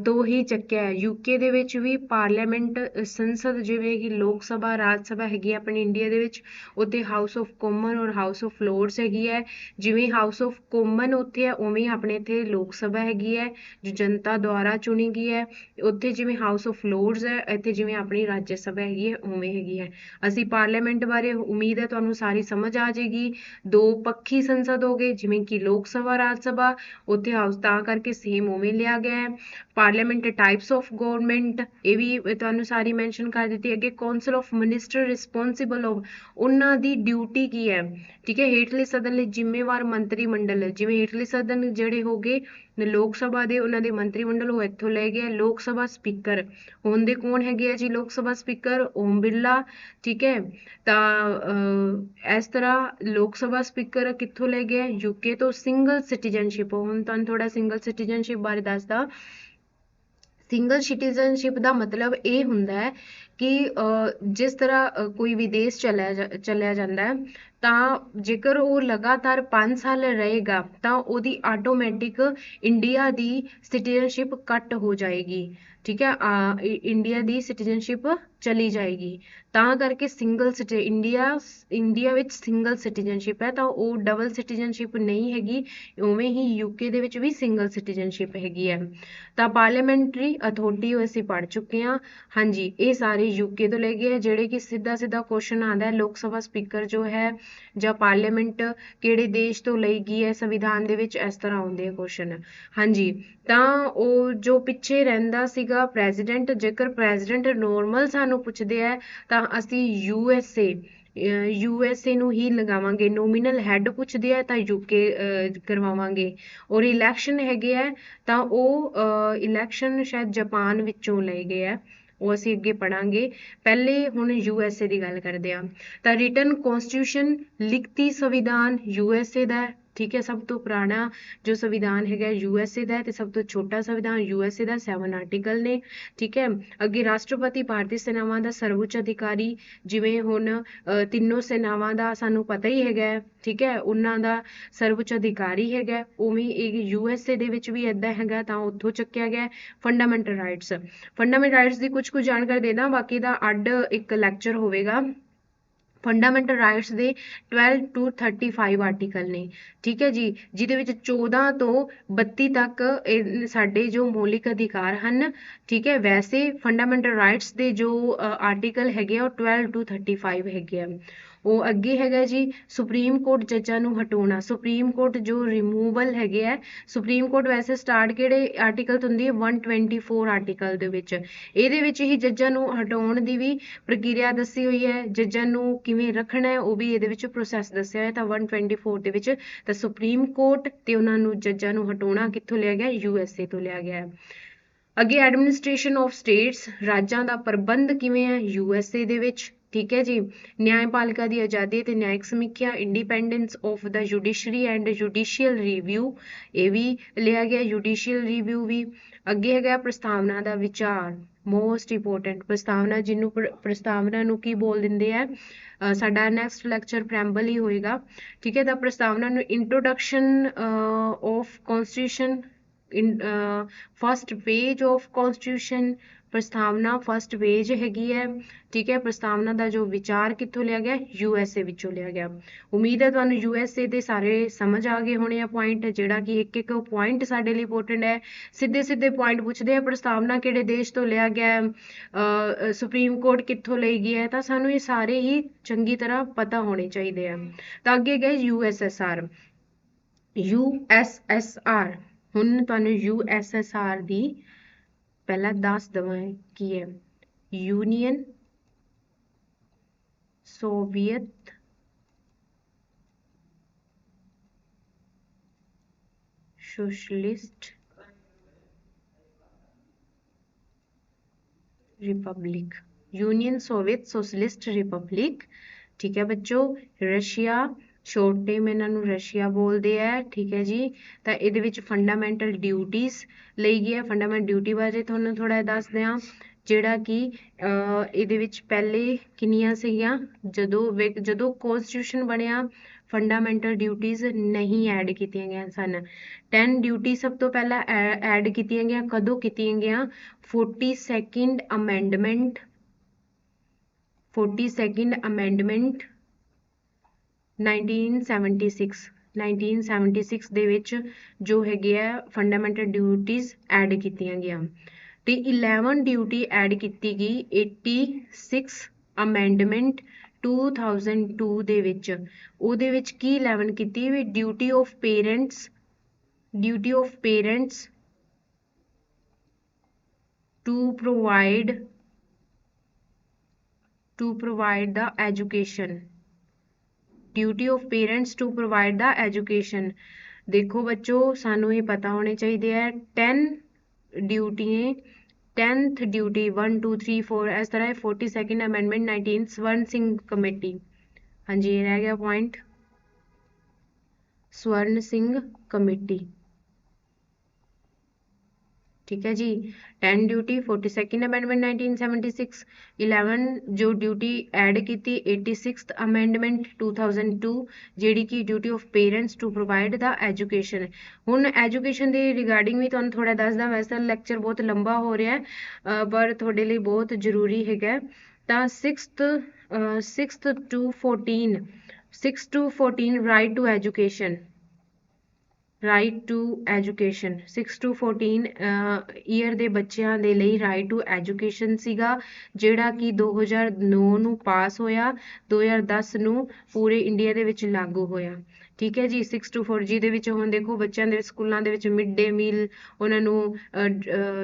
ਤੋਂ ਹੀ ਚੱਕਿਆ ਹੈ। ਯੂਕੇ ਦੇ ਵਿੱਚ ਵੀ ਪਾਰਲੀਮੈਂਟ ਸੰਸਦ, ਜਿਵੇਂ ਕਿ ਲੋਕ ਸਭਾ, ਰਾਜ ਸਭਾ ਹੈਗੀ ਆਪਣੀ ਇੰਡੀਆ ਦੇ ਵਿੱਚ, ਉੱਥੇ ਹਾਊਸ ਆਫ ਕਾਮਨ ਔਰ ਹਾਊਸ ਆਫ ਲੋਰਡਸ ਹੈਗੀ ਹੈ। ਜਿਵੇਂ ਹਾਊਸ ਆਫ ਕਾਮਨ ਉੱਥੇ ਹੈ, ਉਵੇਂ ਆਪਣੇ ਇੱਥੇ ਲੋਕ ਸਭਾ ਹੈਗੀ ਹੈ, ਜੋ ਜਨਤਾ ਦੁਆਰਾ ਚੁਣੀ ਗਈ ਹੈ। ਉੱਥੇ ਜਿਵੇਂ ਹਾਊਸ ਆਫ ਲੋਰਡਸ ਹੈ, ਇੱਥੇ ਜਿਵੇਂ ਆਪਣੀ ਰਾਜ ਸਭਾ ਹੈਗੀ ਹੈ, ਉਵੇਂ ਹੈਗੀ ਹੈ। ਅਸੀਂ ਪਾਰਲੀਮੈਂਟ ਬਾਰੇ ਉਮੀਦ ਹੈ ਤੁਹਾਨੂੰ ਸਾਰੀ ਸਮਝ ਆ ਜਾਏਗੀ। ਦੋ ਪੱਖੀ ਸੰਸਦ ਹੋ ਗਏ, ਜਿਵੇਂ ਕਿ ਲੋਕ ਸਭਾ, ਰਾਜ ਸਭਾ, ਉੱਥੇ ਹਾਊਸ ਤਾਂ ਕਰਕੇ ਸੇਮ ਉਵੇਂ ਲਿਆ ਗਿਆ ਹੈ। ਪਾਰਲੀਮੈਂਟ ਟਾਈਪਸ ਆਫ ਗਵਰਨਮੈਂਟ, ਇਹ ਵੀ ਤੁਹਾਨੂੰ ਸਾਰੀ ਮੈਂਸ਼ਨ ਕਰ ਦਿੱਤੀ ਅੱਗੇ। Council of minister responsible of, ਉਹਨਾਂ ਦੀ ਡਿਊਟੀ ਕੀ ਹੈ? ਠੀਕ ਹੈ, ਹੇਠਲੇ ਸਦਨ ਲਈ ਜ਼ਿੰਮੇਵਾਰ ਮੰਤਰੀ ਮੰਡਲ, ਜਿਵੇਂ ਹੇਠਲੇ ਸਦਨ ਜਿਹੜੇ ਹੋ ਗਏ ਲੋਕ ਸਭਾ ਦੇ, ਉਹਨਾਂ ਦੇ ਮੰਤਰੀ ਮੰਡਲ ਉਹ ਇੱਥੋਂ ਲਏ ਗਏ। ਲੋਕ ਸਭਾ ਸਪੀਕਰ ਹੁੰਦੇ ਕੌਣ ਹੈਗੇ ਆ ਜੀ? ਲੋਕ ਸਭਾ ਸਪੀਕਰ ਓਮ ਬਿਰਲਾ। ਠੀਕ ਹੈ, ਤਾਂ ਇਸ ਤਰ੍ਹਾਂ ਲੋਕ ਸਭਾ ਸਪੀਕਰ ਕਿੱਥੋਂ ਲੈ ਗਏ? ਯੂਕੇ ਤੋਂ। ਸਿੰਗਲ ਸਿਟੀਜ਼ਨਸ਼ਿਪ, ਹੁਣ ਤੁਹਾਨੂੰ ਥੋੜਾ ਸਿੰਗਲ ਸਿਟੀਜ਼ਨਸ਼ਿਪ ਬਾਰੇ ਦੱਸਦਾ। ਸਿੰਗਲ ਸਿਟੀਜ਼ਨਸ਼ਿਪ ਦਾ ਮਤਲਬ ਇਹ ਹੁੰਦਾ ਹੈ ਕਿ ਜਿਸ ਤਰ੍ਹਾਂ ਕੋਈ ਵਿਦੇਸ਼ ਚਲਿਆ ਜਾਂਦਾ ਹੈ, ਤਾਂ ਜੇਕਰ ਉਹ ਲਗਾਤਾਰ 5 ਸਾਲ ਰਹੇਗਾ ਤਾਂ ਉਹਦੀ ਆਟੋਮੈਟਿਕ ਇੰਡੀਆ ਦੀ ਸਿਟੀਜ਼ਨਸ਼ਿਪ ਕੱਟ ਹੋ ਜਾਏਗੀ। ਠੀਕ ਹੈ, ਇੰਡੀਆ ਦੀ ਸਿਟੀਜ਼ਨਸ਼ਿਪ ਚਲੀ ਜਾਏਗੀ। ਤਾਂ ਕਰਕੇ ਇੰਡੀਆ ਵਿੱਚ ਸਿੰਗਲ ਸਿਟੀਜ਼ਨਸ਼ਿਪ ਹੈ, ਤਾਂ ਉਹ ਡਬਲ ਸਿਟੀਜ਼ਨਸ਼ਿਪ ਨਹੀਂ ਹੈਗੀ। ਉਵੇਂ ਹੀ ਯੂਕੇ ਦੇ ਵਿੱਚ ਵੀ ਸਿੰਗਲ ਸਿਟੀਜ਼ਨਸ਼ਿਪ ਹੈਗੀ ਹੈ। ਤਾਂ ਪਾਰਲੀਮੈਂਟਰੀ ਅਥਾਰਟੀ ਅਸੀਂ ਪੜ੍ਹ ਚੁੱਕੇ ਹਾਂ। ਹਾਂਜੀ, ਇਹ ਸਾਰੇ ਯੂਕੇ ਤੋਂ ਲੈ ਗਏ ਆ। ਜਿਹੜੇ ਕਿ ਸਿੱਧਾ ਸਿੱਧਾ ਕੁਐਸਚਨ ਆਉਂਦਾ ਹੈ, ਲੋਕ ਸਭਾ ਸਪੀਕਰ ਜੋ ਹੈ ਜਾਂ ਪਾਰਲੀਮੈਂਟ ਕਿਹੜੇ ਦੇਸ਼ ਤੋਂ ਲਈ ਗਈ ਹੈ ਸੰਵਿਧਾਨ ਦੇ ਵਿੱਚ, ਇਸ ਤਰ੍ਹਾਂ ਆਉਂਦੇ ਆ ਕੁਐਸਚਨ। ਹਾਂਜੀ, ਤਾਂ ਉਹ ਜੋ ਪਿੱਛੇ ਰਹਿੰਦਾ ਸੀਗਾ ਪ੍ਰੈਜ਼ੀਡੈਂਟ, ਜੇਕਰ ਪ੍ਰੈਜ਼ੀਡੈਂਟ ਨੋਰਮਲ ਸਾਨੂੰ ਪੁੱਛਦੇ ਆ ਤਾਂ ਅਸੀਂ ਯੂਐਸਏ ਨੂੰ ਹੀ ਲਗਾਵਾਂਗੇ। ਨੋਮੀਨਲ ਹੈਡ ਪੁੱਛਦੇ ਆ ਤਾਂ ਯੂਕੇ ਕਰਵਾਵਾਂਗੇ। ਔਰ ਇਲੈਕਸ਼ਨ ਹੈਗੇ ਆ ਤਾਂ ਉਹ ਇਲੈਕਸ਼ਨ ਸ਼ਾਇਦ ਜਾਪਾਨ ਵਿੱਚੋਂ ਲਏ ਗਏ ਆ, ਉਹ ਅਸੀਂ ਅੱਗੇ ਪੜਾਂਗੇ। ਪਹਿਲੇ ਹੁਣ ਯੂਐਸਏ ਦੀ ਗੱਲ ਕਰਦੇ ਆ। ਤਾਂ ਰਿਟਨ ਕੌਨਸਟੀਟਿਊਸ਼ਨ ਲਿਖਤੀ ਸੰਵਿਧਾਨ ਯੂਐਸਏ ਦਾ ਹੈ। ਠੀਕ ਹੈ, ਸਭ ਤੋਂ ਪੁਰਾਣਾ ਜੋ ਸੰਵਿਧਾਨ ਹੈਗਾ ਯੂਐਸਏ ਦਾ ਹੈ ਤੇ ਸਭ ਤੋਂ ਛੋਟਾ ਸੰਵਿਧਾਨ ਯੂਐਸਏ ਦਾ। 7 ਆਰਟੀਕਲ ਨੇ। ਠੀਕ ਹੈ, ਅੱਗੇ ਰਾਸ਼ਟਰਪਤੀ ਭਾਰਤੀ ਸੈਨਾਵਾਂ ਦਾ ਸਰਵਉੱਚ ਅਧਿਕਾਰੀ, ਜਿਵੇਂ ਹੁਣ ਤਿੰਨੋਂ ਸੈਨਾਵਾਂ ਦਾ ਸਾਨੂੰ ਪਤਾ ਹੀ ਹੈਗਾ। ਠੀਕ ਹੈ, ਉਹਨਾਂ ਦਾ ਸਰਵਉੱਚ ਅਧਿਕਾਰੀ ਹੈਗਾ, ਉਵੇਂ ਇਹ ਯੂਐਸਏ ਦੇ ਵਿੱਚ ਵੀ ਏਦਾਂ ਹੈਗਾ, ਤਾਂ ਉੱਥੋਂ ਚੱਕਿਆ ਗਿਆ। ਫੰਡਾਮੈਂਟਲ ਰਾਈਟਸ ਦੀ ਕੁਝ ਜਾਣਕਾਰੀ ਦੇ ਦਾਂ, ਬਾਕੀ ਦਾ ਅੱਡ ਇੱਕ ਲੈਕਚਰ ਹੋਵੇਗਾ। ਫੰਡਾਮੈਂਟਲ ਰਾਈਟਸ ਦੇ 12 to 35 ਆਰਟੀਕਲ ਨੇ। ਠੀਕ ਹੈ ਜੀ, ਜਿਹਦੇ ਵਿੱਚ 14 ਤੋਂ 32 ਤੱਕ ਸਾਡੇ ਜੋ ਮੌਲਿਕ ਅਧਿਕਾਰ ਹਨ। ਠੀਕ ਹੈ, ਵੈਸੇ ਫੰਡਾਮੈਂਟਲ ਰਾਈਟਸ ਦੇ ਜੋ ਆਰਟੀਕਲ ਹੈਗੇ ਆ ਉਹ 12 to 35 ਹੈਗੇ ਆ। ਉਹ ਅੱਗੇ ਹੈਗਾ ਜੀ ਸੁਪਰੀਮ ਕੋਰਟ ਜੱਜਾਂ ਨੂੰ ਹਟਾਉਣਾ। ਸੁਪਰੀਮ ਕੋਰਟ ਜੋ ਰਿਮੂਵਲ ਹੈਗੇ ਆ, ਸੁਪਰੀਮ ਕੋਰਟ ਵੈਸੇ ਸਟਾਰਟ ਕਿਹੜੇ ਆਰਟੀਕਲ ਤੋਂ ਹੁੰਦੀ ਹੈ? 124 ਆਰਟੀਕਲ ਦੇ ਵਿੱਚ। ਇਹਦੇ ਵਿੱਚ ਹੀ ਜੱਜਾਂ ਨੂੰ ਹਟਾਉਣ ਦੀ ਵੀ ਪ੍ਰਕਿਰਿਆ ਦੱਸੀ ਹੋਈ ਹੈ। ਜੱਜਾਂ ਨੂੰ ਕਿਵੇਂ ਰੱਖਣਾ ਹੈ ਉਹ ਵੀ ਇਹਦੇ ਵਿੱਚ ਪ੍ਰੋਸੈਸ ਦੱਸਿਆ ਹੋਇਆ। ਤਾਂ 124 ਦੇ ਵਿੱਚ ਤਾਂ ਸੁਪਰੀਮ ਕੋਰਟ ਤੇ ਉਹਨਾਂ ਨੂੰ ਜੱਜਾਂ ਨੂੰ ਹਟਾਉਣਾ ਕਿੱਥੋਂ ਲਿਆ ਗਿਆ? ਯੂਐਸਏ ਤੋਂ ਲਿਆ ਗਿਆ ਹੈ। ਅੱਗੇ ਐਡਮਿਨਿਸਟ੍ਰੇਸ਼ਨ ਆਫ ਸਟੇਟਸ, ਰਾਜਾਂ ਦਾ ਪ੍ਰਬੰਧ ਕਿਵੇਂ ਹੈ? ਯੂਐਸਏ ਦੇ ਵਿੱਚ। ਠੀਕ ਹੈ ਜੀ, ਨਿਆਂਪਾਲਿਕਾ ਦੀ ਆਜ਼ਾਦੀ ਤੇ ਨਿਆਇਕ ਸਮੀਖਿਆ, independence of the judiciary and judicial review, ਇਹ ਵੀ ਲਿਆ ਗਿਆ ਜੁਡੀਸ਼ੀਅਲ ਰਿਵਿਊ ਵੀ। ਅੱਗੇ ਹੈਗਾ ਪ੍ਰਸਤਾਵਨਾ ਦਾ ਵਿਚਾਰ, ਮੋਸਟ ਇੰਪੋਰਟੈਂਟ। ਪ੍ਰਸਤਾਵਨਾ ਨੂੰ ਕੀ ਬੋਲ ਦਿੰਦੇ ਆ? ਸਾਡਾ ਨੈਕਸਟ ਲੈਕਚਰ ਪ੍ਰੈਂਬਲ ਹੀ ਹੋਏਗਾ। ਠੀਕ ਹੈ, ਤਾਂ ਪ੍ਰਸਤਾਵਨਾ ਨੂੰ introduction of constitution, first page of constitution, ਪ੍ਰਸਤਾਵਨਾ ਫਸਟ ਪੇਜ ਹੈਗੀ ਹੈ। ਠੀਕ ਹੈ, ਪ੍ਰਸਤਾਵਨਾ ਦਾ ਜੋ ਵਿਚਾਰ ਕਿੱਥੋਂ ਲਿਆ ਗਿਆ? ਯੂਐਸਏ ਵਿੱਚੋਂ ਲਿਆ ਗਿਆ। ਉਮੀਦ ਹੈ ਤੁਹਾਨੂੰ ਯੂਐਸਏ ਦੇ ਸਾਰੇ ਸਮਝ ਆ ਗਏ ਹੋਣੇ ਆ ਪੁਆਇੰਟ, ਜਿਹੜਾ ਕਿ ਇੱਕ ਇੱਕ ਪੁਆਇੰਟ ਸਾਡੇ ਲਈ ਇੰਪੋਰਟੈਂਟ ਹੈ। ਸਿੱਧੇ ਸਿੱਧੇ ਪੁਆਇੰਟ ਪੁੱਛਦੇ ਆ, ਪ੍ਰਸਤਾਵਨਾ ਕਿਹੜੇ ਦੇਸ਼ ਤੋਂ ਲਿਆ ਗਿਆ, ਸੁਪਰੀਮ ਕੋਰਟ ਕਿੱਥੋਂ ਲਈ ਗਈ ਹੈ, ਤਾਂ ਸਾਨੂੰ ਇਹ ਸਾਰੇ ਹੀ ਚੰਗੀ ਤਰ੍ਹਾਂ ਪਤਾ ਹੋਣੇ ਚਾਹੀਦੇ ਆ। ਤਾਂ ਅੱਗੇ ਗਏ ਯੂਐਸਐਸਆਰ। ਹੁਣ ਤੁਹਾਨੂੰ ਯੂਐਸਐਸਆਰ ਦੀ ਪਹਿਲਾਂ ਦੱਸ ਦਵਾਂ ਕੀ ਹੈ। Union Soviet socialist Republic, union Soviet socialist Republic. ठीक है बच्चों, रशिया, शॉर्ट नेम ਇਹਨਾਂ ਨੂੰ ਰਸ਼ੀਆ ਬੋਲਦੇ ਆ। ਠੀਕ ਹੈ ਜੀ, ਤਾਂ ਇਹਦੇ ਵਿੱਚ ਫੰਡਾਮੈਂਟਲ ਡਿਊਟੀਜ਼ ਲਈ ਗਈ ਹੈ। ਫੰਡਾਮੈਂਟਲ ਡਿਊਟੀ ਬਾਰੇ ਤੁਹਾਨੂੰ ਥੋੜਾ ਦੱਸਦੇ ਹਾਂ, ਜਿਹੜਾ ਕਿ ਇਹਦੇ ਵਿੱਚ ਪਹਿਲੇ ਕਿੰਨੀਆਂ ਸੀਗੀਆਂ? ਜਦੋਂ ਕਨਸਟੀਟਿਊਸ਼ਨ ਬਣਿਆ ਫੰਡਾਮੈਂਟਲ ਡਿਊਟੀਜ਼ ਨਹੀਂ ਐਡ ਕੀਤੀਆਂ ਗਈਆਂ ਸਨ। 10 ਡਿਊਟੀ ਸਭ ਤੋਂ ਪਹਿਲਾਂ ਐਡ ਕੀਤੀਆਂ ਗਈਆਂ। ਕਦੋਂ ਕੀਤੀਆਂ ਗਈਆਂ? 42nd ਅਮੈਂਡਮੈਂਟ 1976 ਦੇ ਵਿੱਚ ਜੋ ਹੈਗੇ ਆ ਫੰਡਾਮੈਂਟਲ ਡਿਊਟੀਜ਼ ਐਡ ਕੀਤੀਆਂ ਗਈਆਂ। ਤੇ 11 ਡਿਊਟੀ ਐਡ ਕੀਤੀ ਗਈ 86 ਅਮੈਂਡਮੈਂਟ 2002 ਦੇ ਵਿੱਚ। ਉਹਦੇ ਵਿੱਚ ਕੀ 11 ਕੀਤੀ ਵੀ? Duty of parents to provide the education, duty of parents to provide the education। ਦੇਖੋ ਬੱਚੋ, ਸਾਨੂੰ ਇਹ ਪਤਾ ਹੋਣੇ ਚਾਹੀਦੇ ਹੈ 10 ਡਿਊਟੀਆਂ, 10th ਡਿਊਟੀ 1 2 3 4 ਇਸ ਤਰ੍ਹਾਂ। 42nd amendment 19 Swaran Singh committee. ਹਾਂਜੀ, ਇਹ ਰਹਿ ਗਿਆ ਪੁਆਇੰਟ, ਸਵਰਨ ਸਿੰਘ ਕਮੇਟੀ। ठीक है जी। 10 ड्यूटी 42nd अमेंडमेंट 1976। 11 जो ड्यूटी ऐड की 86th अमेंडमेंट 2002 ਜਿਹੜੀ ਕਿ duty of parents to provide the education. ਹੁਣ ਐਜੂਕੇਸ਼ਨ ਦੇ ਰਿਗਾਰਡਿੰਗ ਵੀ ਤੁਹਾਨੂੰ ਥੋੜਾ ਦੱਸਦਾ, ਵੈਸੇ ਲੈਕਚਰ ਬਹੁਤ ਲੰਬਾ ਹੋ ਰਿਹਾ ਹੈ ਪਰ ਤੁਹਾਡੇ ਲਈ ਬਹੁਤ ਜ਼ਰੂਰੀ ਹੈਗਾ। ਤਾਂ 6th to 14 6 to 14 right to education, right to education 6 to 14 year ਦੇ ਬੱਚਿਆਂ ਦੇ ਲਈ ਰਾਈਟ ਟੂ ਐਜੂਕੇਸ਼ਨ ਸੀਗਾ, ਜਿਹੜਾ ਕਿ 2009 ਨੂੰ ਪਾਸ ਹੋਇਆ, 2010 ਨੂੰ ਪੂਰੇ ਇੰਡੀਆ ਦੇ ਵਿੱਚ ਲਾਗੂ ਹੋਇਆ। ਠੀਕ ਹੈ ਜੀ। 6 to 4 ਜਿਹਦੇ ਵਿੱਚ ਹੁਣ ਦੇਖੋ ਬੱਚਿਆਂ ਦੇ ਸਕੂਲਾਂ ਦੇ ਵਿੱਚ ਮਿਡ ਡੇ ਮੀਲ, ਉਹਨਾਂ ਨੂੰ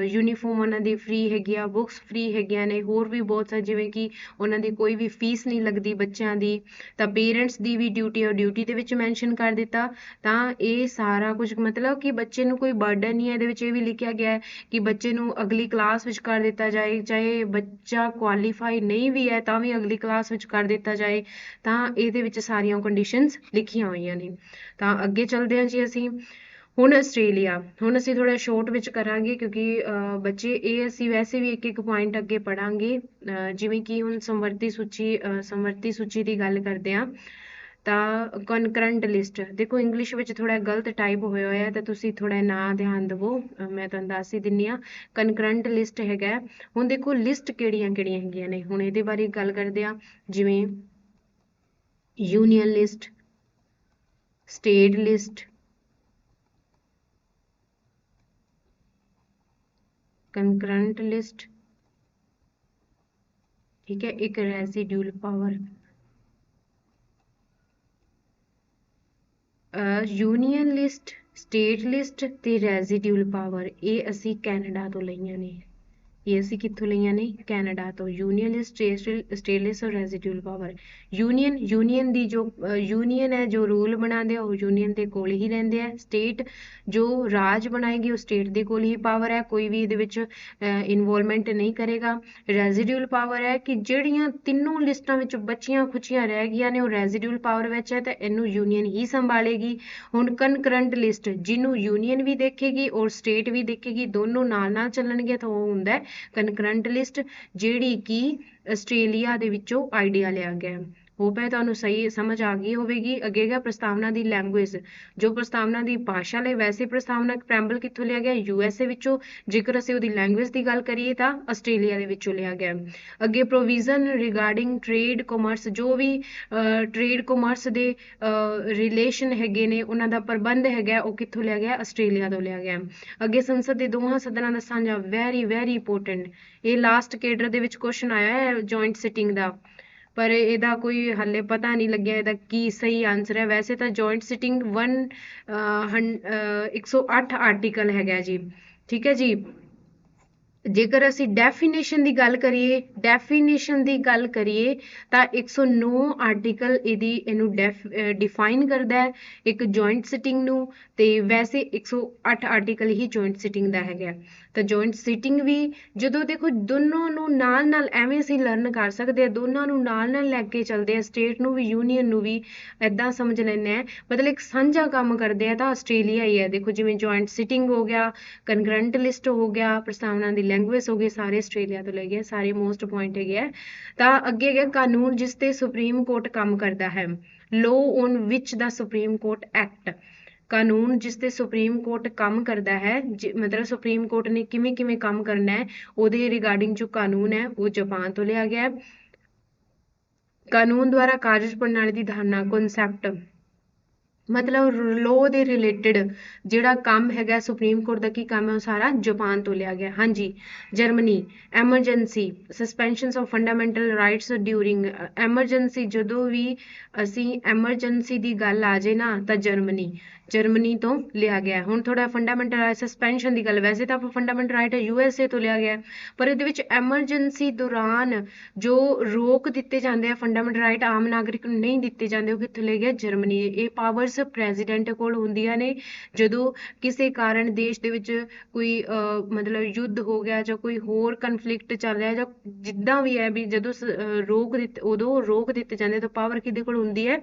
ਯੂਨੀਫਾਰਮ ਉਹਨਾਂ ਦੀ ਫ੍ਰੀ ਹੈਗੀ ਆ, ਬੁੱਕਸ ਫ੍ਰੀ ਹੈਗੀਆਂ ਨੇ, ਹੋਰ ਵੀ ਬਹੁਤ ਸਾਰੇ, ਜਿਵੇਂ ਕਿ ਉਹਨਾਂ ਦੀ ਕੋਈ ਵੀ ਫੀਸ ਨਹੀਂ ਲੱਗਦੀ ਬੱਚਿਆਂ ਦੀ। ਤਾਂ ਪੇਰੈਂਟਸ ਦੀ ਵੀ ਡਿਊਟੀ ਔਰ ਡਿਊਟੀ ਦੇ ਵਿੱਚ ਮੈਂਸ਼ਨ ਕਰ ਦਿੱਤਾ। ਤਾਂ ਇਹ ਸਾਰਾ ਕੁਝ ਮਤਲਬ ਕਿ ਬੱਚੇ ਨੂੰ ਕੋਈ ਬਰਡਨ ਨਹੀਂ ਹੈ। ਇਹਦੇ ਵਿੱਚ ਇਹ ਵੀ ਲਿਖਿਆ ਗਿਆ ਹੈ ਕਿ ਬੱਚੇ ਨੂੰ ਅਗਲੀ ਕਲਾਸ ਵਿੱਚ ਕਰ ਦਿੱਤਾ ਜਾਏ, ਚਾਹੇ ਬੱਚਾ ਕੁਆਲੀਫਾਈ ਨਹੀਂ ਵੀ ਹੈ ਤਾਂ ਵੀ ਅਗਲੀ ਕਲਾਸ ਵਿੱਚ ਕਰ ਦਿੱਤਾ ਜਾਏ। ਤਾਂ ਇਹਦੇ ਵਿੱਚ ਸਾਰੀਆਂ ਕੰਡੀਸ਼ਨਸ ਲਿਖੀਆਂ ਹੋਈਆਂ ਨੇ। ਤਾਂ ਅੱਗੇ ਚੱਲਦੇ ਹਾਂ ਜੀ ਅਸੀਂ। ਹੁਣ ਆਸਟ੍ਰੇਲੀਆ, ਹੁਣ ਅਸੀਂ ਥੋੜਾ ਸ਼ੋਰਟ ਵਿੱਚ ਕਰਾਂਗੇ ਕਿਉਂਕਿ ਬੱਚੇ ਇਹ ਅਸੀਂ ਵੈਸੇ ਵੀ ਇੱਕ ਪੁਆਇੰਟ ਅੱਗੇ ਪੜਾਂਗੇ। ਜਿਵੇਂ ਕਿ ਹੁਣ ਸਮਵਰਤੀ ਸੂਚੀ ਦੀ ਗੱਲ ਕਰਦੇ ਹਾਂ। ਤਾਂ ਕਨਕਰੰਟ ਲਿਸਟ ਦੇਖੋ ਇੰਗਲਿਸ਼ ਵਿੱਚ ਥੋੜਾ ਗਲਤ ਟਾਈਪ ਹੋਇਆ ਹੋਇਆ, ਤਾਂ ਤੁਸੀਂ ਥੋੜਾ ਨਾ ਧਿਆਨ ਦੇਵੋ, ਮੈਂ ਤੁਹਾਨੂੰ ਦੱਸ ਹੀ ਦਿੰਨੀ ਆ। ਕਨਕਰੰਟ ਲਿਸਟ ਹੈਗਾ। ਹੁਣ ਦੇਖੋ ਲਿਸਟ ਕਿਹੜੀਆਂ ਕਿਹੜੀਆਂ ਹੈਗੀਆਂ ਨੇ, ਹੁਣ ਇਹਦੇ ਬਾਰੇ ਗੱਲ ਕਰਦੇ ਆ। ਜਿਵੇਂ union list, state list, concurrent list, ਠੀਕ ਹੈ, ਇੱਕ residual power. Union list, state list ਤੇ ਰੈਜ਼ੀਡਿਊਲ ਪਾਵਰ ਇਹ ਅਸੀਂ ਕੈਨੇਡਾ ਤੋਂ ਲਈਆਂ ਨੇ। ਇਹ ਅਸੀਂ ਕਿੱਥੋਂ ਲਈਆਂ ਨੇ? ਕੈਨੇਡਾ ਤੋਂ। ਯੂਨੀਅਨ ਲਿਸਟ, ਸਟੇਟ ਲਿਸਟ ਔਰ ਰੈਜ਼ੀਡਿਊਲ ਪਾਵਰ। ਯੂਨੀਅਨ ਦੀ ਜੋ ਯੂਨੀਅਨ ਹੈ ਜੋ ਰੂਲ ਬਣਾਉਂਦੇ ਆ ਉਹ ਯੂਨੀਅਨ ਦੇ ਕੋਲ ਹੀ ਰਹਿੰਦੇ ਆ। ਸਟੇਟ ਜੋ ਰਾਜ ਬਣਾਏਗੀ ਉਹ ਸਟੇਟ ਦੇ ਕੋਲ ਹੀ ਪਾਵਰ ਹੈ, ਕੋਈ ਵੀ ਇਹਦੇ ਵਿੱਚ ਇਨਵੋਲਵਮੈਂਟ ਨਹੀਂ ਕਰੇਗਾ। ਰੈਜ਼ੀਡਿਊਲ ਪਾਵਰ ਹੈ ਕਿ ਜਿਹੜੀਆਂ ਤਿੰਨੋਂ ਲਿਸਟਾਂ ਵਿੱਚ ਬਚੀਆਂ ਖੁਚੀਆਂ ਰਹਿ ਗਈਆਂ ਨੇ ਉਹ ਰੈਜ਼ੀਡਿਊਲ ਪਾਵਰ ਵਿੱਚ ਹੈ ਤਾਂ ਇਹਨੂੰ ਯੂਨੀਅਨ ਹੀ ਸੰਭਾਲੇਗੀ। ਹੁਣ ਕਨਕਰੰਟ ਲਿਸਟ ਜਿਹਨੂੰ ਯੂਨੀਅਨ ਵੀ ਦੇਖੇਗੀ ਔਰ ਸਟੇਟ ਵੀ ਦੇਖੇਗੀ, ਦੋਨੋਂ ਨਾਲ ਨਾਲ ਚੱਲਣਗੇ ਤਾਂ ਉਹ ਹੁੰਦਾ ਕਨਕਰੰਟ ਲਿਸਟ, ਜਿਹੜੀ ਕਿ ਆਸਟ੍ਰੇਲੀਆ ਦੇ ਵਿੱਚੋਂ ਆਈਡੀਆ ਲਿਆ ਗਿਆ। ਹੋਪ ਹੈ ਤੁਹਾਨੂੰ ਸਹੀ ਸਮਝ ਆ ਗਈ ਹੋਵੇਗੀ। ਅੱਗੇ ਹੈਗਾ ਪ੍ਰਸਤਾਵਨਾ ਦੀ ਲੈਂਗੁਏਜ, ਜੋ ਪ੍ਰਸਤਾਵਨਾ ਦੀ ਭਾਸ਼ਾ ਲਈ। ਵੈਸੇ ਪ੍ਰਸਤਾਵਨਾ ਪ੍ਰੈਂਬਲ ਕਿੱਥੋਂ ਲਿਆ ਗਿਆ? USA ਵਿੱਚੋਂ। ਜੇਕਰ ਅਸੀਂ ਉਹਦੀ ਲੈਂਗੁਏਜ ਦੀ ਗੱਲ ਕਰੀਏ ਤਾਂ ਆਸਟ੍ਰੇਲੀਆ ਦੇ ਵਿੱਚੋਂ ਲਿਆ ਗਿਆ। ਅੱਗੇ ਪ੍ਰੋਵੀਜ਼ਨ ਰਿਗਾਰਡਿੰਗ ਟ੍ਰੇਡ ਕਾਮਰਸ, ਜੋ ਵੀ ਟ੍ਰੇਡ ਕਾਮਰਸ ਦੇ ਰਿਲੇਸ਼ਨ ਹੈਗੇ ਨੇ ਉਹਨਾਂ ਦਾ ਪ੍ਰਬੰਧ ਹੈਗਾ ਉਹ ਕਿੱਥੋਂ ਲਿਆ ਗਿਆ? ਆਸਟ੍ਰੇਲੀਆ ਤੋਂ ਲਿਆ ਗਿਆ। ਅੱਗੇ ਸੰਸਦ ਦੇ ਦੋਹਾਂ ਸਦਨਾਂ ਦਾ ਸਾਂਝਾ, ਵੈਰੀ ਵੈਰੀ ਇੰਪੋਰਟੈਂਟ। ਇਹ ਲਾਸਟ ਕੇਡਰ ਦੇ ਵਿੱਚ ਕੁਐਸਚਨ ਆਇਆ ਹੈ ਜੁਆਇੰਟ ਸਿਟਿੰਗ ਦਾ, ਪਰ ਇਹਦਾ ਕੋਈ ਹਾਲੇ ਪਤਾ ਨਹੀਂ ਲੱਗਿਆ ਇਹਦਾ ਕੀ ਸਹੀ ਆਨਸਰ ਹੈ। ਵੈਸੇ ਤਾਂ ਜੁਆਇੰਟ ਸਿਟਿੰਗ 108 ਆਰਟੀਕਲ ਹੈਗਾ ਜੀ। ਠੀਕ ਹੈ ਜੀ। ਜੇਕਰ ਅਸੀਂ ਡੈਫੀਨੇਸ਼ਨ ਦੀ ਗੱਲ ਕਰੀਏ ਤਾਂ 109 ਆਰਟੀਕਲ ਇਹਨੂੰ ਡਿਫਾਈਨ ਕਰਦਾ ਹੈ ਇੱਕ ਜੁਆਇੰਟ ਸਿਟਿੰਗ ਨੂੰ, ਤੇ ਵੈਸੇ 108 ਆਰਟੀਕਲ ਹੀ ਜੁਆਇੰਟ ਸਿਟਿੰਗ ਦਾ ਹੈਗਾ। ਤਾਂ ਜੁਆਇੰਟ ਸਿਟਿੰਗ ਵੀ ਜਦੋਂ ਦੇਖੋ ਦੋਨੋਂ ਨੂੰ ਨਾਲ ਨਾਲ ਐਵੇਂ ਅਸੀਂ ਲਰਨ ਕਰ ਸਕਦੇ ਆ, ਦੋਨਾਂ ਨੂੰ ਨਾਲ ਨਾਲ ਲੈ ਕੇ ਚੱਲਦੇ ਆ, ਸਟੇਟ ਨੂੰ ਵੀ ਯੂਨੀਅਨ ਨੂੰ ਵੀ ਏਦਾਂ ਸਮਝ ਲੈਂਦੇ ਆ, ਮਤਲਬ ਇੱਕ ਸਾਂਝਾ ਕੰਮ ਕਰਦੇ ਆ ਤਾਂ ਆਸਟ੍ਰੇਲੀਆ ਹੀ ਹੈ। ਦੇਖੋ ਜਿਵੇਂ ਜੁਆਇੰਟ ਸਿਟਿੰਗ ਹੋ ਗਿਆ, ਕਨਕਰੰਟ ਲਿਸਟ ਹੋ ਗਿਆ, ਪ੍ਰਸਤਾਵਨਾ ਦੀ ਲੈਂਗੁਏਜ ਹੋ ਗਈ, ਸਾਰੇ ਆਸਟ੍ਰੇਲੀਆ ਤੋਂ ਲਏ ਗਏ, ਸਾਰੇ ਮੋਸਟ ਪੁਆਇੰਟ ਹੈਗੇ ਆ। ਤਾਂ ਅੱਗੇ ਹੈਗਾ ਕਾਨੂੰਨ ਜਿਸ ਤੇ ਸੁਪਰੀਮ ਕੋਰਟ ਕੰਮ ਕਰਦਾ ਹੈ। ਲੋ ਔਨ ਵਿਚ ਦਾ ਸੁਪਰੀਮ ਕੋਰਟ ਐਕਟ, ਕਾਨੂੰਨ ਜਿਸ ਤੇ ਸੁਪਰੀਮ ਕੋਰਟ ਕੰਮ ਕਰਦਾ ਹੈ, ਮਤਲਬ ਸੁਪਰੀਮ ਕੋਰਟ ਨੇ ਕਿਵੇਂ ਕਿਵੇਂ ਕੰਮ ਕਰਨਾ ਹੈ ਉਹਦੇ ਰਿਗਾਰਡਿੰਗ ਜੋ ਕਾਨੂੰਨ ਹੈ ਉਹ ਜਾਪਾਨ ਤੋਂ ਲਿਆ ਗਿਆ। ਕਾਨੂੰਨ ਦੁਆਰਾ ਕਾਰਜ ਪ੍ਰਣਾਲੀ ਦੀ ਧਾਰਨਾ, ਕਨਸੈਪਟ, ਮਤਲਬ ਲੋ ਦੇ ਰਿਲੇਟਡ ਜਿਹੜਾ ਕੰਮ ਹੈਗਾ ਸੁਪਰੀਮ ਕੋਰਟ ਦਾ ਕੀ ਕੰਮ ਹੈ ਉਹ ਸਾਰਾ ਜਾਪਾਨ ਤੋਂ ਲਿਆ ਗਿਆ। ਹਾਂਜੀ। Germany, emergency, suspensions of fundamental rights during emergency, ਜਦੋਂ ਵੀ ਅਸੀਂ ਐਮਰਜੈਂਸੀ ਦੀ ਗੱਲ ਆ ਜੇ ਨਾ ਤਾਂ ਜਰਮਨੀ ਤੋਂ ਲਿਆ ਗਿਆ। ਹੁਣ ਥੋੜਾ ਫੰਡਾਮੈਂਟਲ ਰਾਈਟ ਸਸਪੈਂਸ਼ਨ ਦੀ ਗੱਲ, ਵੈਸੇ ਤਾਂ ਫੰਡਾਮੈਂਟਲ ਰਾਈਟ USA ਤੋਂ ਲਿਆ ਗਿਆ, ਪਰ ਇਹਦੇ ਵਿੱਚ ਐਮਰਜੈਂਸੀ ਦੌਰਾਨ ਜੋ ਰੋਕ ਦਿੱਤੇ ਜਾਂਦੇ ਆ ਫੰਡਾਮੈਂਟਲ ਰਾਈਟ ਆਮ ਨਾਗਰਿਕ ਨੂੰ ਨਹੀਂ ਦਿੱਤੇ ਜਾਂਦੇ, ਉਹ ਕਿੱਥੋਂ ਲਿਆ ਗਿਆ? ਜਰਮਨੀ। ਇਹ ਪਾਵਰਸ ਪ੍ਰੈਜ਼ੀਡੈਂਟ ਕੋਲ ਹੁੰਦੀਆਂ ਨੇ। ਜਦੋਂ ਕਿਸੇ ਕਾਰਨ ਦੇਸ਼ ਦੇ ਵਿੱਚ ਕੋਈ ਮਤਲਬ ਯੁੱਧ ਹੋ ਗਿਆ ਜਾਂ ਕੋਈ ਹੋਰ ਕਨਫਲਿਕਟ ਚੱਲ ਰਿਹਾ ਜਾਂ ਜਿੱਦਾਂ ਵੀ ਹੈ ਵੀ ਜਦੋਂ ਉਦੋਂ ਰੋਕ ਦਿੱਤੇ ਜਾਂਦੇ ਤਾਂ ਪਾਵਰ ਕਿਹਦੇ ਕੋਲ ਹੁੰਦੀ ਹੈ?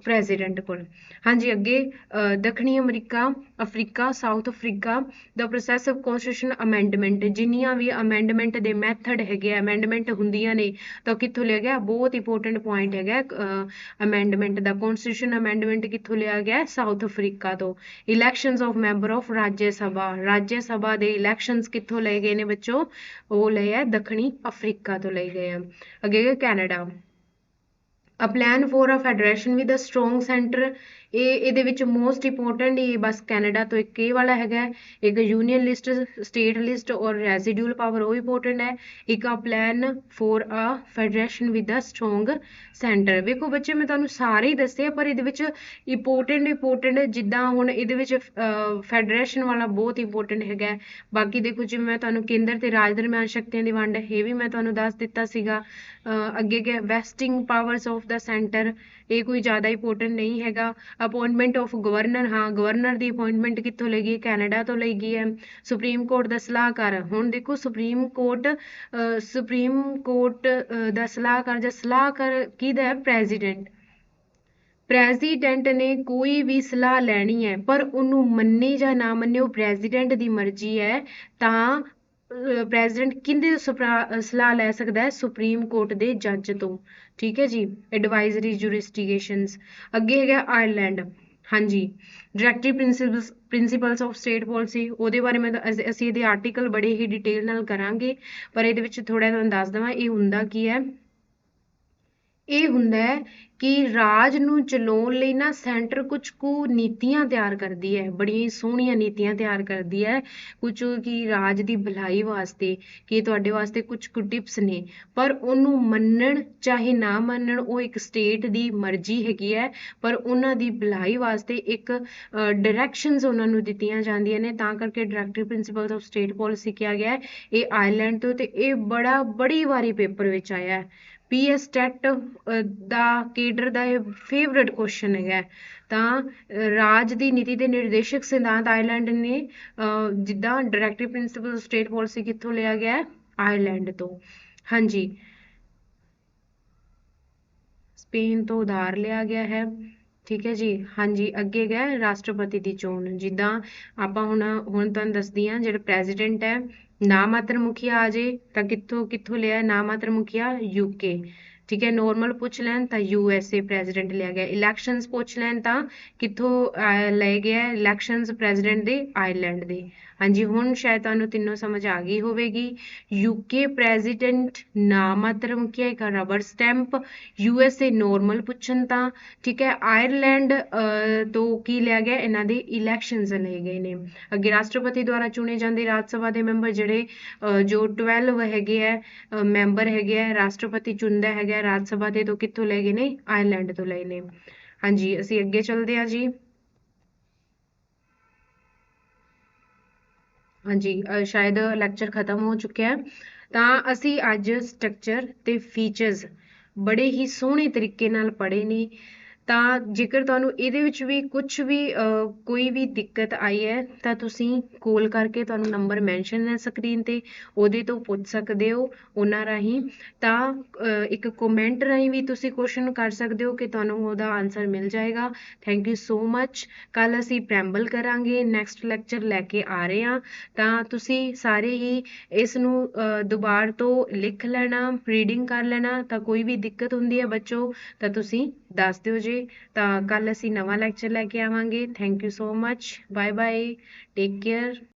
ਪ੍ਰੈਜ਼ੀਡੈਂਟ ਕੋਲ। ਹਾਂਜੀ। ਅੱਗੇ ਦੱਖਣੀ Africa south Africa the process of constitution amendment, ਜਿੰਨੀਆਂ ਵੀ ਅਮੈਂਡਮੈਂਟ ਦੇ ਮੈਥਡ ਹੈਗੇ, ਅਮੈਂਡਮੈਂਟ ਹੁੰਦੀਆਂ ਨੇ ਤਾਂ ਕਿੱਥੋਂ ਲਿਆ ਗਿਆ, ਬਹੁਤ ਇੰਪੋਰਟੈਂਟ ਪੁਆਇੰਟ ਹੈਗਾ ਅਮੈਂਡਮੈਂਟ ਦਾ। ਕਨਸਟੀਟਿਊਸ਼ਨ ਅਮੈਂਡਮੈਂਟ ਕਿੱਥੋਂ ਲਿਆ ਗਿਆ, ਸਾਊਥ ਅਫਰੀਕਾ ਤੋਂ। ਇਲੈਕਸ਼ਨਸ ਆਫ ਮੈਂਬਰ ਆਫ ਰਾਜ ਸਭਾ ਦੇ ਇਲੈਕਸ਼ਨਸ ਕਿੱਥੋਂ ਲਏ ਗਏ ਨੇ ਬੱਚੋ, ਉਹ ਲਏ ਆ ਦੱਖਣੀ ਅਫਰੀਕਾ ਤੋਂ ਲਏ ਗਏ ਆ। ਅੱਗੇ Canada, a plan for a federation with a strong centre, ਇਹਦੇ ਵਿੱਚ ਮੋਸਟ ਇੰਪੋਰਟੈਂਟ ਇਹ ਬਸ ਕੈਨੇਡਾ ਤੋਂ ਇੱਕ ਇਹ ਵਾਲਾ ਹੈਗਾ, ਇੱਕ ਯੂਨੀਅਨ ਲਿਸਟ, ਸਟੇਟ ਲਿਸਟ ਔਰ ਰੈਜ਼ੀਡਿਊਲ ਪਾਵਰ ਉਹ ਇੰਪੋਰਟੈਂਟ ਹੈ। ਇੱਕ a plan for a federation with a strong centre. ਵੇਖੋ ਬੱਚੇ ਮੈਂ ਤੁਹਾਨੂੰ ਸਾਰੇ ਹੀ ਦੱਸੇ ਪਰ ਇਹਦੇ ਵਿੱਚ ਇੰਪੋਰਟੈਂਟ ਜਿੱਦਾਂ ਹੁਣ ਇਹਦੇ ਵਿੱਚ ਫੈਡਰੇਸ਼ਨ ਵਾਲਾ ਬਹੁਤ ਇੰਪੋਰਟੈਂਟ ਹੈਗਾ। ਬਾਕੀ ਦੇਖੋ ਜਿਵੇਂ ਮੈਂ ਤੁਹਾਨੂੰ ਕੇਂਦਰ ਤੇ ਰਾਜ ਦਰਮਿਆਨ ਸ਼ਕਤੀਆਂ ਦੀ ਵੰਡ ਇਹ ਵੀ ਮੈਂ ਤੁਹਾਨੂੰ ਦੱਸ ਦਿੱਤਾ ਸੀਗਾ। ਅੱਗੇ ਗਿਆ Westing powers of the centre, ਇਹ ਕੋਈ ਜ਼ਿਆਦਾ ਇੰਪੋਰਟੈਂਟ ਨਹੀਂ ਹੈਗਾ। ਅਪਾਇੰਟਮੈਂਟ ਆਫ ਗਵਰਨਰ, ਹਾਂ ਗਵਰਨਰ ਦੀ ਅਪਾਇੰਟਮੈਂਟ ਕਿੱਥੋਂ ਲਈ ਗਈ, ਕੈਨੇਡਾ ਤੋਂ ਲਈ ਗਈ ਹੈ। ਸੁਪਰੀਮ ਕੋਰਟ ਦਾ ਸਲਾਹਕਾਰ, ਹੁਣ ਦੇਖੋ ਸੁਪਰੀਮ ਕੋਰਟ ਦਾ ਸਲਾਹਕਾਰ ਕਿਹਦਾ ਹੈ, ਪ੍ਰੈਜ਼ੀਡੈਂਟ ਨੇ ਕੋਈ ਵੀ ਸਲਾਹ ਲੈਣੀ ਹੈ ਪਰ ਉਹਨੂੰ ਮੰਨੇ ਜਾਂ ਨਾ ਮੰਨੇ ਉਹ ਪ੍ਰੈਜ਼ੀਡੈਂਟ ਦੀ ਮਰਜ਼ੀ ਹੈ, ਤਾਂ ਪ੍ਰੈਜ਼ੀਡੈਂਟ ਕਿਹਦੇ ਸਲਾਹ ਲੈ ਸਕਦਾ ਹੈ, ਸੁਪਰੀਮ ਕੋਰਟ ਦੇ ਜੱਜ ਤੋਂ। ਠੀਕ ਹੈ ਜੀ, ਐਡਵਾਈਜ਼ਰੀ ਜੂਰਿਸਡਿਕਸ਼ਨਸ। ਅੱਗੇ ਹੈਗਾ ਆਇਰਲੈਂਡ, ਹਾਂਜੀ directive principals of state policy, ਉਹਦੇ ਬਾਰੇ ਮੈਂ ਅਸੀਂ ਇਹਦੇ ਆਰਟੀਕਲ ਬੜੇ ਹੀ ਡਿਟੇਲ ਨਾਲ ਕਰਾਂਗੇ ਪਰ ਇਹਦੇ ਵਿੱਚ ਥੋੜਾ ਤੁਹਾਨੂੰ ਦੱਸ ਦੇਵਾਂ ਇਹ ਹੁੰਦਾ ਕੀ ਹੈ। ਇਹ ਹੁੰਦਾ ਹੈ ਕਿ ਰਾਜ ਨੂੰ ਚਲਾਉਣ ਲਈ ਨਾ ਸੈਂਟਰ ਕੁਝ ਕੁ ਨੀਤੀਆਂ ਤਿਆਰ ਕਰਦੀ ਹੈ, ਬੜੀਆਂ ਸੋਹਣੀਆਂ ਨੀਤੀਆਂ ਤਿਆਰ ਕਰਦੀ ਹੈ ਕੁਝ ਕਿ ਰਾਜ ਦੀ ਭਲਾਈ ਵਾਸਤੇ, ਕਿ ਤੁਹਾਡੇ ਵਾਸਤੇ ਕੁਝ ਕੁ ਟਿਪਸ ਨੇ, ਪਰ ਉਹਨੂੰ ਮੰਨਣ ਚਾਹੇ ਨਾ ਮੰਨਣ ਉਹ ਇੱਕ ਸਟੇਟ ਦੀ ਮਰਜ਼ੀ ਹੈਗੀ ਹੈ, ਪਰ ਉਹਨਾਂ ਦੀ ਭਲਾਈ ਵਾਸਤੇ ਇੱਕ ਡਾਇਰੈਕਸ਼ਨਸ ਉਹਨਾਂ ਨੂੰ ਦਿੱਤੀਆਂ ਜਾਂਦੀਆਂ ਨੇ, ਤਾਂ ਕਰਕੇ directive principals of state policy ਕਿਹਾ ਗਿਆ ਹੈ। ਇਹ ਆਇਰਲੈਂਡ ਤੋਂ, ਤੇ ਇਹ ਬੜੀ ਵਾਰੀ ਪੇਪਰ ਵਿੱਚ ਆਇਆ ਹੈ। ਪੀਐਸ ਟੈਟ ਦਾ ਕੇਡਰ ਦਾ ਇਹ ਫੇਵਰਟ ਕੁਐਸਚਨ ਹੈਗਾ। ਤਾਂ ਰਾਜ ਦੀ ਨੀਤੀ ਦੇ ਨਿਰਦੇਸ਼ਕ ਸਿਧਾਂਤ ਆਇਰਲੈਂਡ ਨੇ, ਜਿੱਦਾਂ ਡਾਇਰੈਕਟਿਵ ਪ੍ਰਿੰਸੀਪਲ ਸਟੇਟ ਪਾਲਿਸੀ ਕਿੱਥੋਂ ਲਿਆ ਗਿਆ, ਆਇਰਲੈਂਡ ਤੋਂ। ਹਾਂਜੀ, ਸਪੇਨ ਤੋਂ ਉਧਾਰ ਲਿਆ ਗਿਆ ਹੈ। ਠੀਕ ਹੈ ਜੀ, ਹਾਂਜੀ ਅੱਗੇ ਗਿਆ ਰਾਸ਼ਟਰਪਤੀ ਦੀ ਚੋਣ। ਜਿੱਦਾਂ ਆਪਾਂ ਹੁਣ ਤੁਹਾਨੂੰ ਦੱਸਦੀ ਹਾਂ, ਜਿਹੜਾ ਪ੍ਰੈਜ਼ੀਡੈਂਟ ਹੈ ਨਾ ਮਾਤਰ ਮੁਖੀਆ ਆ ਜੇ ਤਾਂ ਕਿੱਥੋਂ ਲਿਆ, ਨਾ ਮਾਤਰ ਮੁਖੀਆ ਯੂਕੇ। ਠੀਕ ਹੈ, ਨੋਰਮਲ ਪੁੱਛ ਲੈਣ ਤਾਂ USA ਪ੍ਰੈਜ਼ੀਡੈਂਟ ਲਿਆ ਗਿਆ। ਇਲੈਕਸ਼ਨਸ ਪੁੱਛ ਲੈਣ ਤਾਂ ਕਿੱਥੋਂ ਲਏ ਗਿਆ, ਇਲੈਕਸ਼ਨਸ ਪ੍ਰੈਜ਼ੀਡੈਂਟ ਦੇ ਆਇਰਲੈਂਡ ਦੇ। ਹਾਂਜੀ, ਹੁਣ ਸ਼ਾਇਦ ਤੁਹਾਨੂੰ ਤਿੰਨੋਂ ਸਮਝ ਆ ਗਈ ਹੋਵੇਗੀ। UK ਪ੍ਰੈਜ਼ੀਡੈਂਟ ਨਾ ਮਾਤਰ ਮੁਖੀਆ ਇੱਕ ਰਬੜ ਸਟੈਂਪ, USA ਨੋਰਮਲ ਪੁੱਛਣ ਤਾਂ। ਠੀਕ ਹੈ, ਆਇਰਲੈਂਡ ਤੋਂ ਕੀ ਲਿਆ ਗਿਆ, ਇਹਨਾਂ ਦੇ ਇਲੈਕਸ਼ਨਸ ਲਏ ਗਏ ਨੇ। ਅੱਗੇ ਰਾਸ਼ਟਰਪਤੀ ਦੁਆਰਾ ਚੁਣੇ ਜਾਂਦੇ ਰਾਜ ਸਭਾ ਦੇ ਮੈਂਬਰ ਜਿਹੜੇ ਜੋ 12 ਹੈਗੇ ਹੈ ਮੈਂਬਰ ਹੈਗੇ ਆ, ਰਾਸ਼ਟਰਪਤੀ ਚੁਣਦਾ ਹੈਗਾ ਰਾਜ ਸਭਾ ਦੇ, ਤੋਂ ਕਿੱਥੋਂ ਲਏ ਗਏ ਨੇ, ਆਇਰਲੈਂਡ ਤੋਂ ਲਏ ਨੇ। ਹਾਂਜੀ, ਅਸੀਂ ਅੱਗੇ ਚੱਲਦੇ ਹਾਂ ਜੀ। ਹਾਂਜੀ, ਸ਼ਾਇਦ ਲੈਕਚਰ ਖਤਮ ਹੋ ਚੁੱਕਿਆ ਹੈ, ਤਾਂ ਅਸੀਂ ਅੱਜ ਸਟਰਕਚਰ ਤੇ ਫੀਚਰਸ ਬੜੇ ਹੀ ਸੋਹਣੇ ਤਰੀਕੇ ਨਾਲ ਪੜ੍ਹੇ ਨੇ। ਤਾਂ ਜੇਕਰ ਤੁਹਾਨੂੰ ਇਹਦੇ ਵਿੱਚ ਵੀ ਕੁਝ ਵੀ ਕੋਈ ਵੀ ਦਿੱਕਤ ਆਈ ਹੈ ਤਾਂ ਤੁਸੀਂ ਕਾਲ ਕਰਕੇ, ਤੁਹਾਨੂੰ ਨੰਬਰ ਮੈਂਸ਼ਨ ਹੈ ਸਕਰੀਨ ਤੇ, ਉਹਦੇ ਤੋਂ ਪੁੱਛ ਸਕਦੇ ਹੋ ਉਹਨਾਂ ਰਾਹੀਂ। ਤਾਂ ਇੱਕ ਕਮੈਂਟ ਰਾਹੀਂ ਵੀ ਤੁਸੀਂ ਕੁਐਸਚਨ ਕਰ ਸਕਦੇ ਹੋ ਕਿ ਤੁਹਾਨੂੰ ਉਹਦਾ ਆਨਸਰ ਮਿਲ ਜਾਏਗਾ। Thank you so much. ਕੱਲ ਅਸੀਂ ਪ੍ਰੈਂਬਲ ਕਰਾਂਗੇ, ਨੈਕਸਟ ਲੈਕਚਰ ਲੈ ਕੇ ਆ ਰਹੇ ਹਾਂ, ਤਾਂ ਤੁਸੀਂ ਸਾਰੇ ਹੀ ਇਸ ਨੂੰ ਦੁਬਾਰਾ ਤੋਂ ਲਿਖ ਲੈਣਾ, ਰੀਡਿੰਗ ਕਰ ਲੈਣਾ। ਤਾਂ ਕੋਈ ਵੀ ਦਿੱਕਤ ਹੁੰਦੀ ਹੈ ਬੱਚੋ ਤਾਂ ਤੁਸੀਂ ਦੱਸ ਦਿਓ ਜੀ। ਤਾਂ ਕੱਲ ਅਸੀਂ ਨਵਾਂ ਲੈਕਚਰ ਲੈ ਕੇ ਆਵਾਂਗੇ। Thank you so much, bye bye, take care.